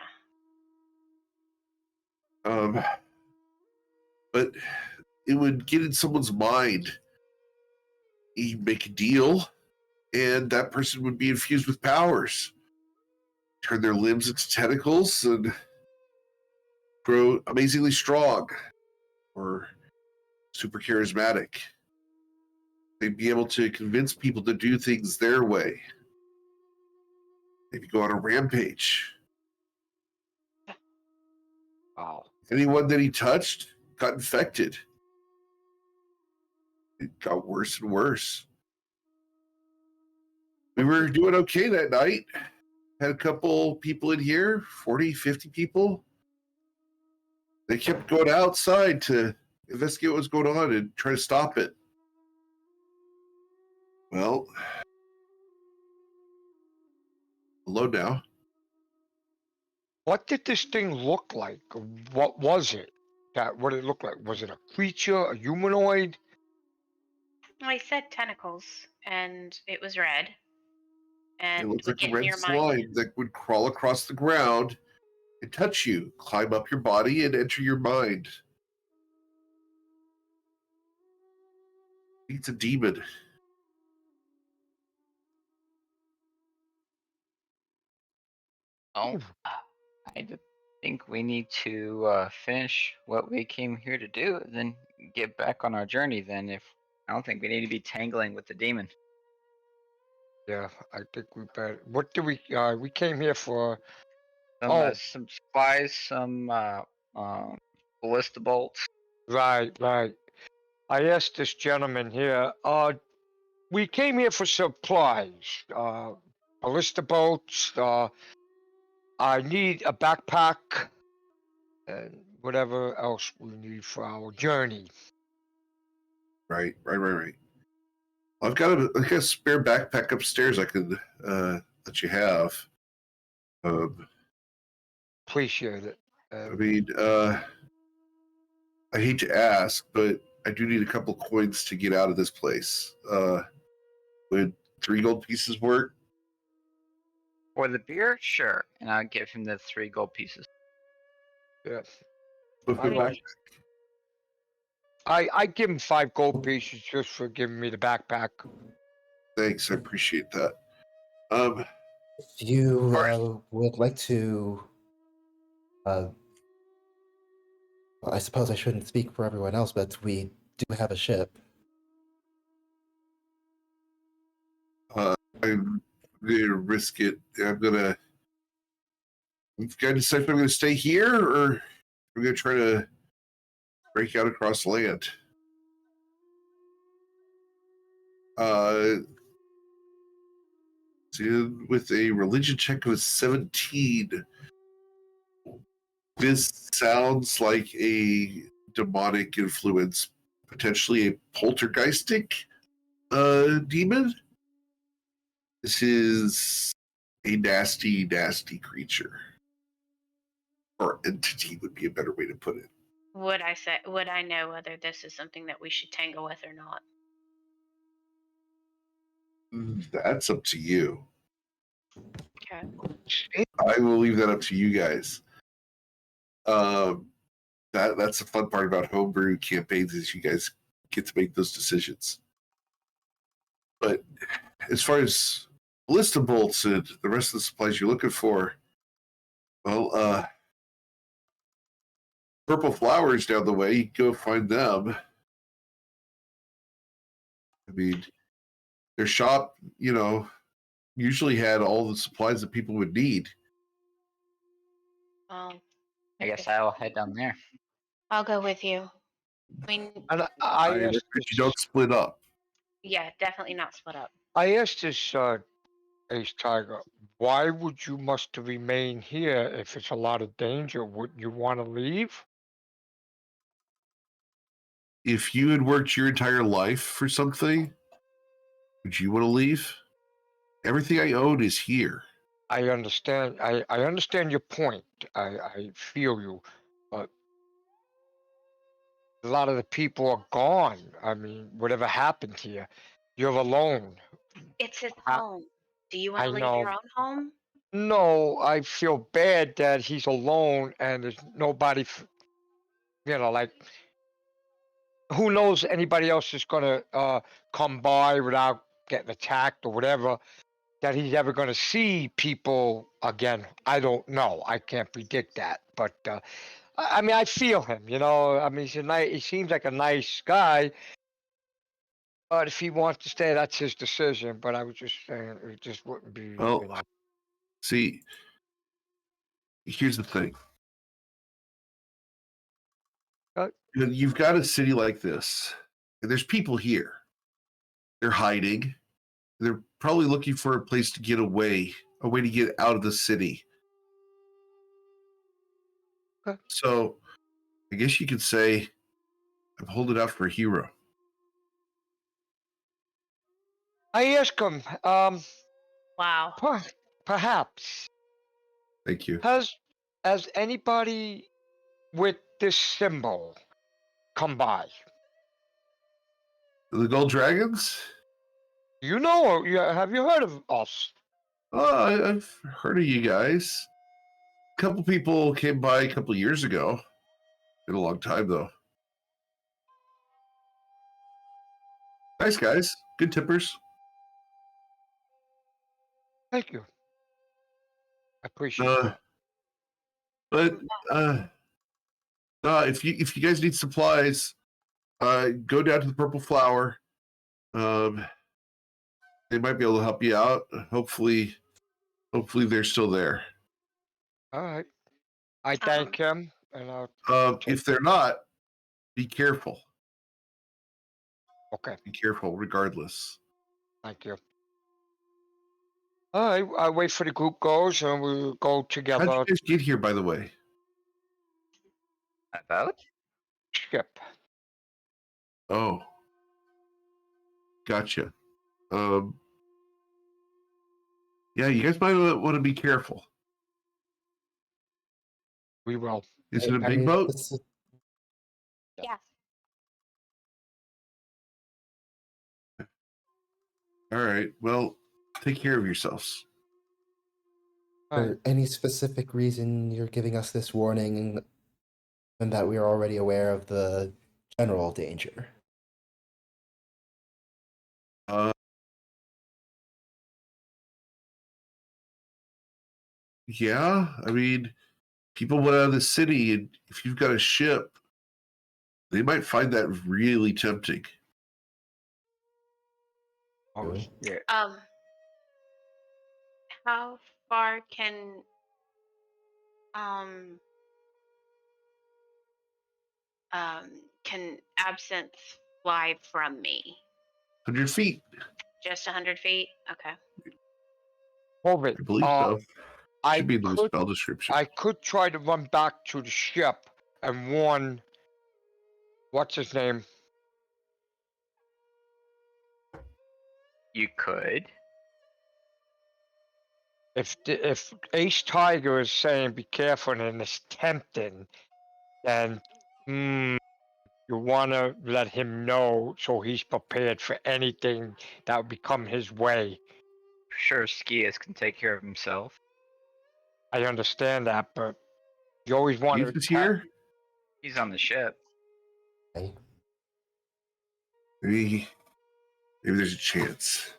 But it would get in someone's mind. You make a deal, and that person would be infused with powers. Turn their limbs into tentacles and grow amazingly strong or super charismatic. They'd be able to convince people to do things their way. Maybe go on a rampage. Wow. Anyone that he touched got infected. It got worse and worse. We were doing okay that night. Had a couple people in here, 40, 50 people. They kept going outside to investigate what was going on and try to stop it. Well, hello now. What did this thing look like? What was it? What did it look like? Was it a creature, a humanoid? Well, I said tentacles, and it was red. It And looks would like a get in red your mind. slime that would crawl across the ground and touch you, climb up your body, and enter your mind. It's a demon. Oh, I think we need to finish what we came here to do, and then get back on our journey. Then, if I don't think we need to be tangling with the demon. Yeah, I think we better. What do we came here for? Some supplies, some ballista bolts. Right. I asked this gentleman here, we came here for supplies, ballista bolts, I need a backpack, and whatever else we need for our journey. Right. I've got a spare backpack upstairs I could let you have. Appreciate it. I mean, I hate to ask, but I do need a couple coins to get out of this place. Would 3 gold pieces work? For the beer, sure, and I'll give him the 3 gold pieces. Yeah. With my backpack? I give him 5 gold pieces just for giving me the backpack. Thanks, I appreciate that. If you Alright. would like to, well, I suppose I shouldn't speak for everyone else, but we do have a ship. I'm gonna risk it. I'm gonna decide if I'm gonna stay here or I'm gonna try to break out across land. With a religion check of 17, this sounds like a demonic influence, potentially a poltergeistic demon. This is a nasty, nasty creature. Or entity would be a better way to put it. Would I know whether this is something that we should tangle with or not? That's up to you. Okay. I will leave that up to you guys. That's the fun part about homebrew campaigns is you guys get to make those decisions. But as far as ballista bolts and the rest of the supplies you're looking for, well, purple flowers down the way, you can go find them. I mean, their shop, usually had all the supplies that people would need. Well, I guess I'll head down there. I'll go with you. I mean, And I I asked recommend you don't split up. yeah, definitely not split up. I asked this Ace Tiger, why would you must remain here if it's a lot of danger? Wouldn't you want to leave? If you had worked your entire life for something, would you want to leave? Everything I own is here. I understand. I understand your point. I feel you, but a lot of the people are gone. I mean, whatever happened to you, you're alone. It's his I- home. Do you want I to leave know. your own home? No, I feel bad that he's alone and there's nobody. Like who knows anybody else is gonna come by without getting attacked or whatever. That he's ever gonna see people again, I don't know. I can't predict that, but I mean, I feel him. I mean, he seems like a nice guy. But if he wants to stay, that's his decision. But I was just saying, it just wouldn't be. Well, see, here's the thing. You've got a city like this, and there's people here. They're hiding. They're probably looking for a place to get away, a way to get out of the city. Okay. So, I guess you could say I'm holding out for a hero. I asked him, Wow. perhaps Thank you. has anybody with this symbol come by? The Gold Dragons? Have you heard of us? Oh, I've heard of you guys. A couple people came by a couple years ago. Been a long time though. Nice guys, good tippers. Thank you. I appreciate it. But if you guys need supplies, go down to the Purple Flower. They might be able to help you out. Hopefully they're still there. All right. I thank him, and if they're not, be careful. Okay. Be careful, regardless. Thank you. All right. I wait for the group goes, and we'll go together. How'd you guys get here, by the way? About? Ship. Oh, gotcha. Yeah, you guys might want to be careful. We will. Is it a big Any boat? Yes. All right. Well, take care of yourselves. For any specific reason you're giving us this warning, and that we are already aware of the general danger? Yeah, I mean, people went out of the city, and if you've got a ship, they might find that really tempting. Oh, yeah. How far can um can Absinthe fly from me? 100 feet. Just 100 feet? Okay. Hold it. I believe so. I Should be in the could, spell description. I could try to run back to the ship and warn. What's his name? You could. If Ace Tiger is saying be careful and it's tempting, then you want to let him know so he's prepared for anything that would become his way. Sure, Skias can take care of himself. I understand that, but you always want Keith to. is here. He's on the ship. Okay. Maybe there's a chance.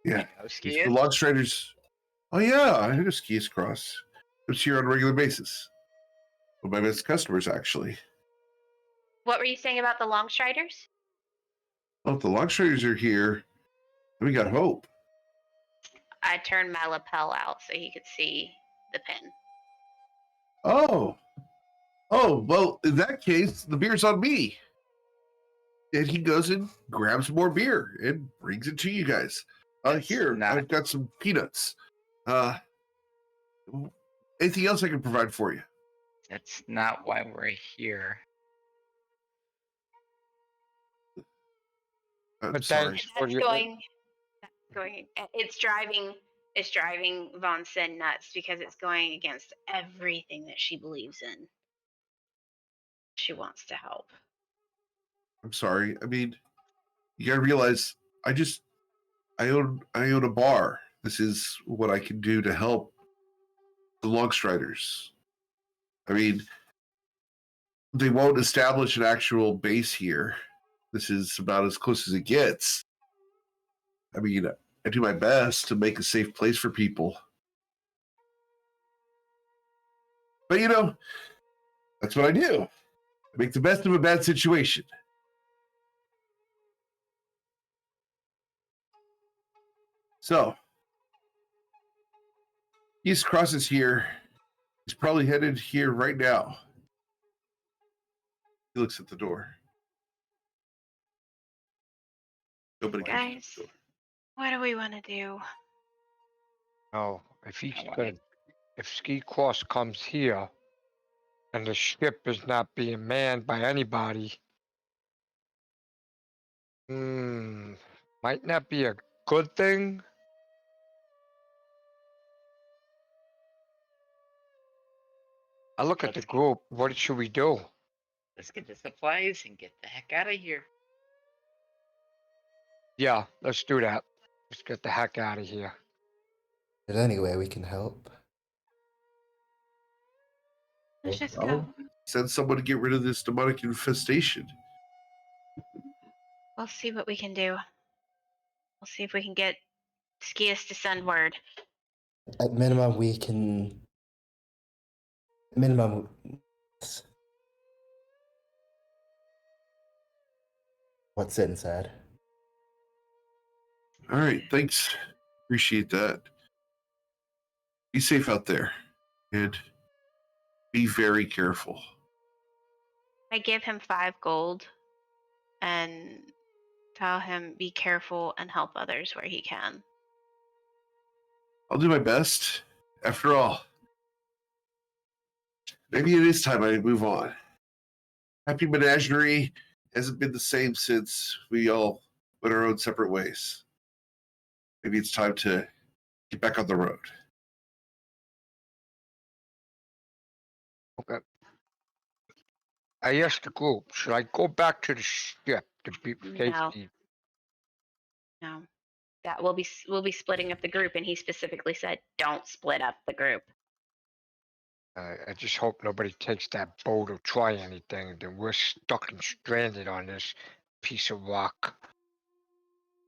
Yeah. Oh, The Log Striders. Oh, yeah. I know Skius Cross. It's here on a regular basis. One of my best customers, actually. What were you saying about the Longstriders? Well, if the Log Striders are here, then we got hope. I turned my lapel out so he could see the pin. Oh. Oh, well, in that case, the beer's on me. And he goes and grabs more beer and brings it to you guys. Here, I've got some peanuts. Anything else I can provide for you? That's not why we're here. I'm But sorry. thanks for That's your. going. It's driving Von Sen nuts because it's going against everything that she believes in. She wants to help. I'm sorry. I mean, you gotta realize I own a bar. This is what I can do to help the Longstriders. I mean, they won't establish an actual base here. This is about as close as it gets. I mean, I do my best to make a safe place for people. But that's what I do. I make the best of a bad situation. So, East Cross is here. He's probably headed here right now. He looks at the door. Nobody comes to Guys, the door. what do we want to do? No, if Ski Cross comes here, and the ship is not being manned by anybody, might not be a good thing. I look at the group. What should we do? Let's get the supplies and get the heck out of here. Yeah, let's do that. Let's get the heck out of here. Is there any way we can help? Let's just Well, go. send someone to get rid of this demonic infestation. We'll see what we can do. We'll see if we can get Skius to send word. At minimum, we can. At minimum. What Sin said. All right, thanks. Appreciate that. Be safe out there and be very careful. I give him 5 gold and tell him be careful and help others where he can. I'll do my best. After all, maybe it is time I move on. Happy Menagerie hasn't been the same since we all went our own separate ways. Maybe it's time to get back on the road. Okay. I asked the group, should I go back to the ship to be safety? No. That we'll be splitting up the group, and he specifically said, "Don't split up the group." I just hope nobody takes that boat or try anything. Then we're stuck and stranded on this piece of rock.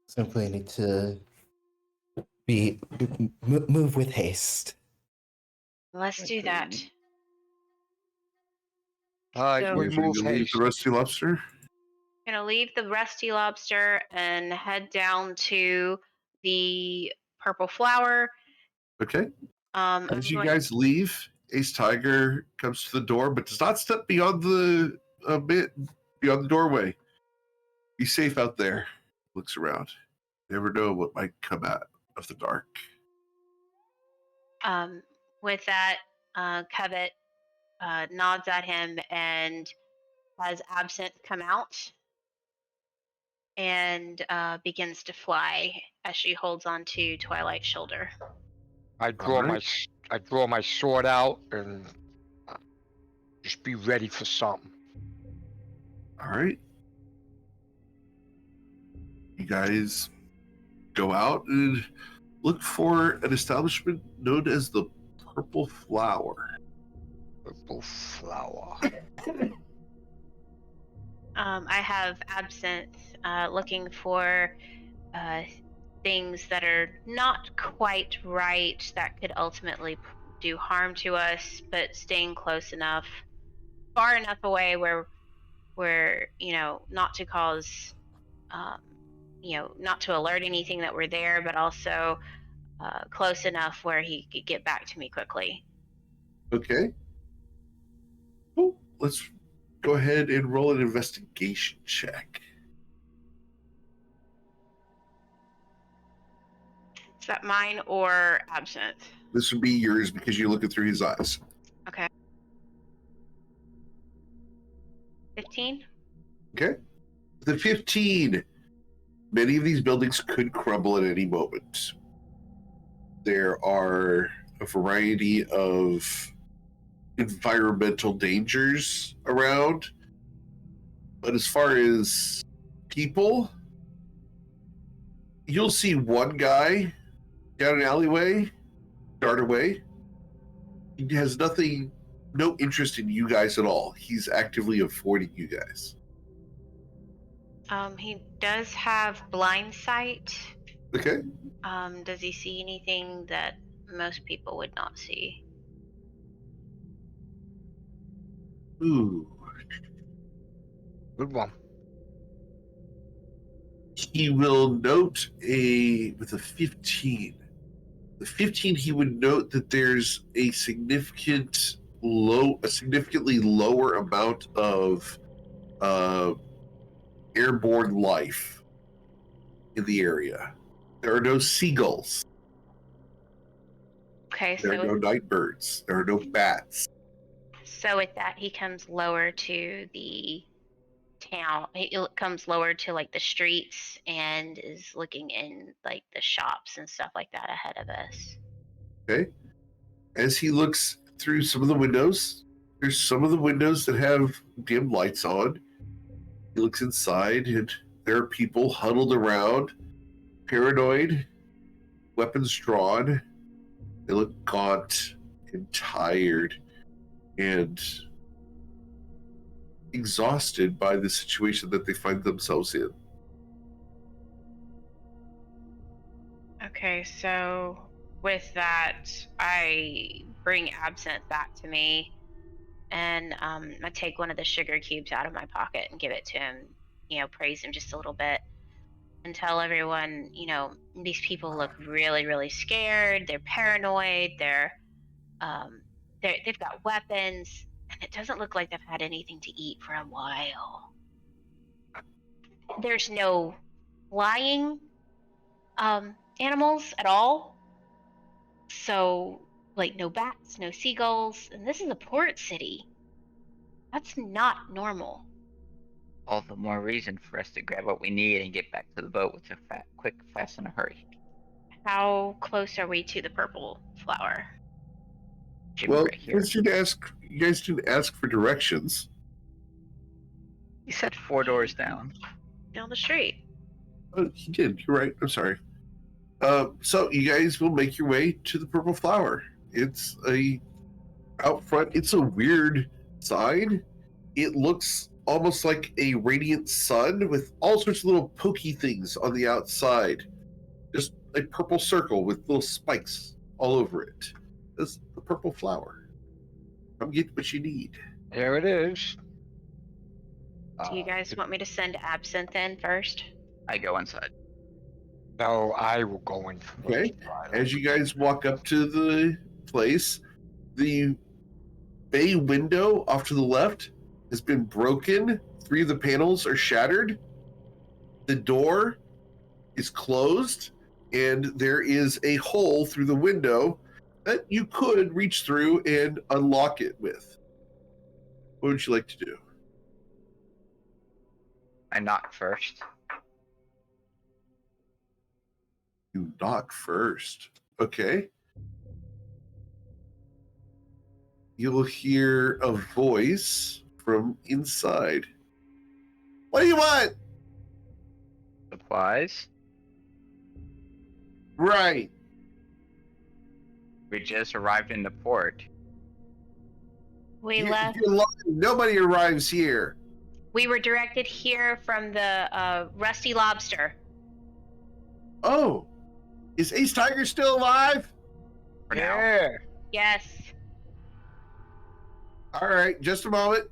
Simply need to move with haste. Let's do that. So- we You guys ready move to leave haste. the Rusty Lobster? Gonna leave the Rusty Lobster and head down to the Purple Flower. Okay. I'm As you going- guys leave, Ace Tiger comes to the door, but does not step beyond the beyond the doorway. Be safe out there. Looks around. Never know what might come out of the dark. With that, Covet nods at him and has Absinthe come out and begins to fly as she holds on to Twilight's shoulder. I draw my sword out and just be ready for something. All right. You guys go out and look for an establishment known as the Purple Flower. Purple flower. I have Absinthe looking for things that are not quite right that could ultimately do harm to us, but staying close enough, far enough away where we're, not to cause, not to alert anything that we're there, but also close enough where he could get back to me quickly. Okay. Cool. Let's go ahead and roll an investigation check. Is that mine or absent? This would be yours because you're looking through his eyes. Okay. 15? Okay. The 15. Many of these buildings could crumble at any moment. There are a variety of environmental dangers around. But as far as people, you'll see one guy down an alleyway, dart away. He has no interest in you guys at all. He's actively avoiding you guys. He does have blind sight. Okay. Does he see anything that most people would not see? Ooh. Good one. He will note with a 15. The 15, he would note that there's a significantly lower amount of airborne life in the area. There are no seagulls. Okay, There are no night birds. There are no bats. so with that, he comes lower to the town. He comes lower to like the streets and is looking in like the shops and stuff like that ahead of us. Okay. As he looks through some of the windows, there's some of the windows that have dim lights on. He looks inside, and there are people huddled around, paranoid, weapons drawn. They look gaunt and tired and exhausted by the situation that they find themselves in. Okay, so with that, I bring Absinthe back to me, and I take one of the sugar cubes out of my pocket and give it to him, praise him just a little bit, and tell everyone, these people look really, really scared. They're paranoid. They've got weapons, and it doesn't look like they've had anything to eat for a while. There's no flying animals at all. So, like, no bats, no seagulls, and this is a port city. That's not normal. All the more reason for us to grab what we need and get back to the boat with a quick, fast, and a hurry. How close are we to the purple flower? Should be Well, right here. you guys didn't ask for directions. You said 4 doors down. Down the street. Oh, he did. You're right. I'm sorry. So you guys will make your way to the purple flower. It's out front. It's a weird sign. It looks almost like a radiant sun with all sorts of little pokey things on the outside. Just a purple circle with little spikes all over it. That's the purple flower. Come get what you need. Here it is. Do you guys want me to send Absinthe in first? I go inside. No, I will go in first. Okay. As you guys walk up to the place, the bay window off to the left has been broken. 3 of the panels are shattered. The door is closed, and there is a hole through the window that you could reach through and unlock it with. What would you like to do? I knock first. You knock first. Okay. You'll hear a voice from inside. What do you want? Supplies. Right. We just arrived in the port. We left. You're lying. Nobody arrives here. We were directed here from the Rusty Lobster. Oh, Is Ace Tiger still alive? For now. Yeah. Yes. All right, just a moment.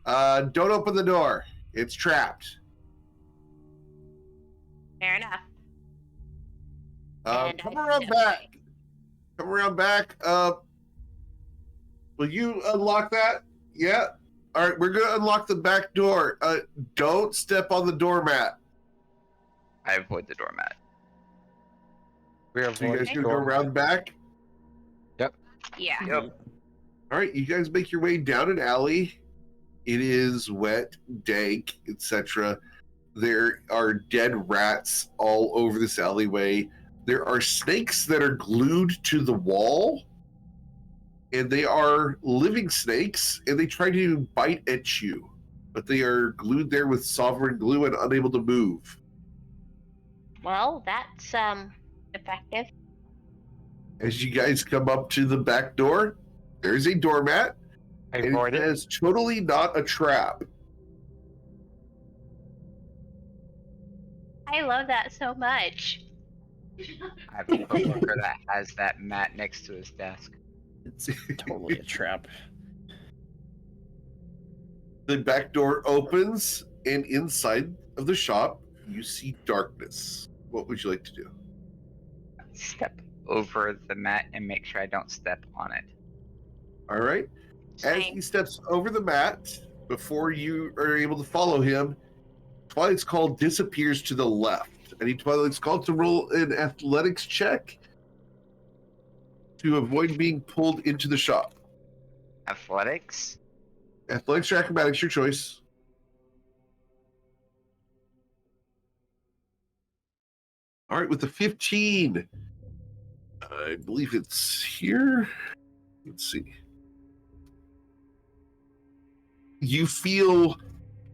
Don't open the door. It's trapped. Fair enough. And Come I around step back. away. Come around back. Will you unlock that? Yeah. All right, we're gonna unlock the back door. Don't step on the doormat. I avoid the doormat. We are So you guys going gonna go around back? Yeah. Yep. All right, you guys make your way down an alley. It is wet, dank, etc. There are dead rats all over this alleyway. There are snakes that are glued to the wall, and they are living snakes, and they try to bite at you, but they are glued there with sovereign glue and unable to move. Well, that's effective. As you guys come up to the back door, there's a doormat, I and avoid it it. is totally not a trap. I love that so much. I have a coworker that has that mat next to his desk. It's totally a trap. The back door opens, and inside of the shop, you see darkness. What would you like to do? Step over the mat and make sure I don't step on it. All right. As Same. he steps over the mat, before you are able to follow him, Twilight's Call disappears to the left. I need Twilight's Call to roll an athletics check to avoid being pulled into the shop. Athletics? Athletics or acrobatics, your choice. All right, with the 15, I believe it's here. Let's see. You feel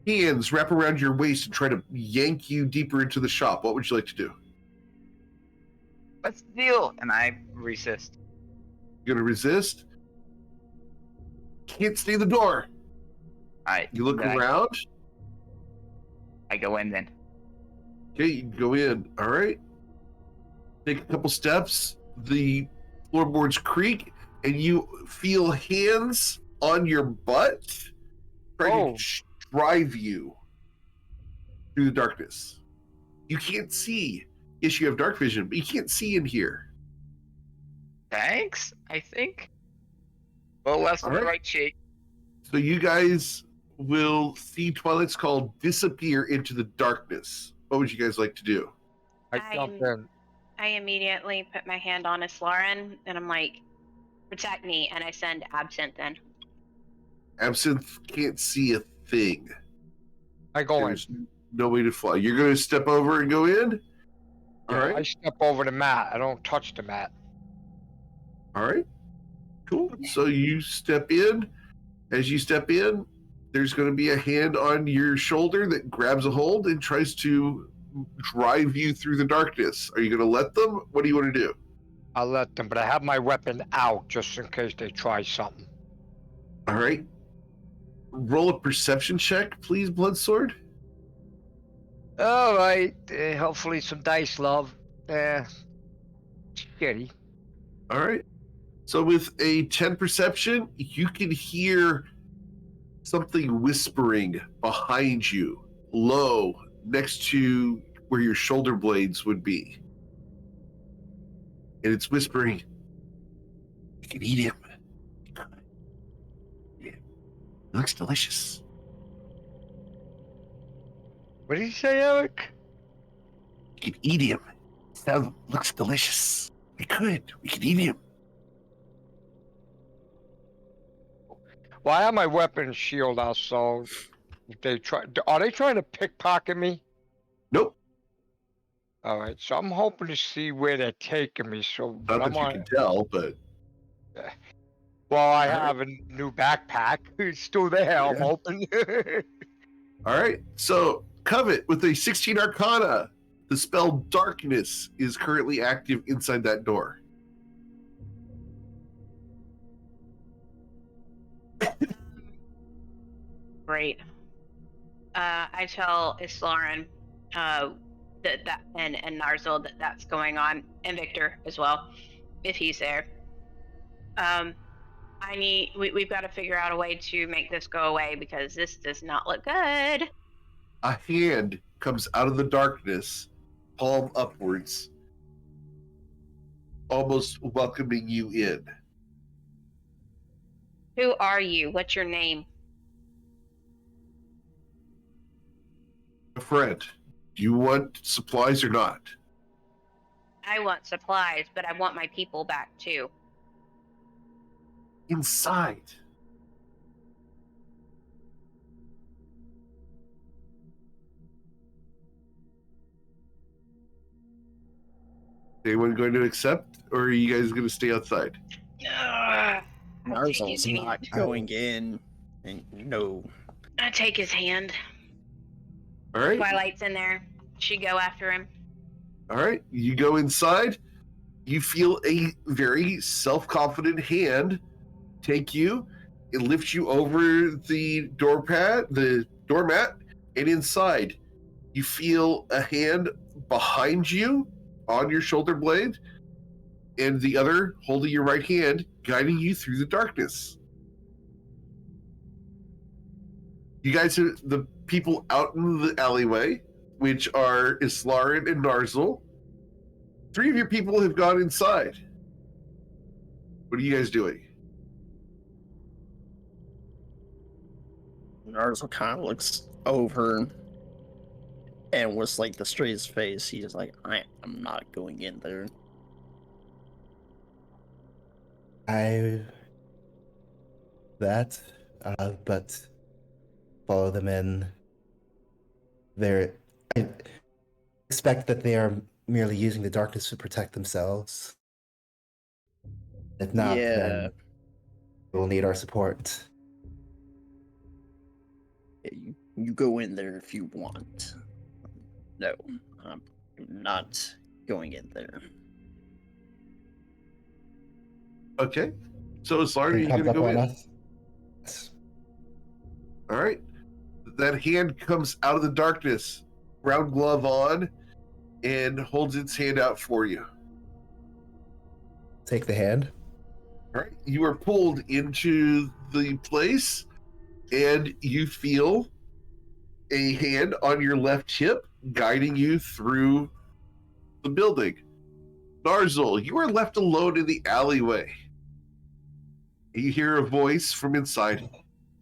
hands wrap around your waist and try to yank you deeper into the shop. What would you like to do? What's the deal? And I resist. You're gonna resist? Can't stay the door. You look then around. I go in then. Okay, you can go in. All right. Take a couple steps. The floorboards creak, and you feel hands on your butt trying to drive you through the darkness. You can't see. Yes, you have dark vision, but you can't see in here. Thanks, I think. Well, less on the Alright. right cheek. So you guys will see Twilight's Call disappear into the darkness. What would you guys like to do? I jump in. I immediately put my hand on Lauren, and I'm like, protect me, and I send Absinthe in. Absinthe can't see a thing. I go in. There's no way to fly. You're going to step over and go in? All Yeah, right. I step over the mat. I don't touch the mat. All right. Cool. So you step in. As you step in, there's going to be a hand on your shoulder that grabs a hold and tries to drive you through the darkness. Are you going to let them? What do you want to do? I'll let them, but I have my weapon out just in case they try something. All right. Roll a perception check, please, Bloodsword. All right. Hopefully some dice love. Shitty. All right. So with a 10 perception, you can hear something whispering behind you, low, next to where your shoulder blades would be. And it's whispering, "You can eat him. Yeah. It looks delicious." What did you say, Eric? You can eat him. That looks delicious. We could eat him. Well, I have my weapon shield out, so if are they trying to pickpocket me? Nope. All right, so I'm hoping to see where they're taking me. So Not I'm that you on. can tell, but Well, I All right. have a new backpack. It's still there. I'm Yeah. hoping. all right. So Covet with a 16 Arcana. The spell Darkness is currently active inside that door. Great. I tell Lauren, that and Narzel that's going on, and Victor as well, if he's there. We've got to figure out a way to make this go away because this does not look good. A hand comes out of the darkness, palm upwards, almost welcoming you in. Who are you? What's your name? A friend, do you want supplies or not? I want supplies, but I want my people back too. Inside. Anyone going to accept, or are you guys going to stay outside? Narzel's not going in, and no. I take his hand. All right. Twilight's in there. She go after him. All right. You go inside. You feel a very self-confident hand take you and lift you over the doormat, and inside you feel a hand behind you on your shoulder blade, and the other holding your right hand, guiding you through the darkness. You guys are the people out in the alleyway, which are Islarin and Narzel. 3 of your people have gone inside. What are you guys doing? Narzel kind of looks over and was like the straightest face. He's like, I'm not going in there. But follow them in. I expect that they are merely using the darkness to protect themselves. If not, then we'll need our support. You go in there if you want. No, I'm not going in there. Okay. So, Islarin, are you going to go in? Yes. All right. That hand comes out of the darkness, brown glove on, and holds its hand out for you. Take the hand. All right. You are pulled into the place, and you feel a hand on your left hip guiding you through the building. Narzel, you are left alone in the alleyway. You hear a voice from inside.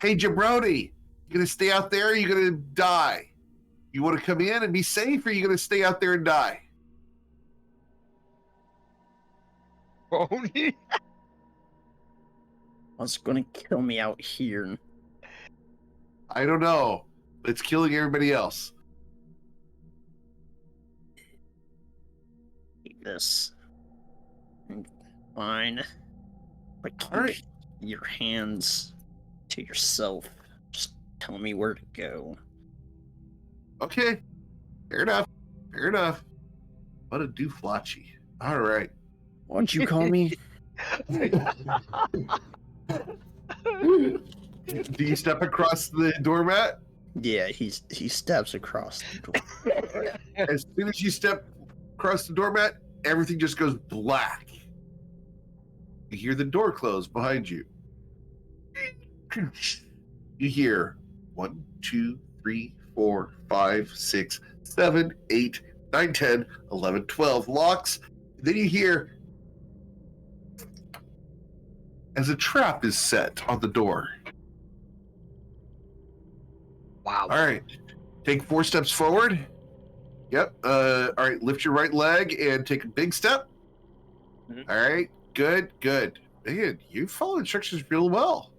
Hey, Jabroni, you gonna stay out there or are you gonna die? You want to come in and be safe or are you gonna stay out there and die? Pony? What's gonna kill me out here? I don't know. It's killing everybody else. Take this. Fine. But keep All right. your hands to yourself. Just tell me where to go. Okay. Fair enough. Fair enough. What a dooflachi. All right. What'd you call me? Do you step across the doormat? Yeah, he steps across the door. As soon as you step across the doormat, everything just goes black. You hear the door close behind you. You hear 1, 2, 3, 4, 5, 6, 7, 8, 9, 10, 11, 12 locks. Then you hear as a trap is set on the door. Wow. All right. Take 4 steps forward. Yep. All right. Lift your right leg and take a big step. Mhm. All right. Good. Good. Man, you follow instructions real well.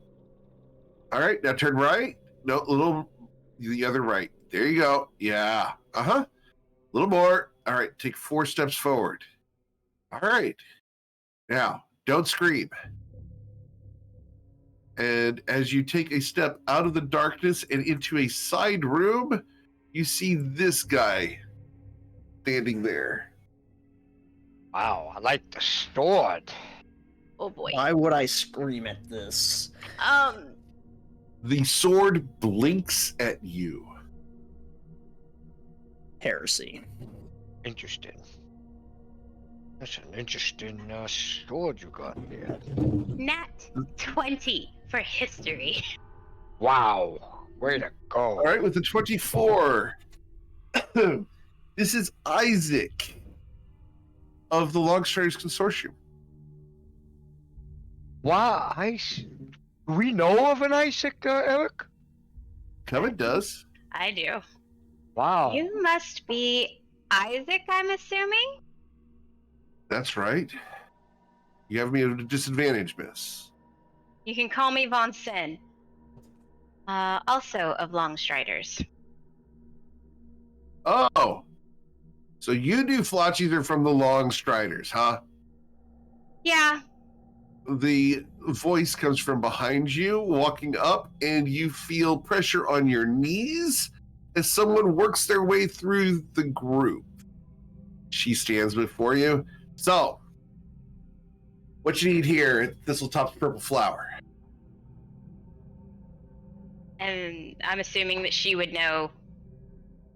All right. Now turn right. No, the other right. There you go. Yeah. A little more. All right. Take 4 steps forward. All right. Now, don't scream. And as you take a step out of the darkness and into a side room, you see this guy standing there. Wow, I like the sword. Oh boy. Why would I scream at this? The sword blinks at you. Heresy. Interesting. That's an interesting sword you got there. Nat 20 for history. Wow. Way to go. All right, with the 24. This is Isaac of the Longstriders Consortium. Wow, do we know of an Isaac, Eric? Covet does. I do. Wow. You must be Isaac, I'm assuming? That's right. You have me at a disadvantage, miss. You can call me Von Sin. Also of Longstriders. Oh. So you do Flotchies are from the Longstriders, huh? Yeah. The voice comes from behind you, walking up, and you feel pressure on your knees as someone works their way through the group. She stands before you. So, what you need here, Thistletop's purple flower. And I'm assuming that she would know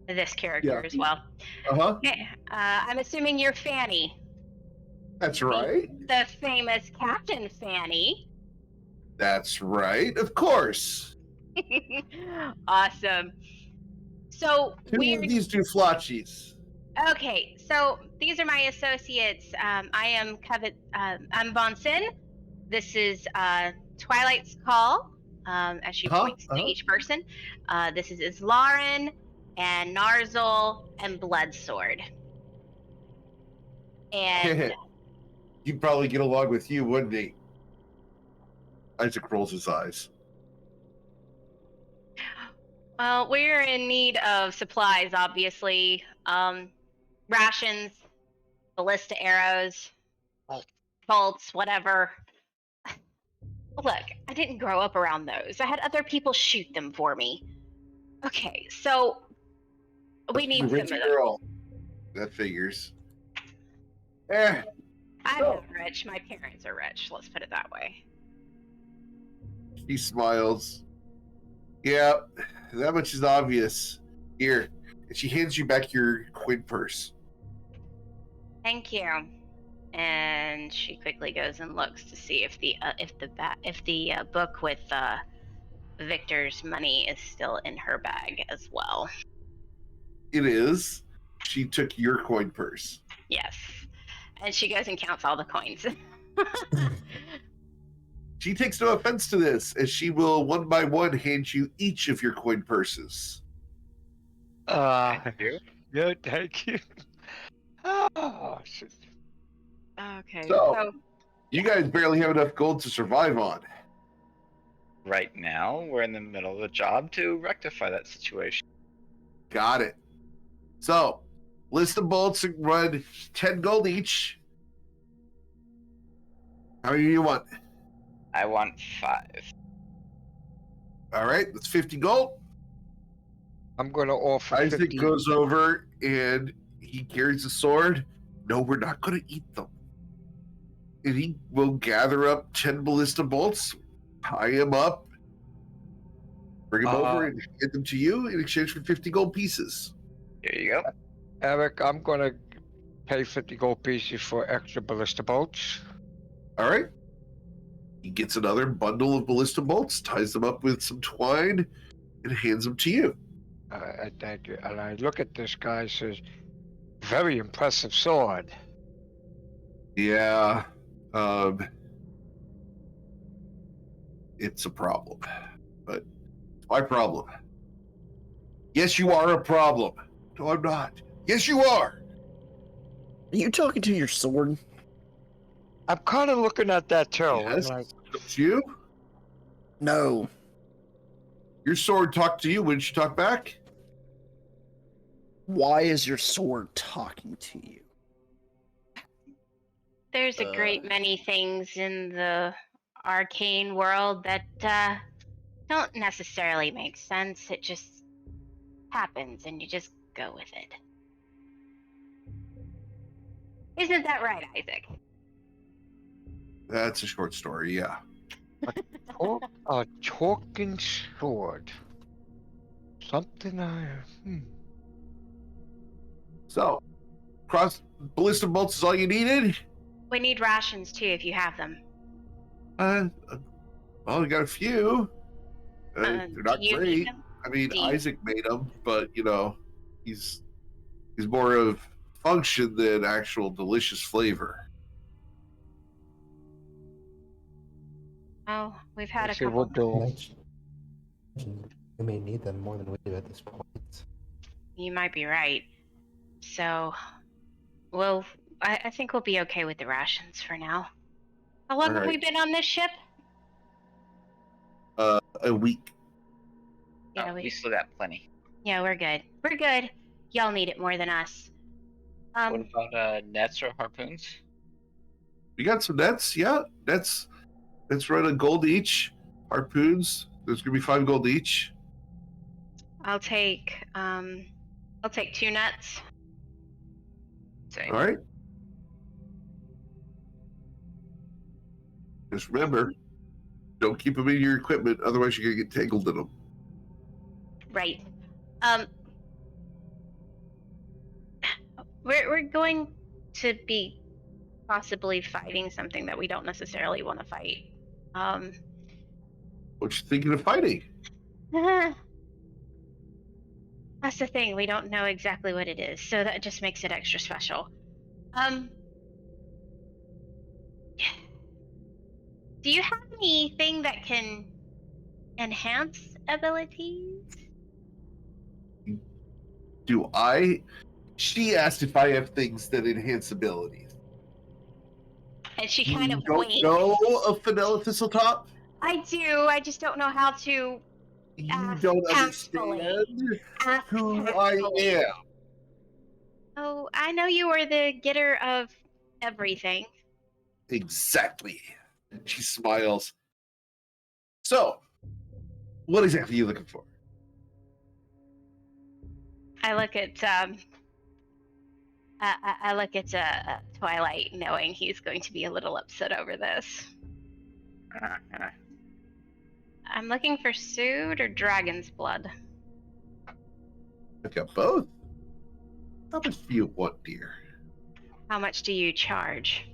this character as well. Uh-huh. Okay. I'm assuming you're Fanny. That's right. The famous Captain Fanny. That's right. Of course. Awesome. So Two we're of these do Flotchies. okay. So these are my associates. I am I'm Von Sin. This is Twilight's Call. As she points to each person. This is Islaren and Narzel and Bloodsword. And He'd probably get along with you, wouldn't he? Isaac rolls his eyes. well, we're in need of supplies, obviously. Rations, ballista arrows, bolts, whatever. Look, I didn't grow up around those. I had other people shoot them for me. Okay, so we need some of Rich them. girl. That figures. I'm not rich. My parents are rich. Let's put it that way. He smiles. Yeah, that much is obvious. Here, and she hands you back your quid purse. Thank you. And she quickly goes and looks to see if the book with Victor's money is still in her bag as well. It is. She took your coin purse. Yes. And she goes and counts all the coins. She takes no offense to this, as she will one by one hand you each of your coin purses. Thank you. Yeah, thank you. Oh, shit. Okay. So, you guys barely have enough gold to survive on. Right now, we're in the middle of a job to rectify that situation. Got it. So, list of bolts run 10 gold each. How many do you want? I want 5. All right, that's 50 gold. I'm gonna offer Isaac 50. goes over and he carries a sword. No, we're not going to eat them. And he will gather up 10 ballista bolts, tie them up, bring them over, and get them to you in exchange for 50 gold pieces. Here you go. Eric, I'm gonna pay 50 gold pieces for extra ballista bolts. All right. He gets another bundle of ballista bolts, ties them up with some twine, and hands them to you. I thank you. And I look at this guy, says, very impressive sword. Yeah. It's a problem. But it's my problem. Yes, you are a problem. No, I'm not. Yes, you are. Are you talking to your sword? I'm kind of looking at that too. Yes, I'm like, it's you. No. Your sword talked to you. Wouldn't you talk back? Why is your sword talking to you? There's a great many things in the arcane world that don't necessarily make sense. It just happens and you just go with it. Isn't that right, Isaac? That's a short story, yeah. a talking sword. Something I. So, cross ballista bolts is all you needed? We need rations too, if you have them. Well, we got a few. They're not do you great. need them? I mean, Do you- Isaac made them, but he's more of function than actual delicious flavor. Oh, we've had a Let's see couple. what do. We may need them more than we do at this point. You might be right. So, well, I think we'll be okay with the rations for now. How long have we been on this ship? A week. Yeah, we still got plenty. Yeah, we're good. We're good. Y'all need it more than us. What about nets or harpoons? We got some nets. Yeah, nets. Let's run a gold each. Harpoons. There's gonna be 5 gold each. I'll take 2 nuts. Same. All right. Just remember, don't keep them in your equipment, otherwise you're gonna get tangled in them. Right. We're going to be possibly fighting something that we don't necessarily want to fight. What you thinking of fighting? That's the thing, we don't know exactly what it is, so that just makes it extra special. Do you have anything that can enhance abilities? Do I? She asked if I have things that enhance abilities. And she kind of don't winked. know of Vanilla Thistletop? I do, I just don't know how to You Ask don't tactfully. understand ask who I tactfully. am. Oh, I know you are the getter of everything. Exactly. She smiles. So, what exactly are you looking for? I look at I look at Twilight, knowing he's going to be a little upset over this. I'm looking for Sood or Dragon's Blood. I've got both. How much do you want, dear? How much do you charge?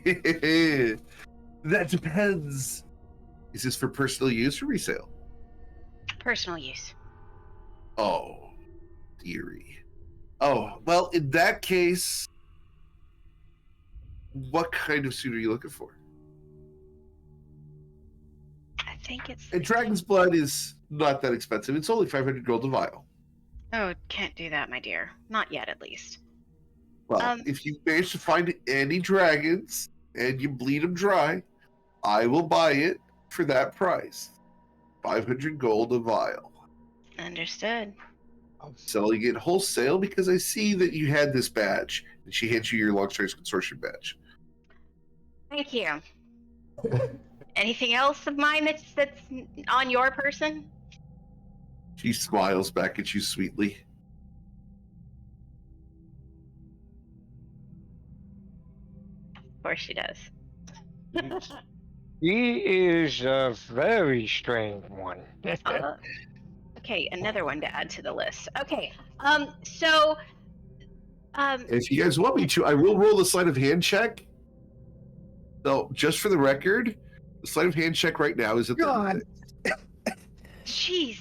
That depends. Is this for personal use or resale? Personal use. Oh, dearie. Oh, well, in that case, what kind of suit are you looking for? I think it's. And Dragon's Blood is not that expensive. It's only 500 gold a vial. Oh, can't do that, my dear. Not yet, at least. Well, if you manage to find any dragons and you bleed them dry, I will buy it for that price. 500 gold a vial. Understood. I'm selling it wholesale because I see that you had this badge. And she hands you your Long Strange Consortium badge. Thank you. Anything else of mine that's on your person? She smiles back at you sweetly. Of course she does. He is a very strange one. Okay, another one to add to the list. Okay, If you guys want me to, I will roll the sleight of hand check. So, just for the record, the sleight of hand check right now is at God. jeez.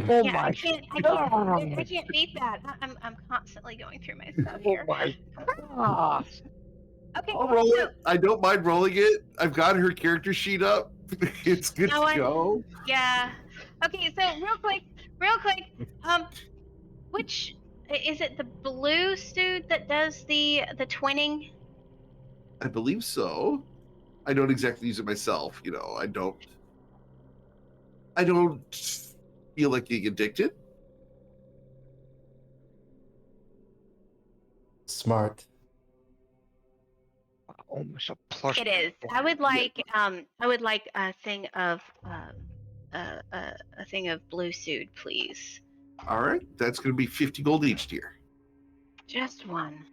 Oh Yeah, my I can't beat that. I'm constantly going through my stuff Oh here. my god. Okay, I'll roll so- it. I don't mind rolling it. I've got her character sheet up. It's good No, to I- go. Yeah. Okay, so real quick, which is it? The blue suit that does the twinning? I believe so. I don't exactly use it myself. I don't feel like being addicted. Smart. Almost a plus. It is. I would like a thing of blue suit, please. All right, that's going to be 50 gold each, dear. Just one.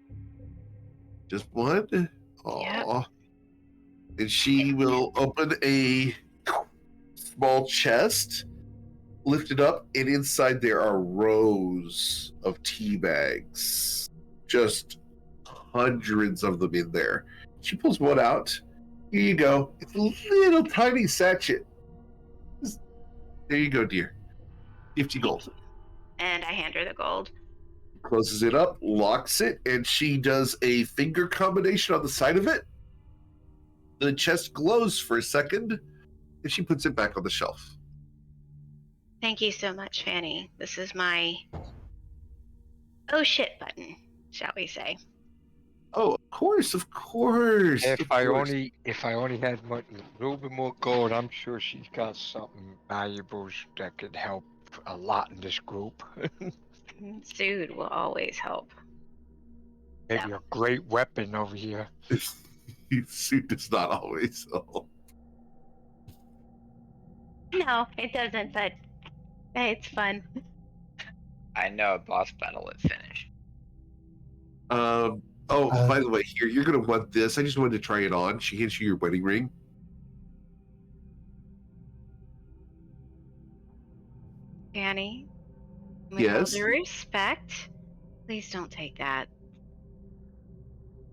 Just one. Aw. Yep. And she will open a small chest lifted up, and inside there are rows of tea bags. Just hundreds of them in there. She pulls one out. Here you go. It's a little tiny sachet. There you go, dear. 50 gold. And I hand her the gold. Closes it up, locks it, and she does a finger combination on the side of it. The chest glows for a second, and she puts it back on the shelf. Thank you so much, Fanny. This is my oh shit button, shall we say. Oh, of course. If I only had a little bit more gold, I'm sure she's got something valuable that could help a lot in this group. Food will always help. Maybe a great weapon over here. Suit does not always help. No, it doesn't, but it's fun. I know a boss battle is finished. By the way, here, you're going to want this. I just wanted to try it on. She hands you your wedding ring. Fanny, with Yes? all due respect, please don't take that.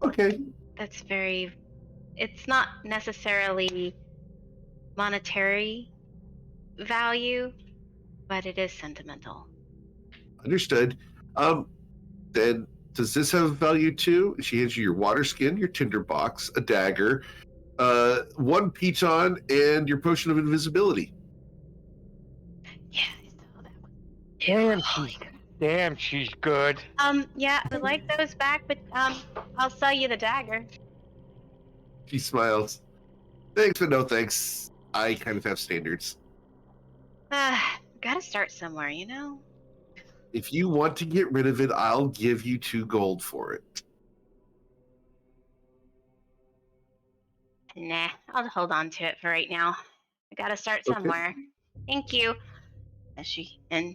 Okay. That's very... It's not necessarily monetary value, but it is sentimental. Understood. Then, does this have value too? She hands you your water skin, your tinderbox, a dagger, one piton, and your potion of invisibility. Yeah, I saw that one. Damn, she's good. Yeah, I would like those back, but I'll sell you the dagger. She smiles. Thanks, but no thanks. I kind of have standards. Gotta start somewhere, you know? If you want to get rid of it, I'll give you 2 gold for it. Nah, I'll hold on to it for right now. I gotta start Okay. somewhere. Thank you. And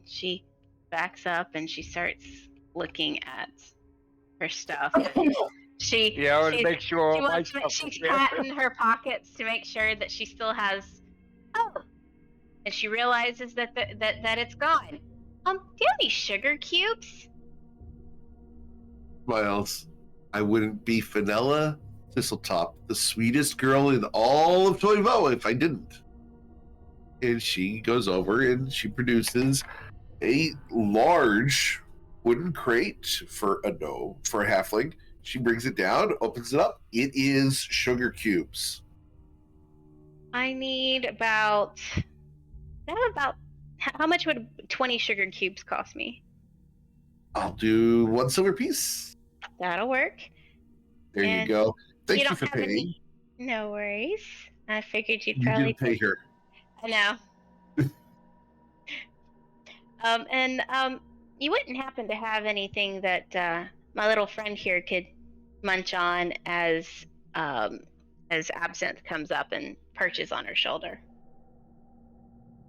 she backs up and she starts looking at her stuff. She's make sure all my stuff is she's there. patting her pockets to make sure that she still has. Oh, and she realizes that that it's gone. Do you have any sugar cubes? Miles, I wouldn't be Fenella Thistletop, the sweetest girl in all of Toivoa, if I didn't. And she goes over and she produces a large wooden crate for a gnome, for a halfling. She brings it down, opens it up. It is sugar cubes. I need about. How much would 20 sugar cubes cost me? I'll do 1 silver piece. That'll work. There you And go. Thank you don't for have paying. any- No worries. I figured you'd You probably didn't pay her. I know. You wouldn't happen to have anything that my little friend here could munch on as Absinthe comes up and perches on her shoulder.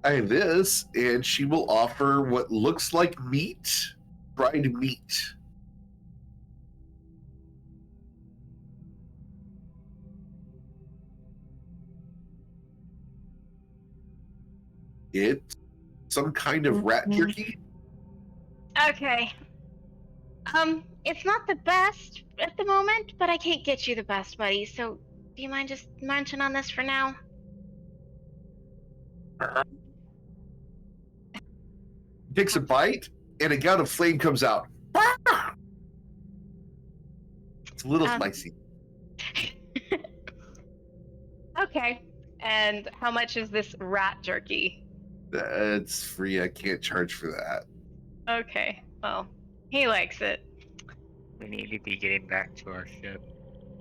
I have this, and she will offer what looks like meat, fried meat. It's some kind of rat jerky. Okay. It's not the best at the moment, but I can't get you the best, buddy. So, do you mind just munching on this for now? Takes a bite, and a gout of flame comes out. It's a little spicy. Okay. And how much is this rat jerky? It's free. I can't charge for that. Okay. Well, he likes it. We need to be getting back to our ship.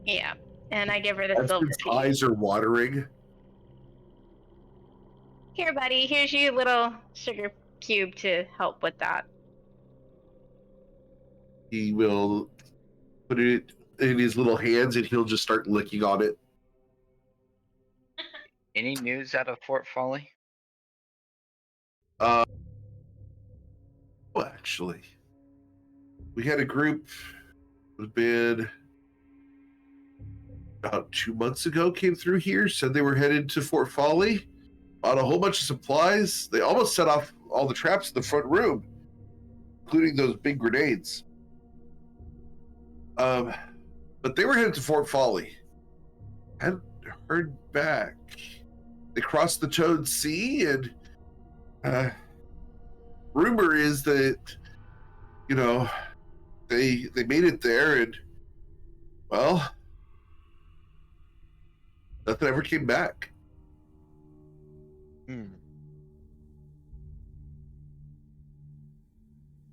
Yeah. And I give her the silver His piece. eyes are watering. Here, buddy. Here's your little sugar cube to help with that. He will put it in his little hands, and he'll just start licking on it. Any news out of Fort Folly? Well, actually, we had a group that had been about 2 months ago, came through here, said they were headed to Fort Folly. bought a whole bunch of supplies. They almost set off all the traps in the front room, including those big grenades. But they were headed to Fort Folly. Hadn't heard back. They crossed the Toad Sea, and rumor is that, you know, they made it there, and well, nothing ever came back.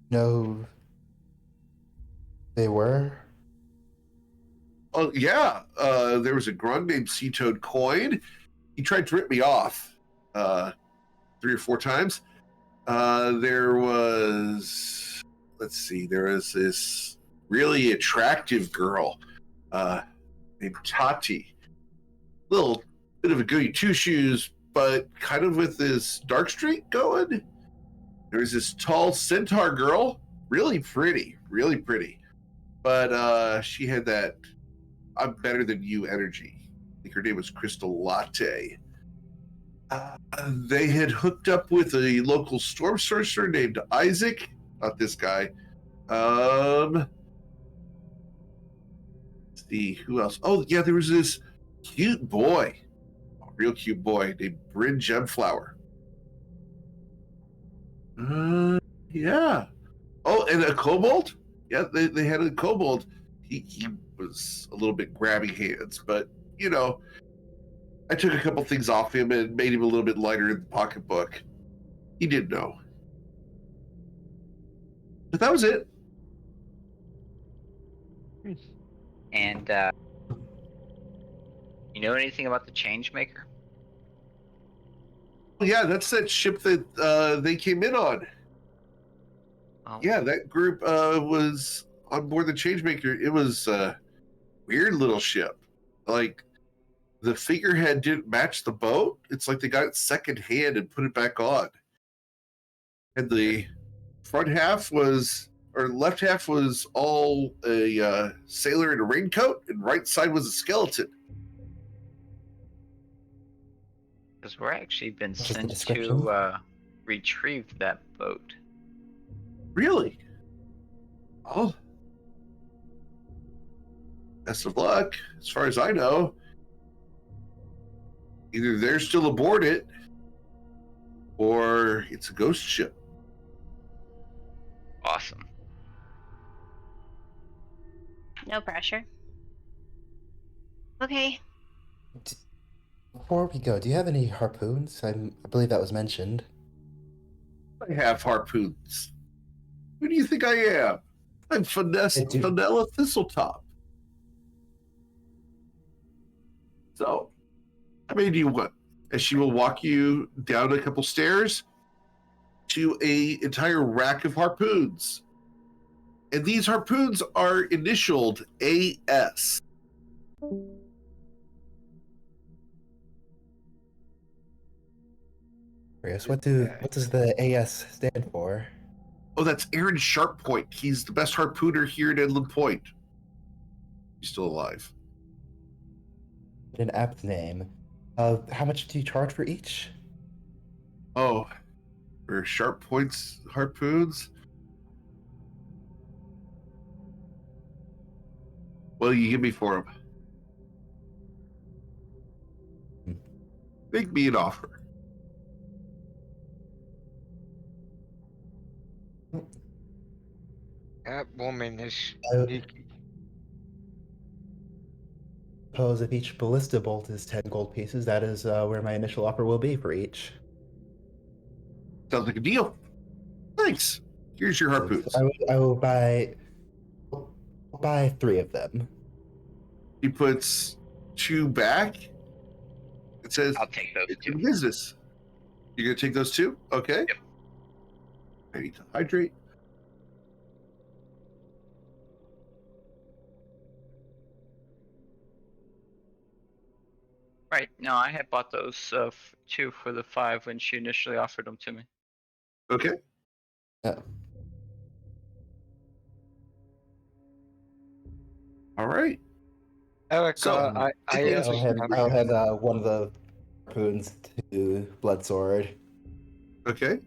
No, they were. Oh yeah, there was a grunt named Sea Toad Coin. He tried to rip me off 3 or 4 times. There was, let's see, there was this really attractive girl named Tati. Little bit of a goody two shoes, but kind of with this dark streak going. There was this tall centaur girl, really pretty, but she had that "I'm better than you" energy. I think her name was Crystal Latte. They had hooked up with a local storm sorcerer named Isaac. Not this guy. Let's see, who else? Oh, yeah, there was this cute boy. A real cute boy named Bryn Gemflower. Yeah. Oh, and a kobold? Yeah, they had a kobold. He was a little bit grabby hands, but, you know, I took a couple things off him and made him a little bit lighter in the pocketbook. He didn't know. But that was it. And you know anything about the Changemaker? Yeah, that's that ship that they came in on. Oh. Yeah, that group was on board the Changemaker. It was a weird little ship. Like, the figurehead didn't match the boat. It's like they got it secondhand and put it back on. And the front half was, or left half was all a sailor in a raincoat, and right side was a skeleton. Because we're actually been Just the sent description? to retrieve that boat. Really? Oh. Best of luck. As far as I know, either they're still aboard it, or it's a ghost ship. Awesome. No pressure. Okay. Before we go, do you have any harpoons? I believe that was mentioned. I have harpoons. Who do you think I am? I'm Vanilla Thistletop. So, I made you one. And she will walk you down a couple stairs to a entire rack of harpoons. And these harpoons are initialed AS. Curious, what does the AS stand for? Oh, that's Aaron Sharppoint. He's the best harpooner here at Edland Point. He's still alive. An apt name. How much do you charge for each? Oh, for Sharppoint's harpoons? What do you give me for them? Make me an offer. That woman is Uh, sneaky. Suppose if each ballista bolt is 10 gold pieces, that is where my initial offer will be for each. Sounds like a deal. Thanks. Here's your harpoons. I will buy 3 of them. He puts 2 back. It says, I'll take those it's two. in business. You're going to take those 2? Okay. Yep. I need to hydrate. Right. No, I had bought those 2 for the 5 when she initially offered them to me. Okay. Yeah. All right. Eric, So, I I'll I'll have one of the harpoons to Bloodsword. Okay.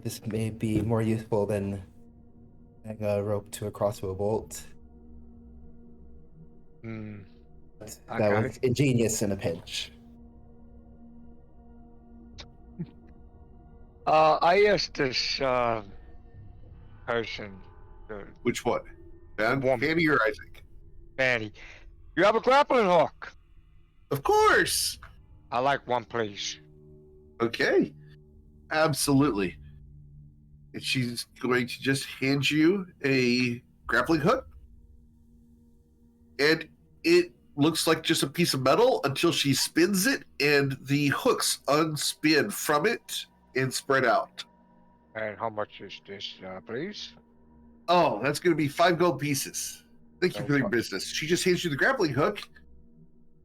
This may be more useful than tying a rope to a crossbow bolt. Hmm. That Okay. was ingenious in a pinch. I asked this person, the Which one? Van woman, Fanny or Isaac? Fanny, you have a grappling hook? Of course. I like one, please. Okay. Absolutely. And she's going to just hand you a grappling hook. And it looks like just a piece of metal until she spins it, and the hooks unspin from it and spread out. And how much is this, please? Oh, that's going to be 5 gold pieces. Thank you No for your fuck. business. She just hands you the grappling hook,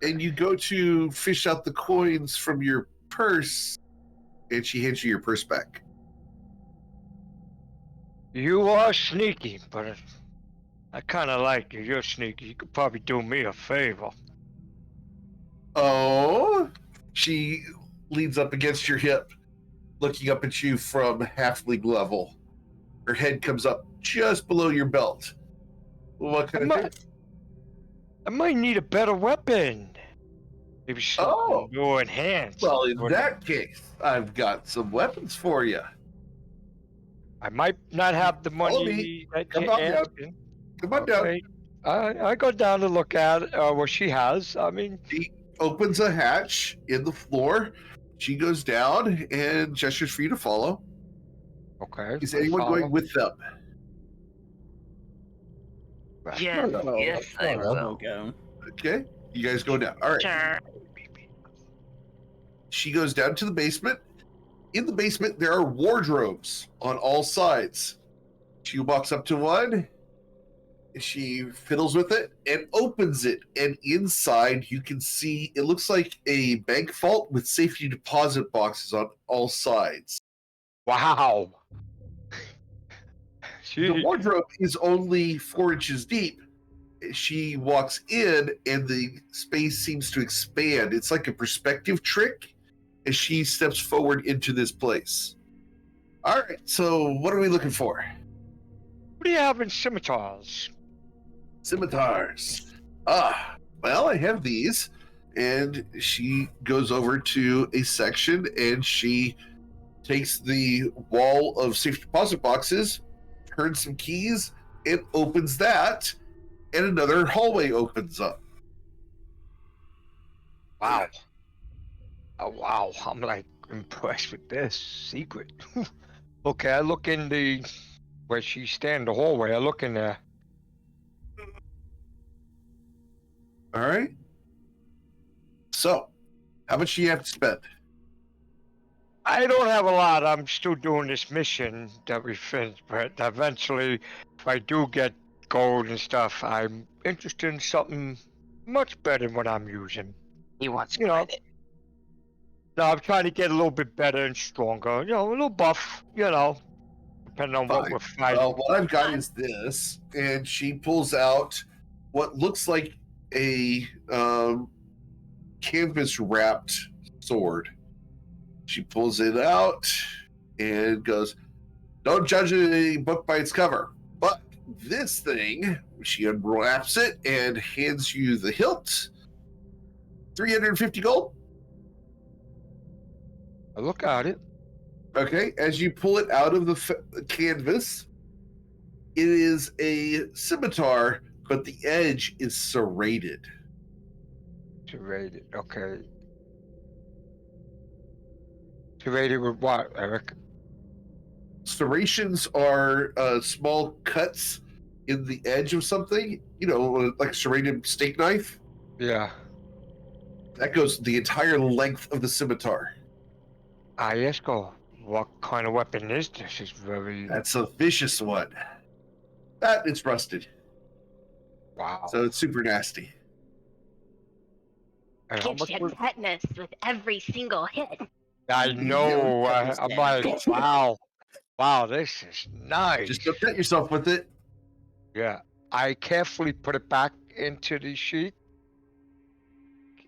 and you go to fish out the coins from your purse, and she hands you your purse back. You are sneaky, but I kind of like you. You're sneaky. You could probably do me a favor. Oh, she leans up against your hip, looking up at you from halfling level. Her head comes up just below your belt. What kind of thing? I might need a better weapon. Maybe something Oh. more enhanced. Well, in Or that case, I've got some weapons for you. I might not have the Follow money me. that Come you're on down. asking. Come on down. Okay. I go down to look at what she has. I mean, She opens a hatch in the floor. She goes down and gestures for you to follow. okay. Is I anyone follow. going with them? Yes, Oh, yes, I I'll will. go. Okay. You guys go down. All right. Sure. She goes down to the basement. In the basement, there are wardrobes on all sides. She walks up to one. She fiddles with it and opens it. And inside, you can see it looks like a bank vault with safety deposit boxes on all sides. Wow. The She. wardrobe is only 4 inches deep. She walks in, and the space seems to expand. It's like a perspective trick as she steps forward into this place. All right, so what are we looking for? What do you have in scimitars? Scimitars. Well, I have these. And she goes over to a section, and she takes the wall of safe deposit boxes, turns some keys, and opens that, and another hallway opens up. Wow. Oh, wow. I'm like impressed with this secret. Okay, I look in the where she stand the hallway. I look in there. All right. So, how much do you have to spend? I don't have a lot. I'm still doing this mission that we finished, but eventually, if I do get gold and stuff, I'm interested in something much better than what I'm using. He wants You know. credit. No, I'm trying to get a little bit better and stronger. You know, a little buff. You know, depending on what Fine. we're fighting. Well, what I've got is this, and she pulls out what looks like a canvas wrapped sword. She pulls it out and goes, "Don't judge a book by its cover." But this thing, she unwraps it and hands you the hilt. 350 gold. I look at it. Okay, as you pull it out of the canvas, it is a scimitar, but the edge is serrated. Serrated. Okay. Serrated with what, Eric? Serrations are small cuts in the edge of something, like a serrated steak knife. Yeah. That goes the entire length of the scimitar. Yesko, what kind of weapon is this? It's very... That's a vicious one. That is rusted, Wow. so it's super nasty. And how Gives much you was... tetanus with every single hit. I know. I'm like, wow. Wow, this is nice. Just don't cut yourself with it. Yeah. I carefully put it back into the sheet.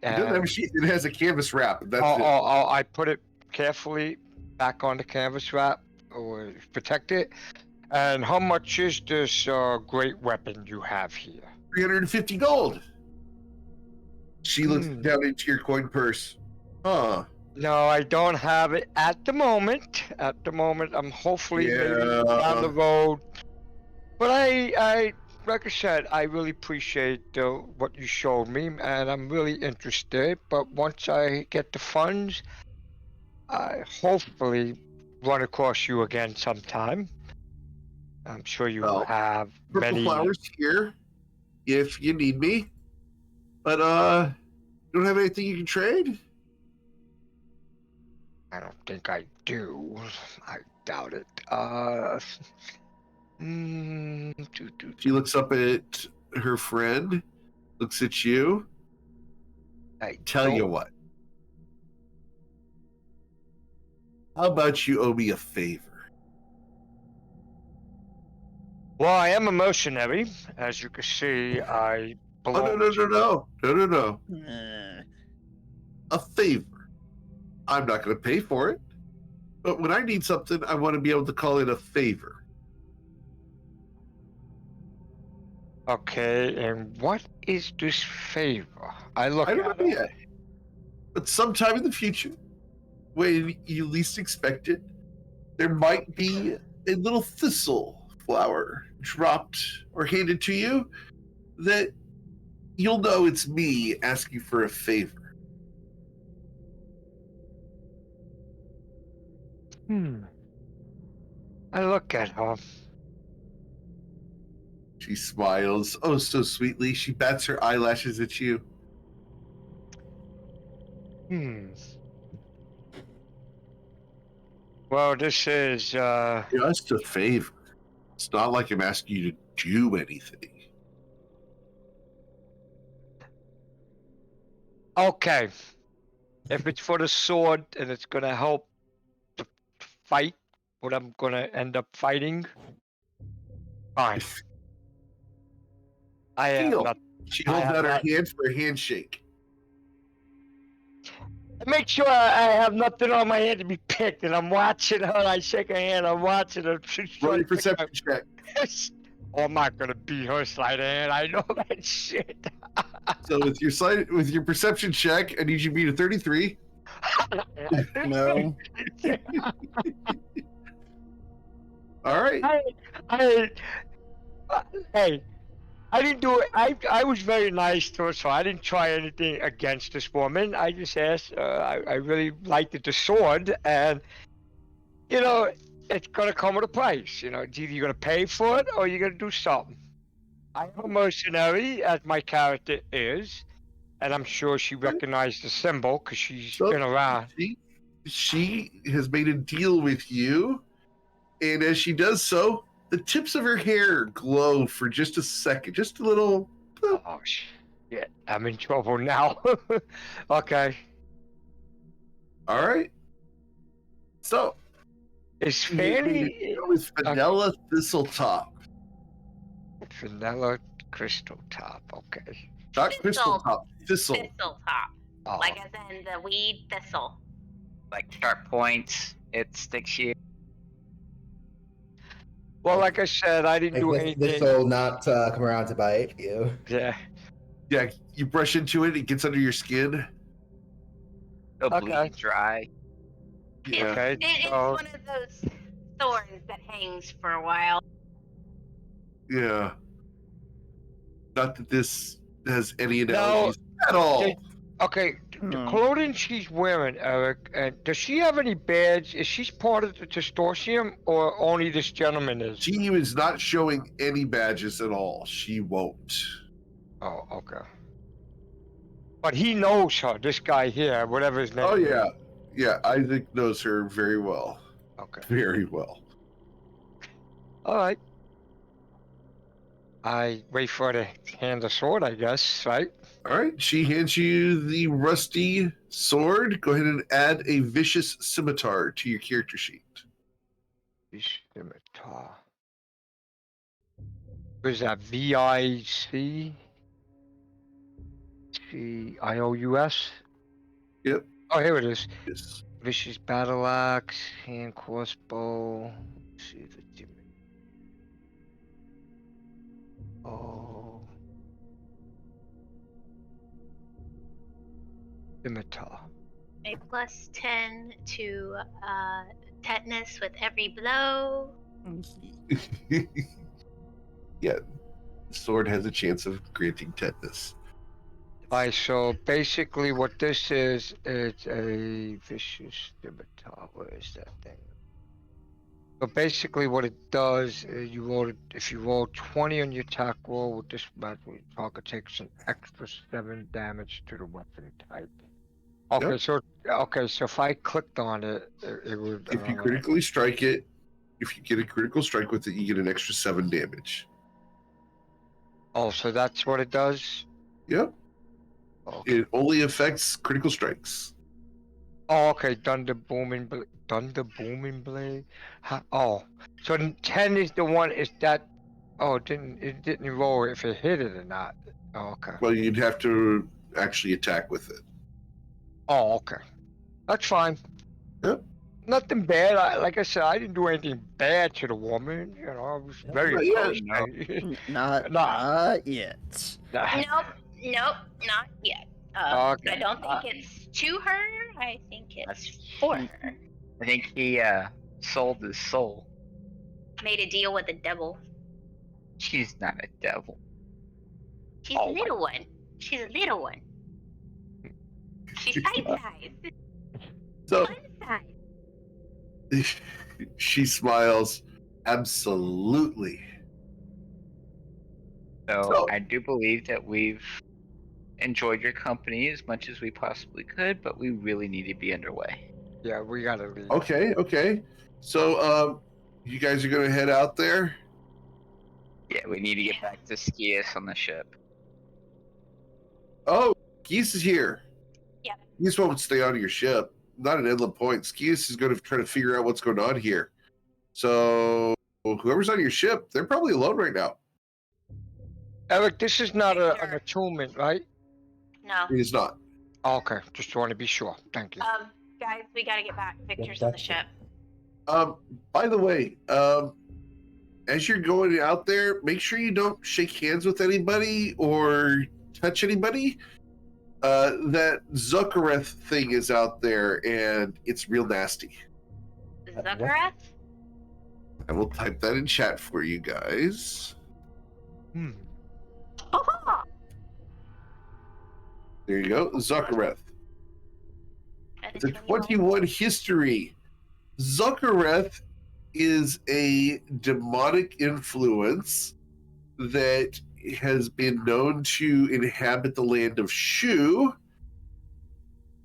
It doesn't have a sheath. It has a canvas wrap. That's it. I put it carefully back on the canvas wrap or protect it. And how much is this great weapon you have here? 350 gold. She looks Hmm. down into your coin purse. Huh. No, I don't have it at the moment. At the moment, I'm hopefully maybe down the road. But I, like I said, I really appreciate what you showed me, and I'm really interested. But once I get the funds, I hopefully run across you again sometime. I'm sure you Well, have Purple many. flowers here if you need me. But you don't have anything you can trade? I don't think I do. I doubt it. She looks up at her friend, looks at you. I Tell you don't- what. How about you owe me a favor? Well, I am a mercenary, as you can see. I Oh, belong. no. Eh, A favor. I'm not going to pay for it. But when I need something, I want to be able to call it a favor. Okay, and what is this favor? I look I don't at know it. yet. But sometime in the future, when you least expect it, there might be a little thistle flower dropped or handed to you that you'll know it's me asking for a favor. I look at her. She smiles, oh so sweetly. She bats her eyelashes at you. Well, this is Just a favor. It's not like I'm asking you to do anything. okay. If it's for the sword and it's gonna help to fight what I'm gonna end up fighting, fine. I have Deal. not. She I holds have out her not- hand for a handshake. Make sure I have nothing on my hand to be picked, and I'm watching her. I shake her hand. I'm watching her. She's Roll trying your to pick perception check. Oh, I'm not gonna beat her sleight of hand. I know that shit. So with your perception check, I need you to beat a 33. no. All right. I, hey, I didn't do it. I was very nice to her, so I didn't try anything against this woman. I just asked. I really liked the sword, and you know, it's gonna come with a price. You know, it's either you're gonna pay for it or you're gonna do something. I'm a mercenary, as my character is, and I'm sure she recognized the symbol because she's So been around. she has made a deal with you, and as she does so, the tips of her hair glow for just a second, just a little. Oh shit! I'm in trouble now. Okay. All right. So Is she made a Fanny deal with vanilla thistle top, vanilla crystal top? Okay. not crystal Thistle. top, thistle. Thistle top. Oh. Like as in the weed thistle. Like sharp points, it sticks you. Well, like I said, I didn't do anything. This will not come around to bite you. Yeah. Yeah, you brush into it, it gets under your skin. It'll Okay. bleed dry. Yeah. Okay. It's So one of those thorns that hangs for a while. Yeah. Not that this has any No, analogies at all. okay, the Hmm. clothing she's wearing, Eric, and does she have any badge? Is she part of the Testortium, or only this gentleman is? She is not showing any badges at all. She won't. Oh, okay. But he knows her, this guy here, whatever his name Oh is. yeah. Yeah, Isaac knows her very well. Okay. Very well. All right. I wait for her to hand the sword, I guess, right? All right. She hands you the rusty sword. Go ahead and add a vicious scimitar to your character sheet. Scimitar. What is that? VIC? see, IOUS. Yep. Oh, here it is. Yes. Vicious battle axe, hand crossbow. Let's see if it's even. Oh. Scimitar. A plus 10 to tetanus with every blow. Yeah, the sword has a chance of granting tetanus. Alright, so basically what this is, it's a vicious scimitar. Where is that thing? So basically what it does is if you roll 20 on your attack roll with this weapon, target takes an extra 7 damage to the weapon type. Okay, Yep. so if I clicked on it, it would. If you critically strike it, if you get a critical strike with it, you get an extra 7 damage. Oh, so that's what it does? Yep. Okay. It only affects critical strikes. Oh, okay. Thunder booming blade. Oh, so 10 is the one. Is that? Oh, it didn't roll if it hit it or not. Oh, okay. Well, you'd have to actually attack with it. Oh, okay. That's fine. Yep. Nothing bad. Like I said, I didn't do anything bad to the woman. You know, I was very Not close. Not yet. Nope, not yet. Okay. I don't think it's to her. I think it's for her. I think he sold his soul. Made a deal with the devil. She's not a devil. She's a little one. She's a little one. She's bite-sized. So One-sized. she smiles. Absolutely. So I do believe that we've enjoyed your company as much as we possibly could, but we really need to be underway. Yeah, we gotta leave. Okay. So, you guys are gonna head out there? Yeah, we need to get back to Skias on the ship. Oh, Geese is here. Yep. Geese won't stay on your ship. Not at Inland Point. Geese is going to try to figure out what's going on here. So, whoever's on your ship, they're probably alone right now. Eric, this is not an attunement, right? No. It is not. Okay, just want to be sure. Thank you. Guys, we gotta get back. Victor's on the ship. By the way, as you're going out there, make sure you don't shake hands with anybody or touch anybody. That Zuckereth thing is out there, and it's real nasty. Zuckereth? I will type that in chat for you guys. Oh, There you go, Zuckereth. It's a 21 history. Zuckereth is a demonic influence that has been known to inhabit the land of Shu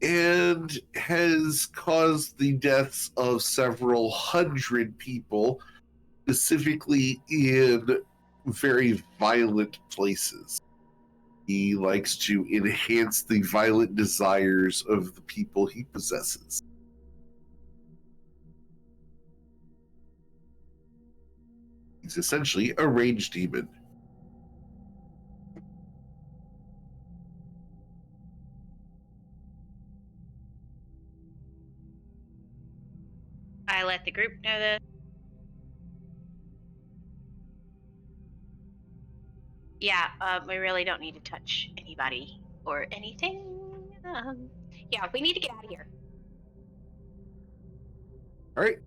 and has caused the deaths of several hundred people, specifically in very violent places. He likes to enhance the violent desires of the people he possesses. He's essentially a rage demon. I let the group know this. Yeah, we really don't need to touch anybody or anything. Yeah, we need to get out of here. All right.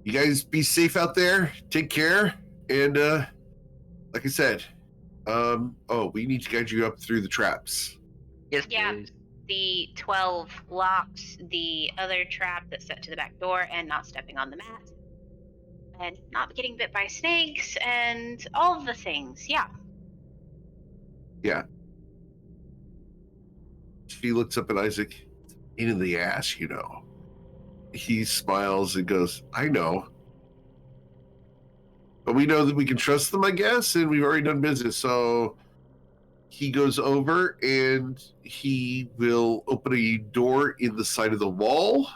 You guys be safe out there. Take care. And like I said, we need to guide you up through the traps. Yes, Yeah. please. The 12 locks, the other trap that's set to the back door, and not stepping on the mat. And not getting bit by snakes, and all of the things, yeah. Yeah. She looks up at Isaac. In the ass, you know. He smiles and goes, I know. But we know that we can trust them, I guess, and we've already done business. So he goes over and he will open a door in the side of the wall.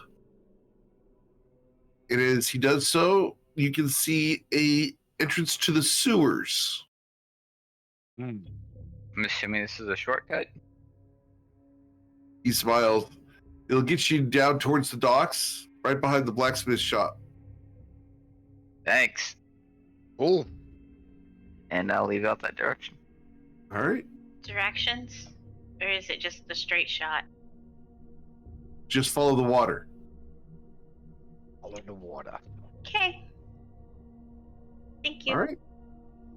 And as he does so, you can see a entrance to the sewers. I'm assuming this is a shortcut. He smiles. It'll get you down towards the docks, right behind the blacksmith shop. Thanks. Cool. And I'll leave out that direction. All right. Directions? Or is it just the straight shot? Just follow the water. All in the water. Okay. Thank you. All right.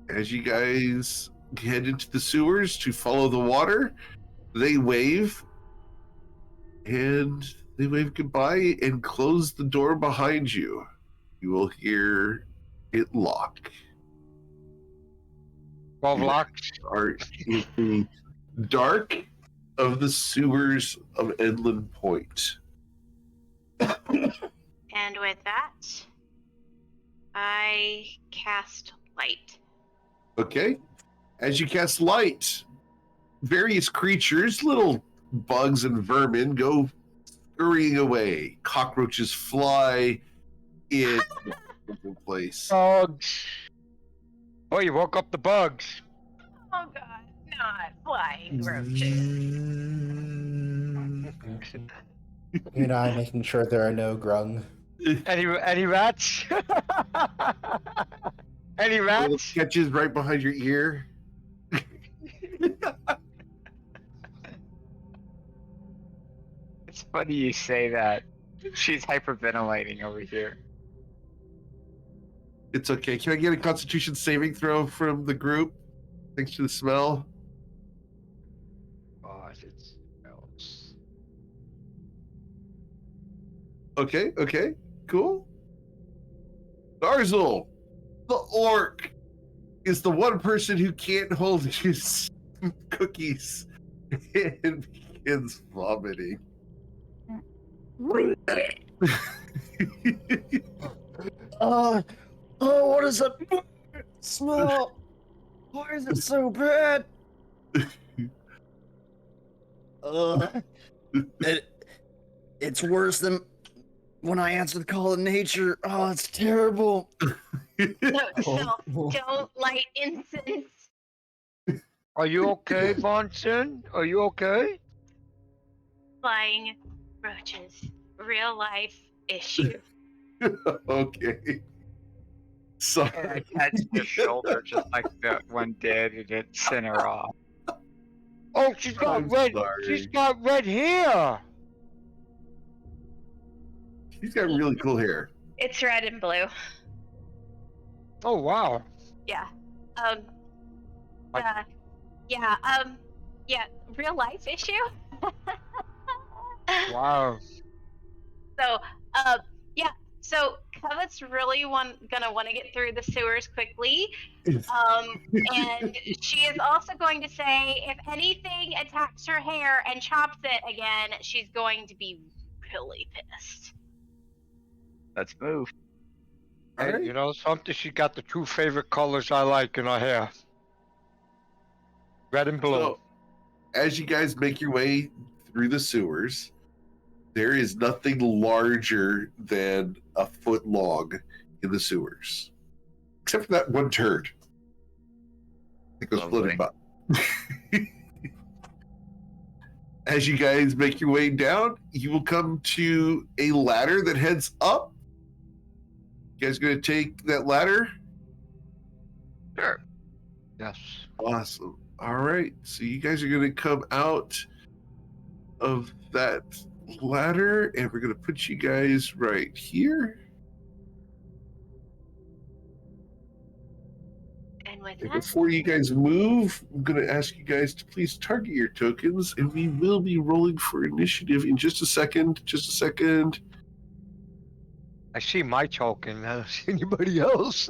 As you guys head into the sewers to follow the water, they wave. And they wave goodbye and close the door behind you. You will hear it lock. 12 You locks. are in the dark of the sewers of Edland Point. And with that, I cast light. Okay. As you cast light, various creatures, little bugs and vermin, go scurrying away. Cockroaches fly in place. Bugs. Oh, you woke up the bugs. Oh god, not flying roaches. You and I making sure there are no grung. Any rats? Any Little rats? catches right behind your ear. It's funny you say that. She's hyperventilating over here. It's okay. Can I get a Constitution saving throw from the group? Thanks to the smell. God, it smells. Okay, cool. Darzul, the orc, is the one person who can't hold his cookies and begins vomiting. Oh, what is that smell? Why is it so bad? It's worse than when I answer the call of nature. Oh, it's terrible. No, don't light incense. Are you okay, Vonson? Are you okay? Flying roaches. Real life issue. Okay. And Sorry. I touched her shoulder just like that one did, and it sent her off. Oh, she's got I'm red. sorry. She's got red hair. He's got really cool hair. It's red and blue. Oh wow. Yeah. What? Yeah, real life issue. Wow. So, so Covet's really gonna want to get through the sewers quickly. And she is also going to say if anything attacks her hair and chops it again, she's going to be really pissed. Let's move. Hey, Alright. you know something? She got the two favorite colors I like in her hair. Red and blue. So, as you guys make your way through the sewers, there is nothing larger than a foot long in the sewers, except for that one turd that goes Lovely. floating by. As you guys make your way down, you will come to a ladder that heads up. You guys going to take that ladder? Sure. Yes. Awesome. All right. So you guys are going to come out of that ladder, and we're going to put you guys right here. And with And that, before you guys move, I'm going to ask you guys to please target your tokens, and we will be rolling for initiative in just a second. Just a second. I see my token. I don't see anybody else.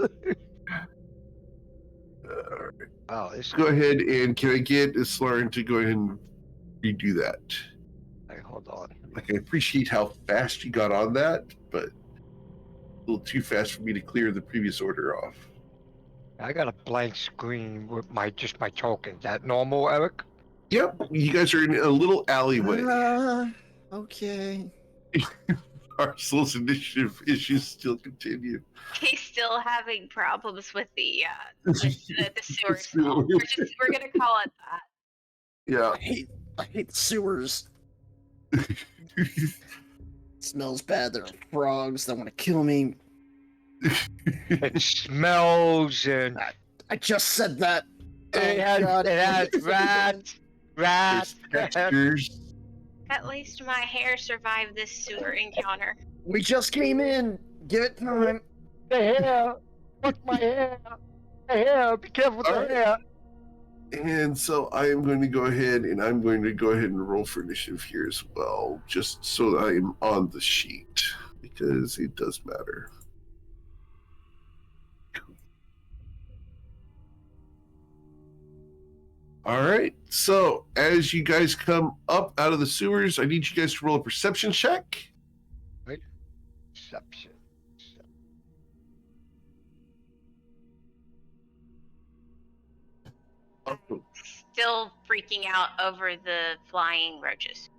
Oh, it's Go ahead, and can I get Slarin to go ahead and redo that? Hey, hold on. Like, I appreciate how fast you got on that, but a little too fast for me to clear the previous order off. I got a blank screen with my token. Is that normal, Eric? Yep, you guys are in a little alleyway. Okay. Arsenal's initiative issues still continue. he's still having problems with the sewer Sewers. smell. We're gonna call it that. Yeah. I hate the sewers. Smells bad. There are frogs that want to kill me. It smells and I just said that. it Oh, has God. rats. There's Rats. textures. At least my hair survived this sewer encounter. We just came in. Give it time. The hair. Fuck my hair. The hair. Be careful with the Alright. hair. And so I am going to go ahead and roll for initiative here as well, just so that I'm on the sheet, because it does matter. All right, so as you guys come up out of the sewers, I need you guys to roll a perception check. Perception. Still freaking out over the flying roaches.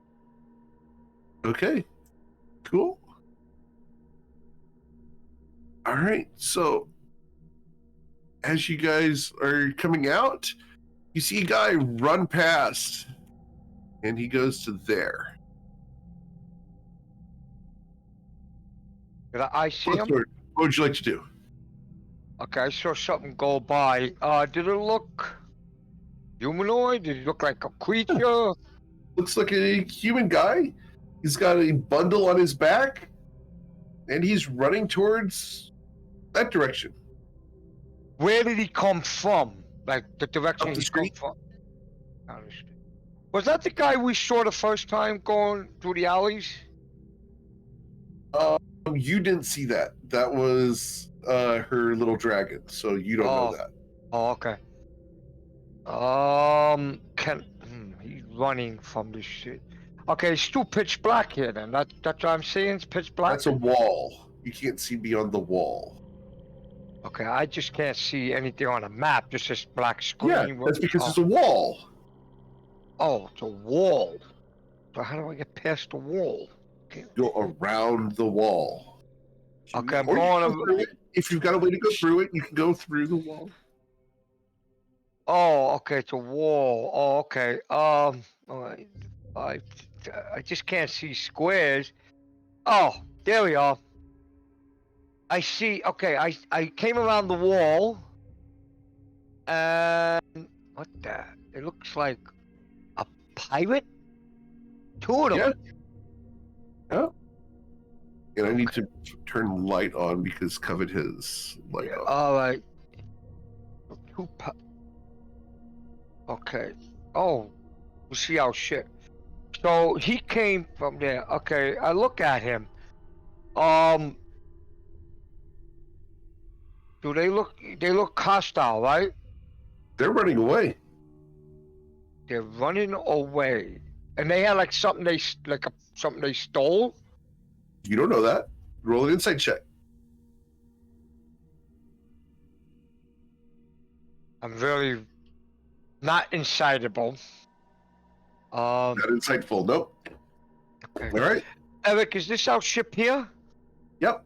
Okay, cool. All right, so as you guys are coming out, you see a guy run past, and he goes to there. Did I see him? What would you like to do? Okay, I saw something go by. Did it look humanoid? Did it look like a creature? Looks like a human guy. He's got a bundle on his back, and he's running towards that direction. Where did he come from? Like the direction Up the he come street? from? Down the street. Was that the guy we saw the first time going through the alleys? You didn't see that. That was her little dragon, so you don't know that. Oh, okay. He's running from this shit. Okay, it's still pitch black here then. That's what I'm saying. It's pitch black. That's a wall. You can't see beyond the wall. Okay, I just can't see anything on a map. Just this black screen. Yeah, that's because it's a wall. Oh, it's a wall. So how do I get past the wall? Okay. Go around the wall. Okay, I'm Or you can going go through it. If you've got a way to go through it, you can go through the wall. Oh, okay, it's a wall. Oh, okay. All right. I just can't see squares. Oh, there we are. I see. Okay, I came around the wall, and what the? It looks like a pirate. Two of them. Yeah. Oh. And I need to turn light on because Covet has light on. All right. Okay. Oh, we see our shit. So he came from there. Okay, I look at him. Do they look? They look hostile, right? They're running away. They're running away, and they had like something something they stole. You don't know that. Roll an insight check. I'm very not insightable. Not insightful. Nope. Okay. All right. Eric, is this our ship here? Yep.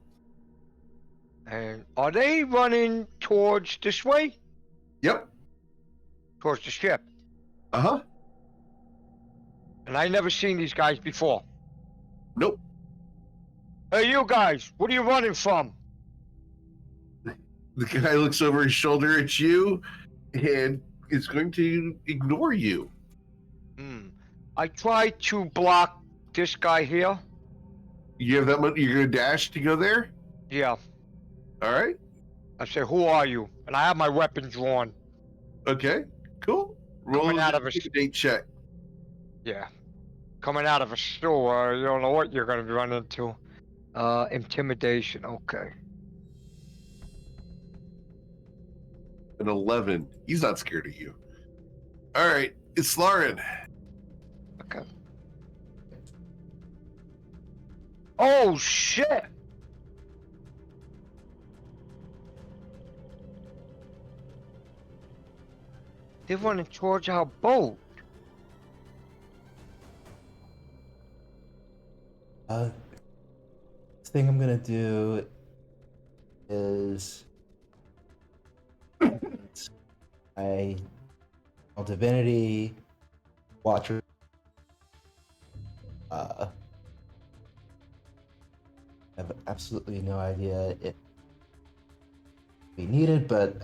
And are they running towards this way? Yep. Towards the ship. Uh-huh. And I never seen these guys before. Nope. Hey, you guys, what are you running from? The guy looks over his shoulder at you and is going to ignore you. I tried to block this guy here. You have that much? You're going to dash to go there? Yeah. All right. I said, who are you? And I have my weapon drawn. Okay. Cool. Roll Coming out an of a intimidate check. Yeah. Coming out of a store, you don't know what you're going to run into. Intimidation, okay. An 11. He's not scared of you. All right. It's Lauren. Okay. Oh, shit! They're running towards our boat. Thing I'm gonna do is Divinity Watcher absolutely no idea if we needed, but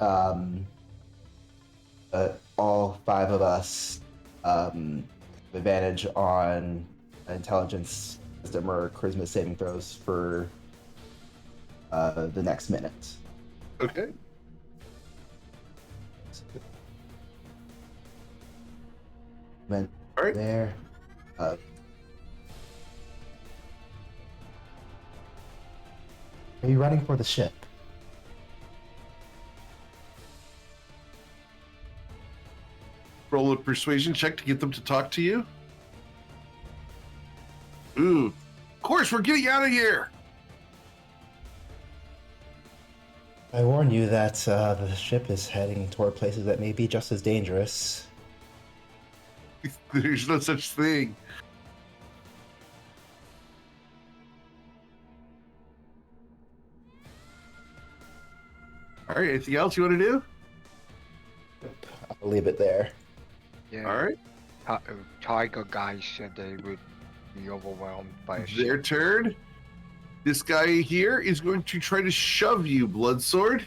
all 5 of us advantage on intelligence, wisdom, or charisma saving throws for the next minute. Okay. Went All right. there. Are you running for the ship? Roll a persuasion check to get them to talk to you. Ooh. Of course, we're getting out of here. I warn you that the ship is heading toward places that may be just as dangerous. There's no such thing. All right. Anything else you want to do? I'll leave it there. Yeah. All right. Tiger guys said they would be overwhelmed by a Their ship. turn. This guy here is going to try to shove you, Bloodsword.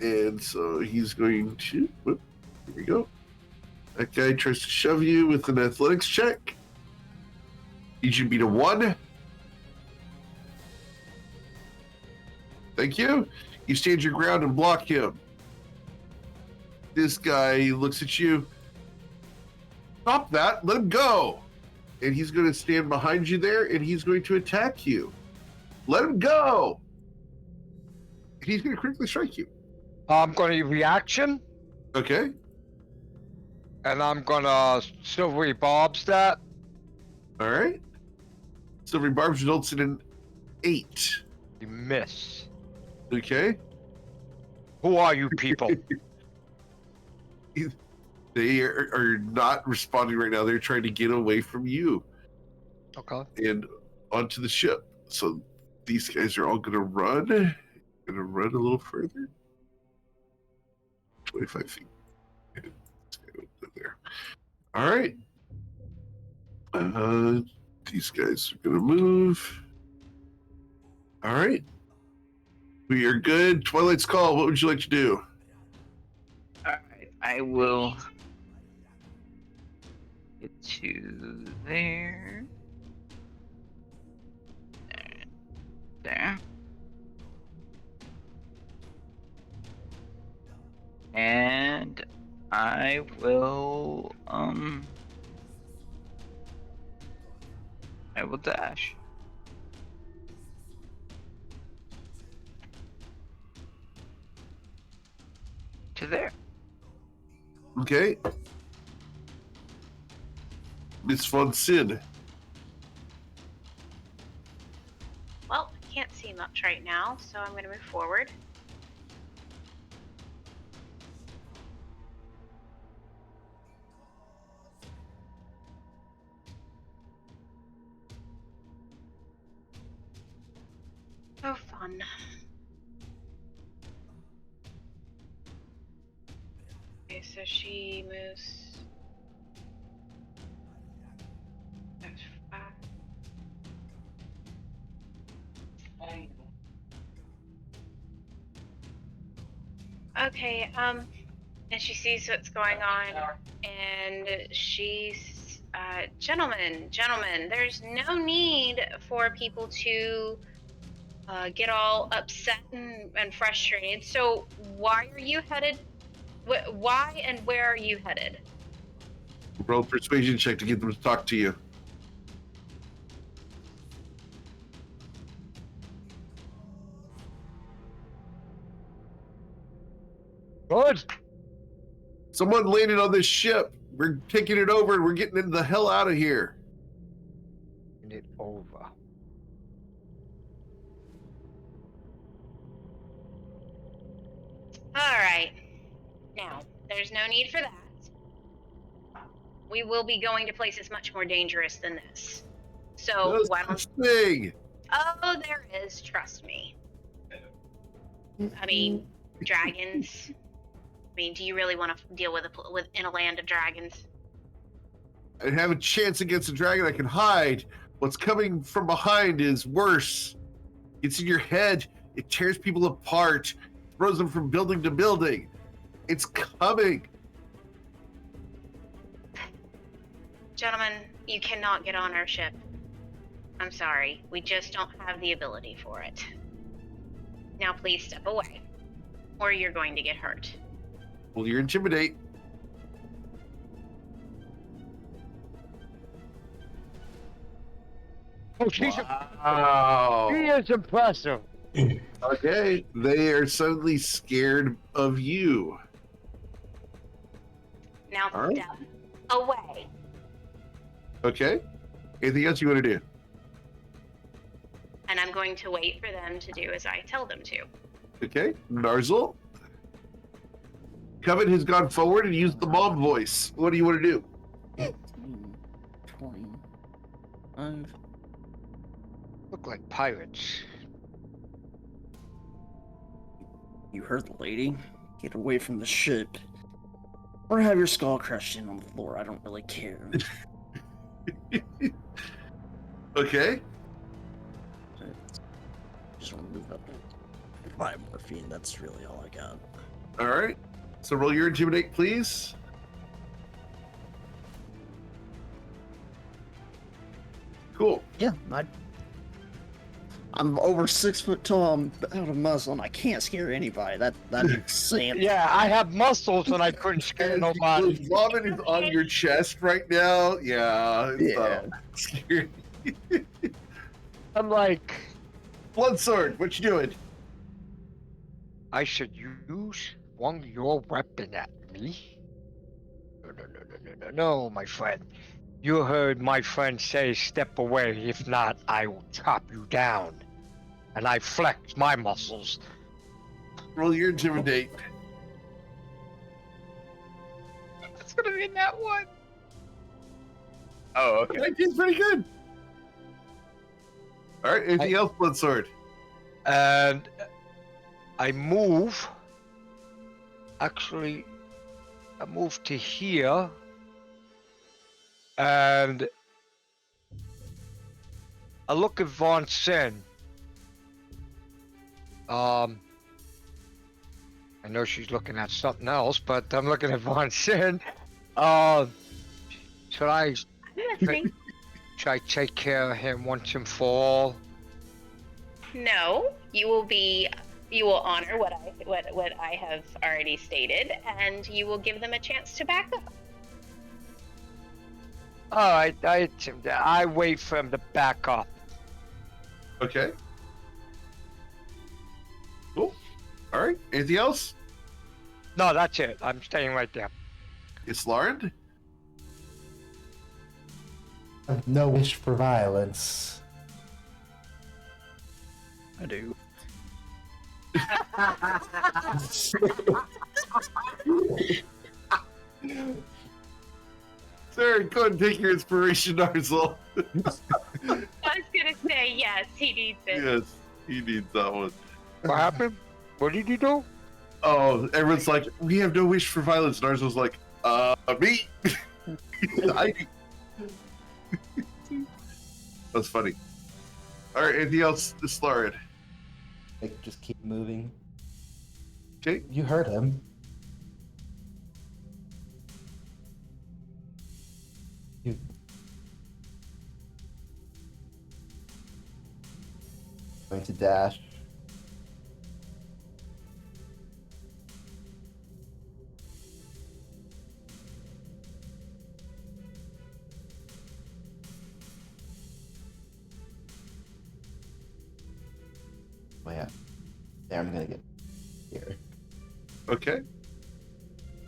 And so he's going to. Whoop, here we go. That guy tries to shove you with an athletics check. You should beat a 1. Thank you. You stand your ground and block him. This guy looks at you. Stop that. Let him go. And he's going to stand behind you there, and he's going to attack you. Let him go. And he's going to critically strike you. I'm gonna reaction, Okay. and I'm gonna silvery barbs that. All right. Silvery Barbs results in an 8. You miss. Okay. Who are you people? They are not responding right now. They're trying to get away from you Okay. and onto the ship. So these guys are all going to run. Going to run a little further. 25 feet. Let's go there. All right. These guys are going to move. All right. We are good. Twilight's Call. What would you like to do? Alright, I will get to there. There. And I will dash. To there. Okay. Miss Von Sid. Well, I can't see much right now, so I'm going to move forward. So fun. Okay, so she moves. That's 5. Okay, and she sees what's going on, and she's, gentlemen, there's no need for people to get all upset and frustrated. So why are you headed? Why and where are you headed? Roll a persuasion check to get them to talk to you. Good. Someone landed on this ship. We're taking it over and we're getting the hell out of here. And it over. All right. Now, there's no need for that. We will be going to places much more dangerous than this. So No why don't? such thing. Oh, there is. Trust me. I mean, dragons. I mean, do you really want to deal with in a land of dragons? I have a chance against a dragon. I can hide. What's coming from behind is worse. It's in your head. It tears people apart, throws them from building to building. It's coming. Gentlemen, you cannot get on our ship. I'm sorry. We just don't have the ability for it. Now please step away, or you're going to get hurt. Well, you're intimidate. Oh, she Wow. is impressive. Okay, they are suddenly scared of you. Now All right. step away. Okay. Anything else you want to do? And I'm going to wait for them to do as I tell them to. Okay. Narzel. Coven has gone forward and used the mom voice. What do you want to do? 15, 25. Look like pirates. You heard the lady. Get away from the ship. Or have your skull crushed in on the floor. I don't really care. Okay. Just want to move up and buy morphine. That's really all I got. All right. So roll your intimidate, please. Cool. Yeah, I'm over 6 foot tall. I'm out of muscle, and I can't scare anybody. That's insane. Yeah, I have muscles and I couldn't scare nobody. The vomit is on your chest right now. Yeah. It's, Yeah. scary. I'm like, Blood sword. What you doing? I should use one of your weapon at me? No, my friend. You heard my friend say step away. If not, I will chop you down. And I flex my muscles. Roll your intimidate. That's gonna be in that one. Oh, okay. 19's pretty good. All right. Anything else, blood sword? And I move. Actually, I move to here. And I look at Von Sin. I know she's looking at something else, but I'm looking at Von Sin. Should I take care of him once and for all? No, you will honor what I have already stated, and you will give them a chance to back up. All right, I wait for him to back up. Okay. Cool. All right. Anything else? No, that's it. I'm staying right there. It's Lauren. No wish for violence. I do. Sir, go ahead and take your inspiration, Narzel. I was gonna say yes, he needs it. Yes, he needs that one. What happened? What did you do? Oh, everyone's like, we have no wish for violence. Narzel's like, me. That's funny. All right, anything else, this Lauren? Like, just keep moving. Okay. You heard him. You. Going to dash. Oh yeah. There, I'm gonna get here. Okay.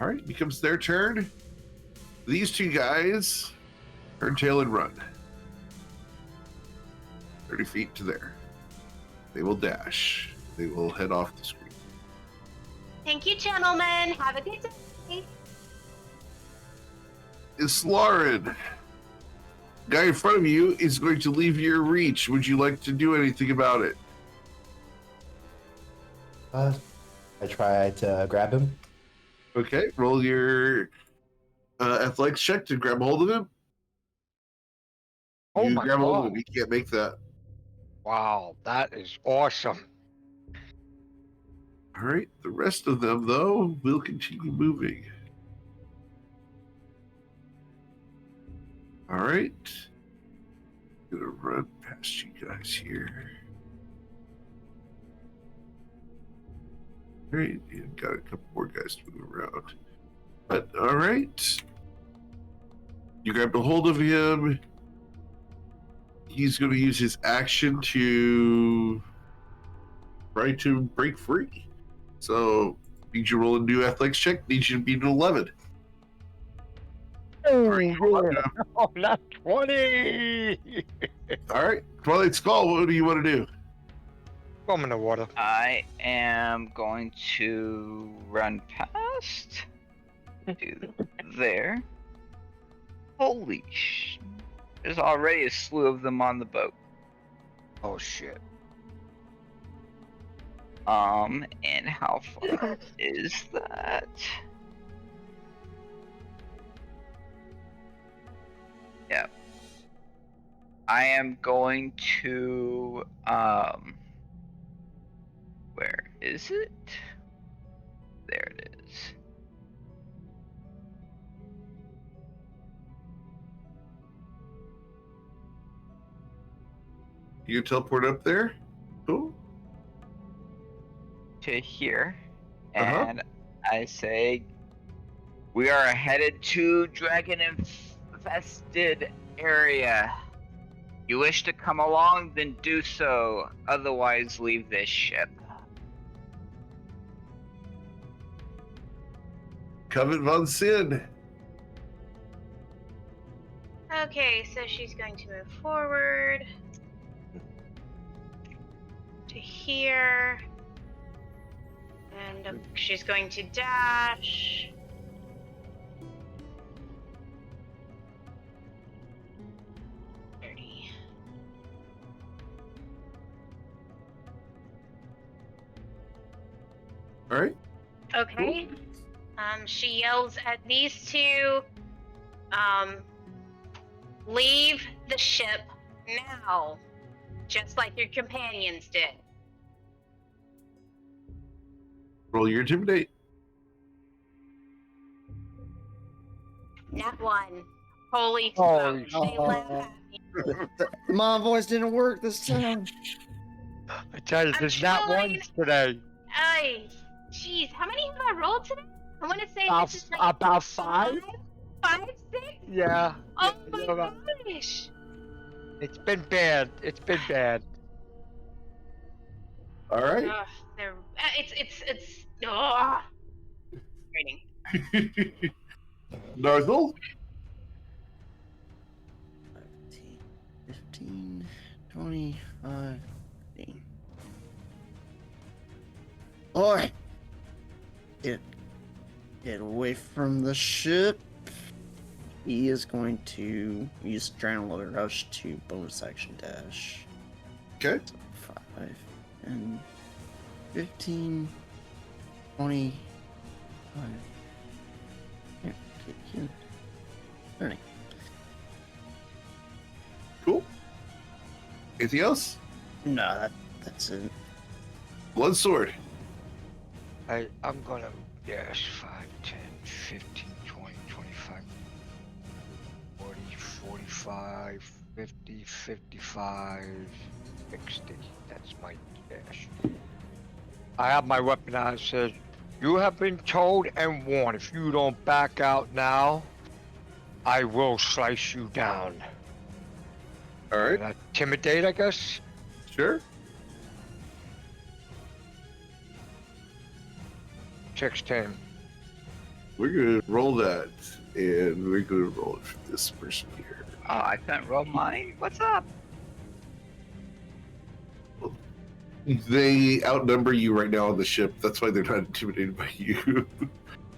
All right, becomes their turn. These two guys turn tail and run. 30 feet to there. They will dash. They will head off the screen. Thank you, gentlemen. Have a good day. It's Lauren. Guy in front of you is going to leave your reach. Would you like to do anything about it? I try to grab him. Okay, roll your athletics check to grab hold of him. Oh you my grab a hold of god. him. You can't make that. Wow, that is awesome. All right. The rest of them, though, will continue moving. All right. Gonna run past you guys here. All right. And got a couple more guys to move around. But all right. You grabbed a hold of him. He's going to use his action to try to break free. So, need you to roll a new athletics check. Need you to beat an 11. Oh, yeah. Oh, not 20. All right. Twilight Skull, what do you want to do? I'm in the water. I am going to run past to there. Holy sh! There's already a slew of them on the boat. Oh shit. And how far is that? Yeah. I am going to, where is it? There it is. You teleport up there? Cool. To here, Uh-huh. and I say, we are headed to dragon infested area. You wish to come along, then do so. Otherwise, leave this ship. Covet von Sin. Okay, so she's going to move forward to here. And she's going to dash. All right. Okay. She yells at these two. Leave the ship now, just like your companions did. Roll your intimidate. Not one. Holy Holy smoke. They laugh at me. My voice didn't work this time. I tell you, I'm there's not trying. one today. Ay, jeez, how many have I rolled today? I want to say About, this is like about 5? 5, 6? Yeah. Oh Yeah, my about- gosh. It's been bad. It's been bad. All right. They're, it's, Raining. Narthel. 15, 25, 15. Alright. Get away from the ship. He is going to use Adrenaline Rush to bonus action dash. Okay. So 5 and 15, 20, 5. Here, get you. 30. Cool. Anything else? No, that's it. Blood sword. I'm gonna dash 5, 10, 15, 20, 25, 40, 45, 50, 55, 60. That's my dash. I have my weapon out. It says, you have been told and warned. If you don't back out now, I will slice you down. All right. And intimidate, I guess? Sure. 16. We're gonna roll that, and we're gonna roll it for this person here. I couldn't roll mine. What's up? They outnumber you right now on the ship. That's why they're not intimidated by you.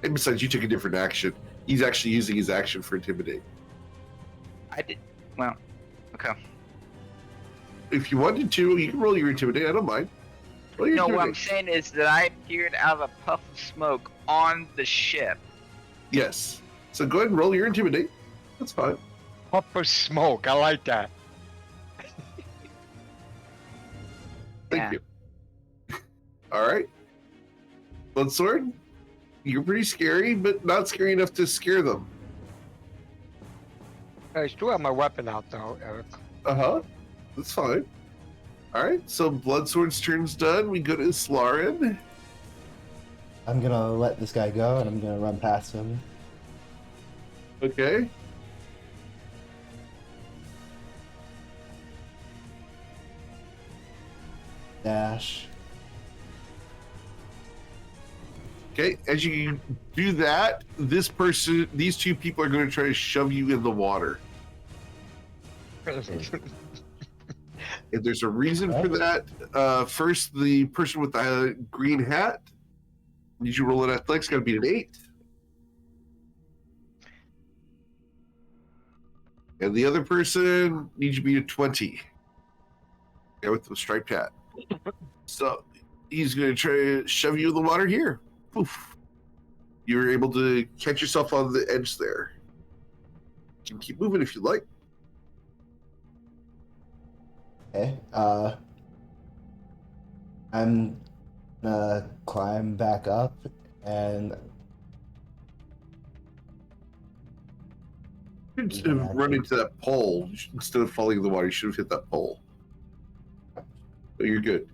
And besides, you took a different action. He's actually using his action for intimidate. I did. Well, okay. If you wanted to, you can roll your intimidate. I don't mind. Roll your No, what I'm intimidate. saying is that I appeared out of a puff of smoke on the ship. Yes. So go ahead and roll your intimidate. That's fine. Puff of smoke. I like that. Thank you. All right. Bloodsword, you're pretty scary, but not scary enough to scare them. I still have my weapon out though, Eric. Uh-huh. That's fine. All right, so Bloodsword's turn's done. We go to Slarin. I'm gonna let this guy go, and I'm gonna run past him. Okay. Dash. Okay, as you do that, these two people are going to try to shove you in the water. And there's a reason for that. First, the person with the green hat, need you roll an athletics, got to beat an 8. And the other person needs you to beat a 20. Yeah, with the striped hat. So he's going to try to shove you in the water here. Poof. You're able to catch yourself on the edge there. You can keep moving if you like. Okay. I'm gonna climb back up and Instead of running to that pole, instead of falling in the water, you should have hit that pole. So you're good.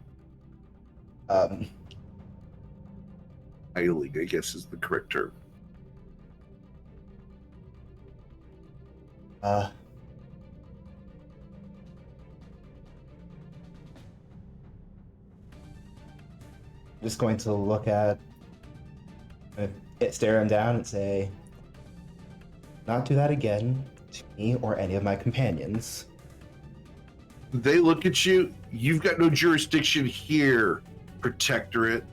Idling, I guess, is the correct term. just going to look at, stare him down and say, "Not do that again to me or any of my companions." They look at you. You've got no jurisdiction here, Protectorate.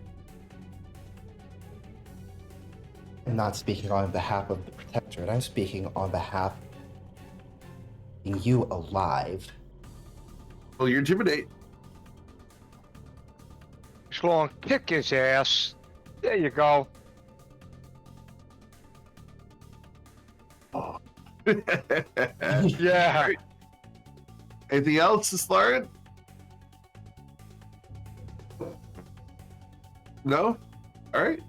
I'm not speaking on behalf of the Protectorate. I'm speaking on behalf of keeping you alive. Well, you intimidate. Sloan, kick his ass. There you go. Oh. Yeah. Anything else, Slarin? No? All right.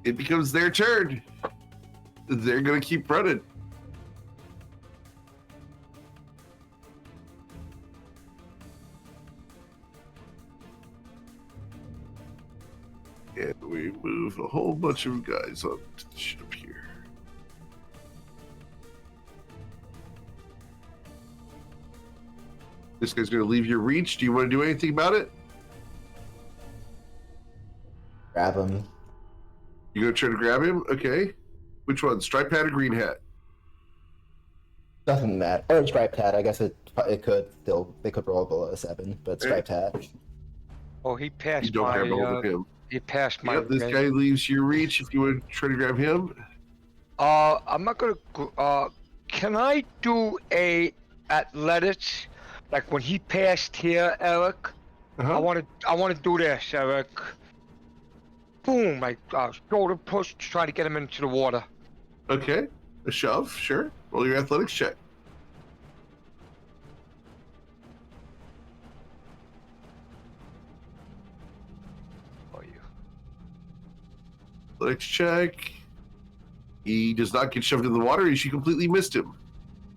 It becomes their turn. They're going to keep running. And we move a whole bunch of guys onto the ship here. This guy's going to leave your reach. Do you want to do anything about it? Grab him. You going to try to grab him? Okay. Which one? Stripe hat or green hat? Doesn't matter. Or striped hat. I guess it could still, they could roll below a 7, but striped hat. Oh, he passed You don't grab hold of him. He passed my. Yep, this guy leaves your reach if you want to try to grab him. I'm not gonna. Can I do a athletics? Like when he passed here, Eric. Uh-huh. I want to do this, Eric. Boom! Like shoulder push to try to get him into the water. Okay. A shove, sure. Roll your athletics check. Oh, you. Athletics check. He does not get shoved in the water as you completely missed him.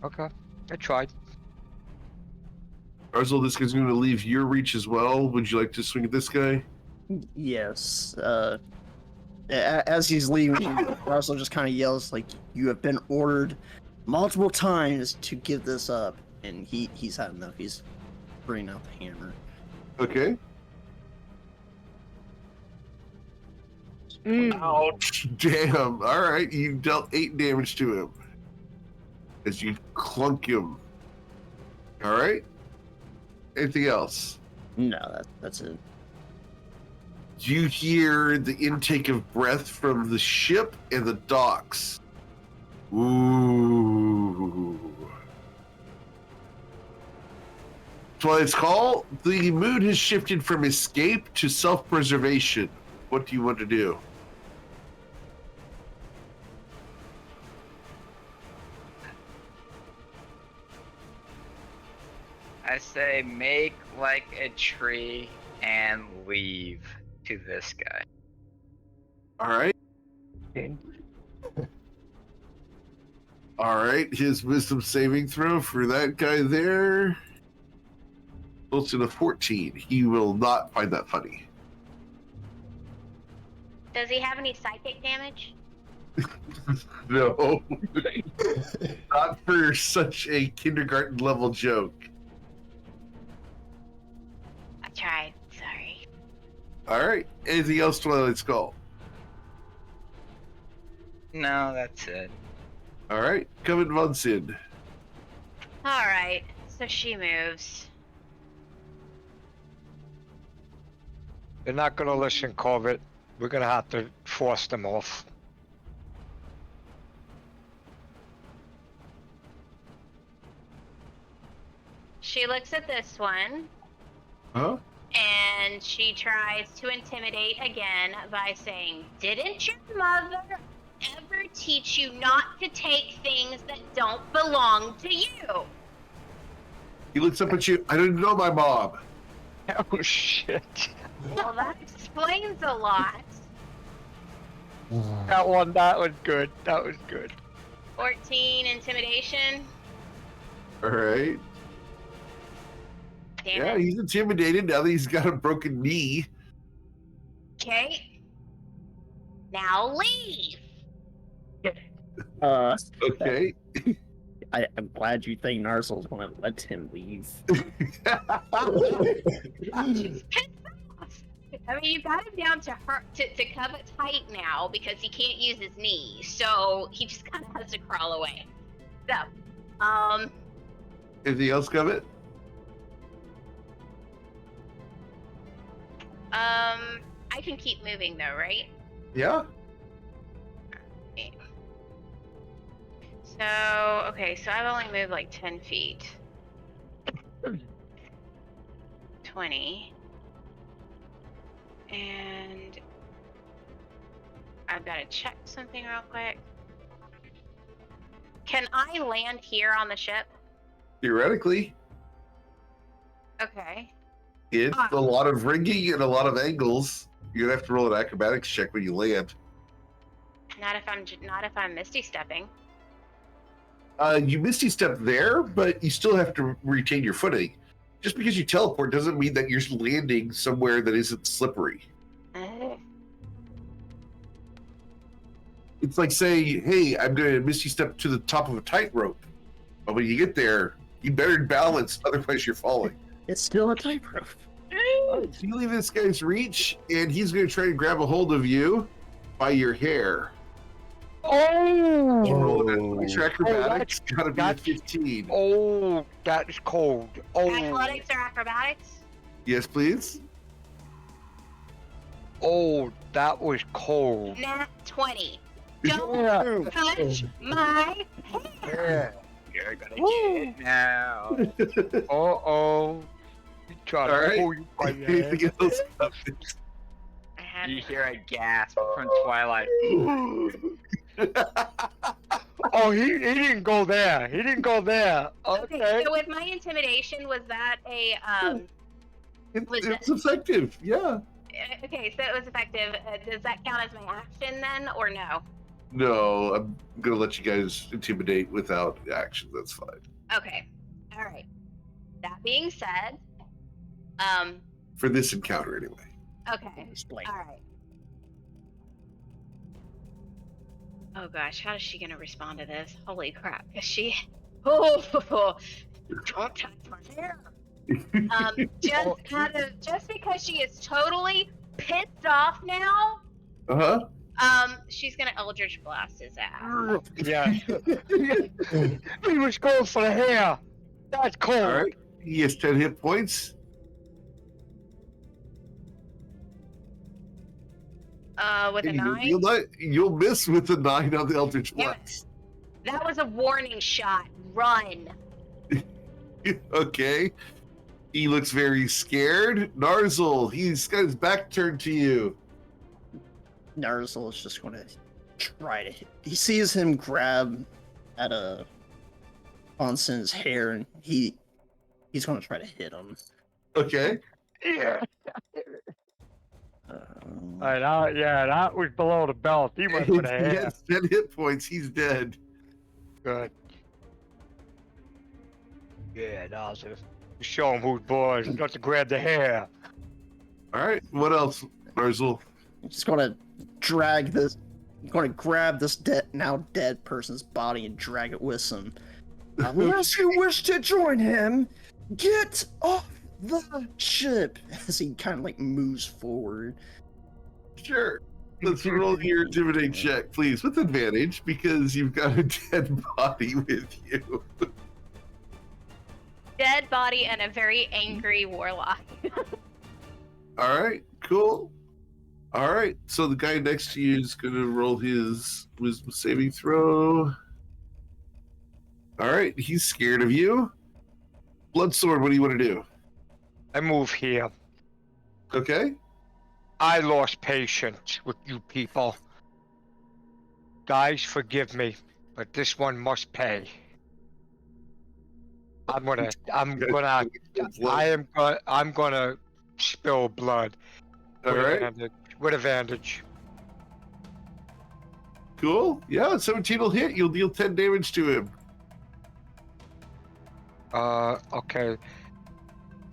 Okay, I tried. Arzel, this guy's going to leave your reach as well. Would you like to swing at this guy? Yes. As he's leaving, Russell just kind of yells like, "You have been ordered multiple times to give this up," and he's had enough. He's bringing out the hammer. Okay. Ouch! Damn! All right, you dealt 8 damage to him as you clunk him. All right. Anything else? No, that's it. You hear the intake of breath from the ship and the docks. Ooh. Twilight's Call, the mood has shifted from escape to self-preservation. What do you want to do? I say make like a tree and leave to this guy. All right. All right. His wisdom saving throw for that guy there. Close to 14. He will not find that funny. Does he have any psychic damage? No. Not for such a kindergarten level joke. I tried. Sorry. All right. Anything else, Twilight Skull? No, that's it. All right. Come in, Von Sid. All right. So she moves. They're not gonna listen, Corbett. We're gonna have to force them off. She looks at this one. Huh? And she tries to intimidate again by saying, "Didn't your mother ever teach you not to take things that don't belong to you?" He looks up at you. I didn't know my mom. Oh shit. Well, that explains a lot. That was good. That was good. 14 intimidation. All right. Damn Yeah, it. he's intimidated now that he's got a broken knee. Okay. Now leave. Okay. I'm glad you think Narzel's gonna let him leave. She's pissed off. I mean, you got him down to her to cover tight now because he can't use his knee, so he just kind of has to crawl away. So, Anything else, Covet? I can keep moving though, right? Yeah. Okay. So, okay, so I've only moved like 10 feet. 20. And I've got to check something real quick. Can I land here on the ship? Theoretically, Okay. it's a lot of rigging and a lot of angles. You're gonna have to roll an acrobatics check when you land. Not if I'm misty stepping. You misty step there, but you still have to retain your footing. Just because you teleport doesn't mean that you're landing somewhere that isn't slippery. It's like saying, "Hey, I'm going to misty step to the top of a tightrope," but when you get there, you better balance, otherwise you're falling. It's still a tightrope. So you leave this guy's reach, and he's going to try to grab a hold of you by your hair. Oh! Roll that. Your acrobatics got to be a that's- 15. Oh, that is cold. Oh, Athletics or acrobatics? Yes, please. oh, that was cold. Nat 20. Yeah. Don't touch my Yeah. hair. You're gonna get it now. Uh-oh. He tried All to right. pull you by your hair. Anything else? I had You hear a gasp from Twilight. Oh, he didn't go there. He didn't go there. Okay, Okay. so with my intimidation, was that a It's effective, yeah. okay, so it was effective. Does that count as my action then, or no? No, I'm gonna let you guys intimidate without action. That's fine. Okay, all right. That being said, For this encounter, anyway. okay, Explain. all right. Oh gosh, how is she gonna respond to this? Holy crap! Is she? Oh, don't touch my hair. Just because she is totally pissed off now, she's gonna Eldritch Blast his ass. Yeah. He was going for the hair. That's cold. All right. He has 10 hit points. With a And 9. you'll miss with the 9 on the Eldritch Damn it. Blast. That was a warning shot. Run. Okay. He looks very scared. Narzel, he's got his back turned to you. Narzel is just going to try to hit. He sees him grab at Onson's hair, and he's going to try to hit him. Okay. Yeah. Um, Alright, yeah, that was below the belt. He went for the If he hair. has 10 hit points, he's dead. Good. Yeah, that was it. Show him who's boss. Not to grab the hair. All right, what else, Barzil? just gonna drag this. Gonna grab this now dead person's body and drag it with him. Unless you wish to join him, get off the ship. As he kind of like moves forward. Sure. Let's roll your intimidate check, please, with advantage, because you've got a dead body with you. Dead body and a very angry warlock. All right, cool. All right, so the guy next to you is going to roll his wisdom saving throw. All right, he's scared of you. Bloodsword, what do you want to do? I move here. Okay. I lost patience with you people. Guys, forgive me, but this one must pay. I'm gonna spill blood. All right, With advantage. cool. Yeah, 17 will hit. You'll deal 10 damage to him. Okay.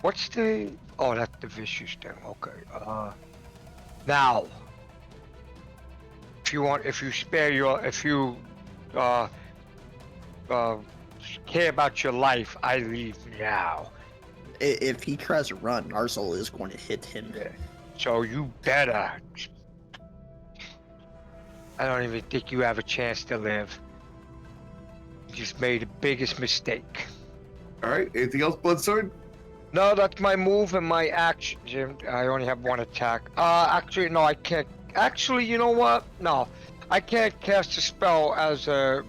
What's the... Oh, that's the vicious thing. Okay. Now, if you care about your life, I leave now. If he tries to run, Narzel is going to hit him. So you better. I don't even think you have a chance to live. You just made the biggest mistake. All right, anything else, Bloodsword? No, that's my move and my action, Jim. I only have one attack. Actually, no, I can't. Actually, you know what? No, I can't cast a spell as a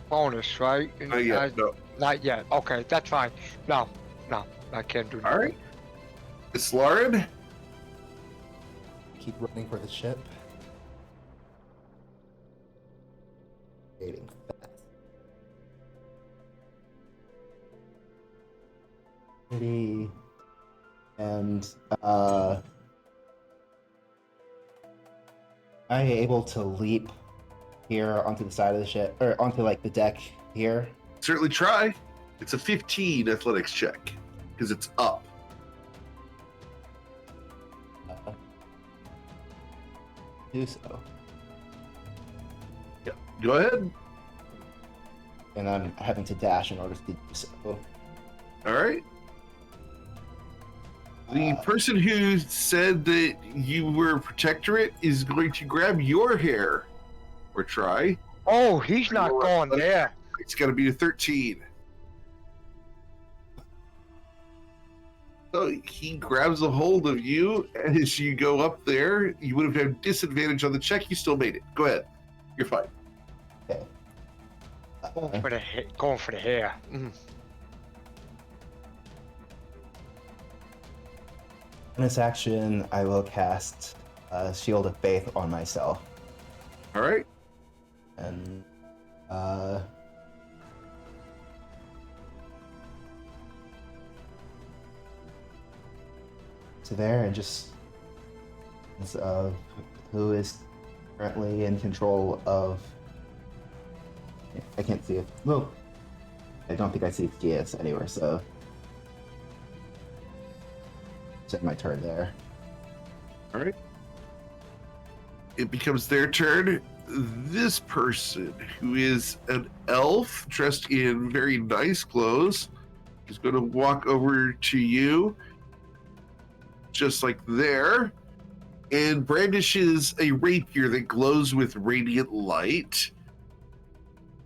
bonus, right? Not yet, no. Not yet. Okay, that's fine. No, I can't do that. All right. Miss Lauren? Keep running for the ship. Waiting fast. Pretty. And am I able to leap here onto the side of the ship, or onto like the deck here? Certainly try. It's a 15 athletics check, because it's up. Do so. Yeah. Go ahead. And I'm having to dash in order to do so. All right. The person who said that you were a protectorate is going to grab your hair, or try. Oh, he's not going there. It's got to be a 13. So he grabs a hold of you, and as you go up there, you would have had disadvantage on the check. You still made it. Go ahead. You're fine. Okay. Going for the hair. In this action, I will cast Shield of Faith on myself. All right. And to there, and just of who is currently in control of. I can't see it. Well, I don't think I see Gias anywhere, so set my turn there. All right. It becomes their turn. This person, who is an elf dressed in very nice clothes, is going to walk over to you, just like there, and brandishes a rapier that glows with radiant light.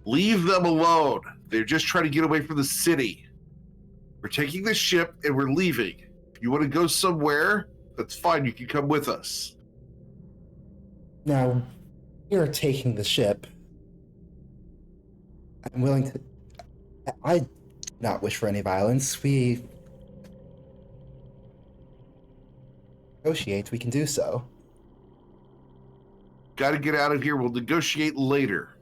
Leave them alone. They're just trying to get away from the city. We're taking the ship and we're leaving. If you want to go somewhere, that's fine. You can come with us. Now, we are taking the ship. I'm willing to. I do not wish for any violence. We negotiate. We can do so. Got to get out of here. We'll negotiate later.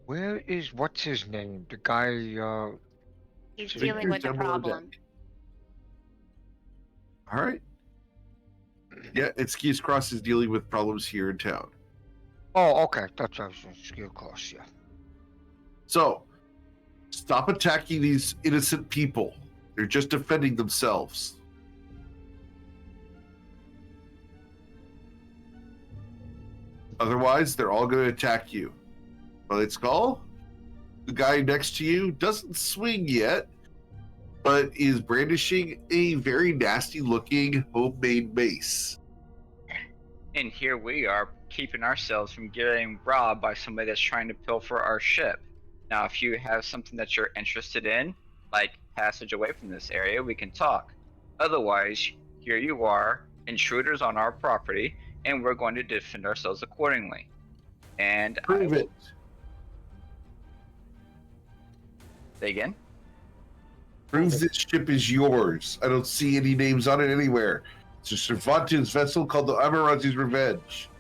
Where is what's his name? The guy He's So dealing with a Victor's down below problem. deck. All right. Yeah, Excuse Cross is dealing with problems here in town. Oh, okay. That's what I was saying. Skill course, yeah. So, stop attacking these innocent people. They're just defending themselves. Otherwise, they're all going to attack you. Let's call. The guy next to you doesn't swing yet, but is brandishing a very nasty looking homemade mace. And here we are keeping ourselves from getting robbed by somebody that's trying to pilfer our ship. Now, if you have something that you're interested in, like passage away from this area, we can talk. Otherwise, here you are, intruders on our property, and we're going to defend ourselves accordingly. And Prove it. Say again? Prove this ship is yours. I don't see any names on it anywhere. It's a Cervantes vessel called the Amarante's Revenge.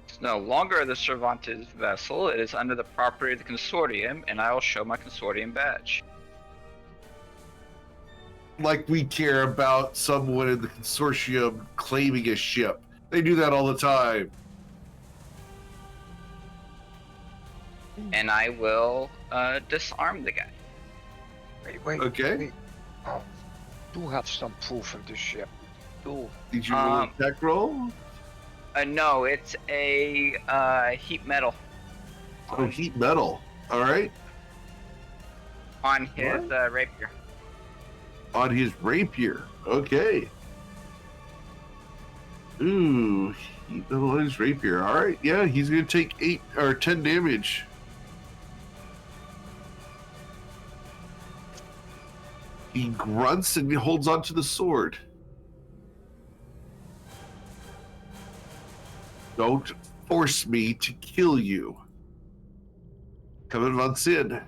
It's no longer the Cervantes vessel. It is under the property of the consortium, and I will show my consortium badge. Like we care about someone in the consortium claiming a ship. They do that all the time. And I will disarm the guy. Wait. Okay. Wait. Oh, do have some proof of this ship. Do. Did you roll an attack roll? No, it's a heat metal Oh, heat metal. All right. on his rapier. On his rapier. Okay. Ooh, heat metal on his rapier. All right. Yeah, he's going to take 8 or 10 damage. He grunts and he holds onto the sword. Don't force me to kill you. Coming on Sin.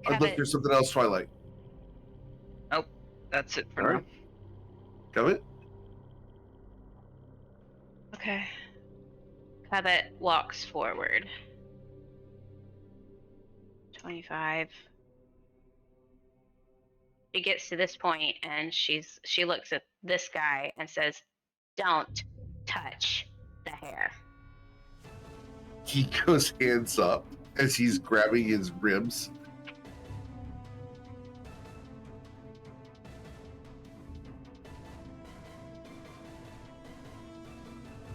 I'd Have look it. for something else, Twilight. Nope, that's it for All now. right. Coming? Okay. Cabot walks forward. 25. She gets to this point and she looks at this guy and says, "Don't touch the hair." He goes hands up as he's grabbing his ribs.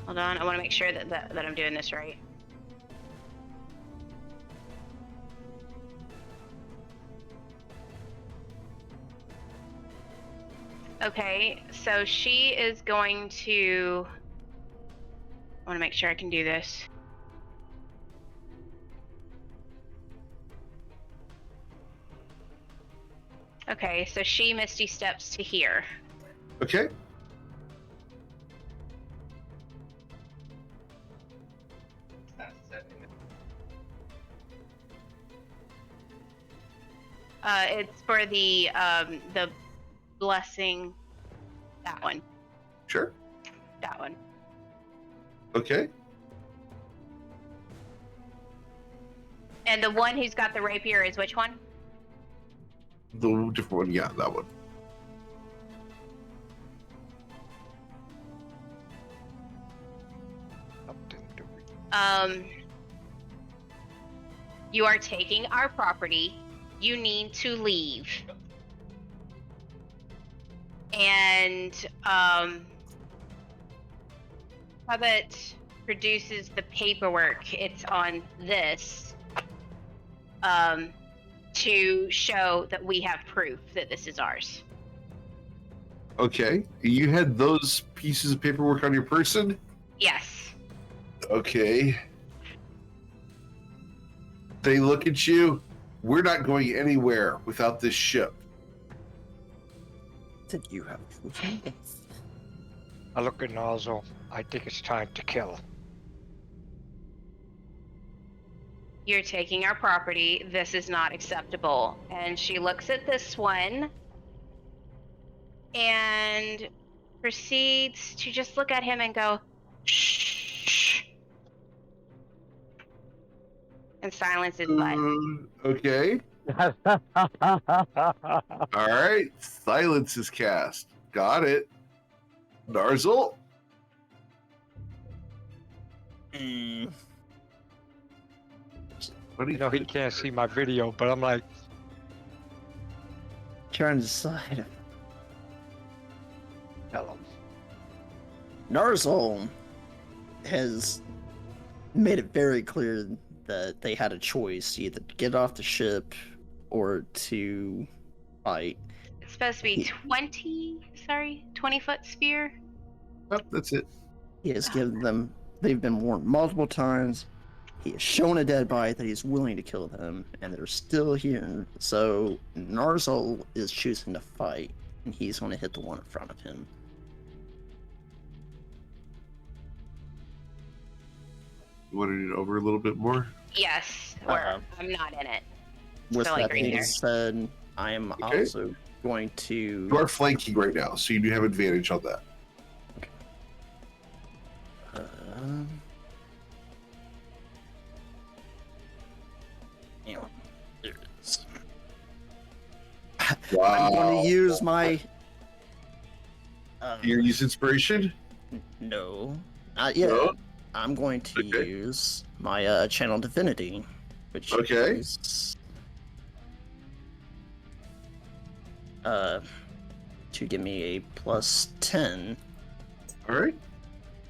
Hold on, I want to make sure that I'm doing this right. Okay, so she is going to. I want to make sure I can do this. Okay, so she Misty steps to here. Okay. It's for the blessing. That one. Sure. That one. Okay. And the one who's got the rapier is which one? The different one, yeah, that one. You are taking our property. You need to leave. And Cabot produces the paperwork. It's on this to show that we have proof that this is ours. Okay. You had those pieces of paperwork on your person? Yes. Okay. They look at you. We're not going anywhere without this ship. Did you have proof? I look at Nozzle. I think it's time to kill. You're taking our property. This is not acceptable. And she looks at this one and proceeds to just look at him and go, "Shh." And silence his butt. Okay. All right, silence is cast. Got it. Narzel. Mm, What do You know, he can't see my video, but I'm like, trying to decide. tell him. Narzal has made it very clear that they had a choice, either to get off the ship or to fight. It's supposed to be 20-foot spear. Oh, that's it. He has given them, they've been warned multiple times. He has shown a dead body that he's willing to kill them, and they're still here. So Narzal is choosing to fight, and he's going to hit the one in front of him. You wanted it over a little bit more? Yes, or I'm not in it. With So, like, that right being here. said, I am Okay. also going to. You are flanking right now, so you do have advantage on that. Hang on. There it is. Wow. I'm going to use my. Your use inspiration? No, not yet. No? I'm going to Okay. use my channel divinity, which Okay. is to give me a +10, All right.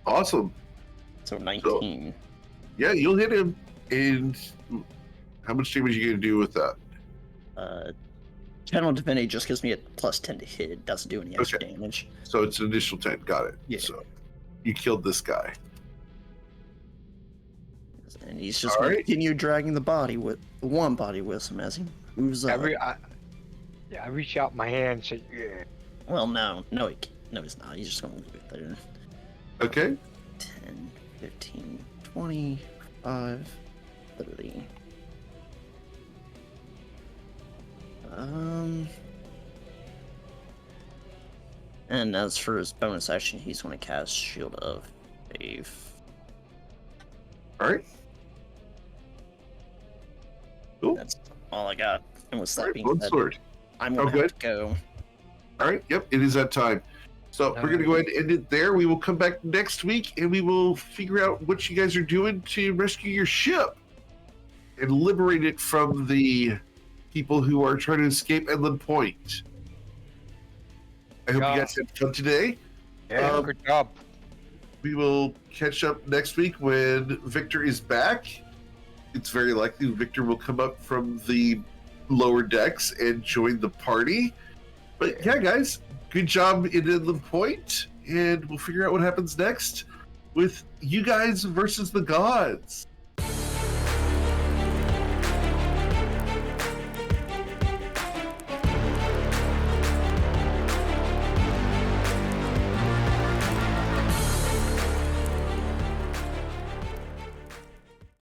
Awesome. so 19. Yeah, you'll hit him. And how much damage are you going to do with that? Channel divinity just gives me a +10 to hit. It doesn't do any extra damage. So it's an additional 10. Got it. Yeah. So you killed this guy. And he's just All going to right. continue dragging the body with the one body with him as he moves up. I reach out my hand and say, yeah. Well, no, he's not. He's just going to leave it there. Okay. 10, 15, 25, 30. And as for his bonus action, he's going to cast Shield of Faith. All right. Cool. That's all I got. And with All that right. being One said, sword. I'm Oh, going to have good. to go. All right. Yep. It is that time. So we're going to go ahead and end it there. We will come back next week and we will figure out what you guys are doing to rescue your ship and liberate it from the people who are trying to escape Inland Point. I hope you guys had fun today. Yeah, good job. We will catch up next week when Victor is back. It's very likely Victor will come up from the lower decks and join the party. But yeah, guys, good job in Inland Point, and we'll figure out what happens next with you guys versus the gods.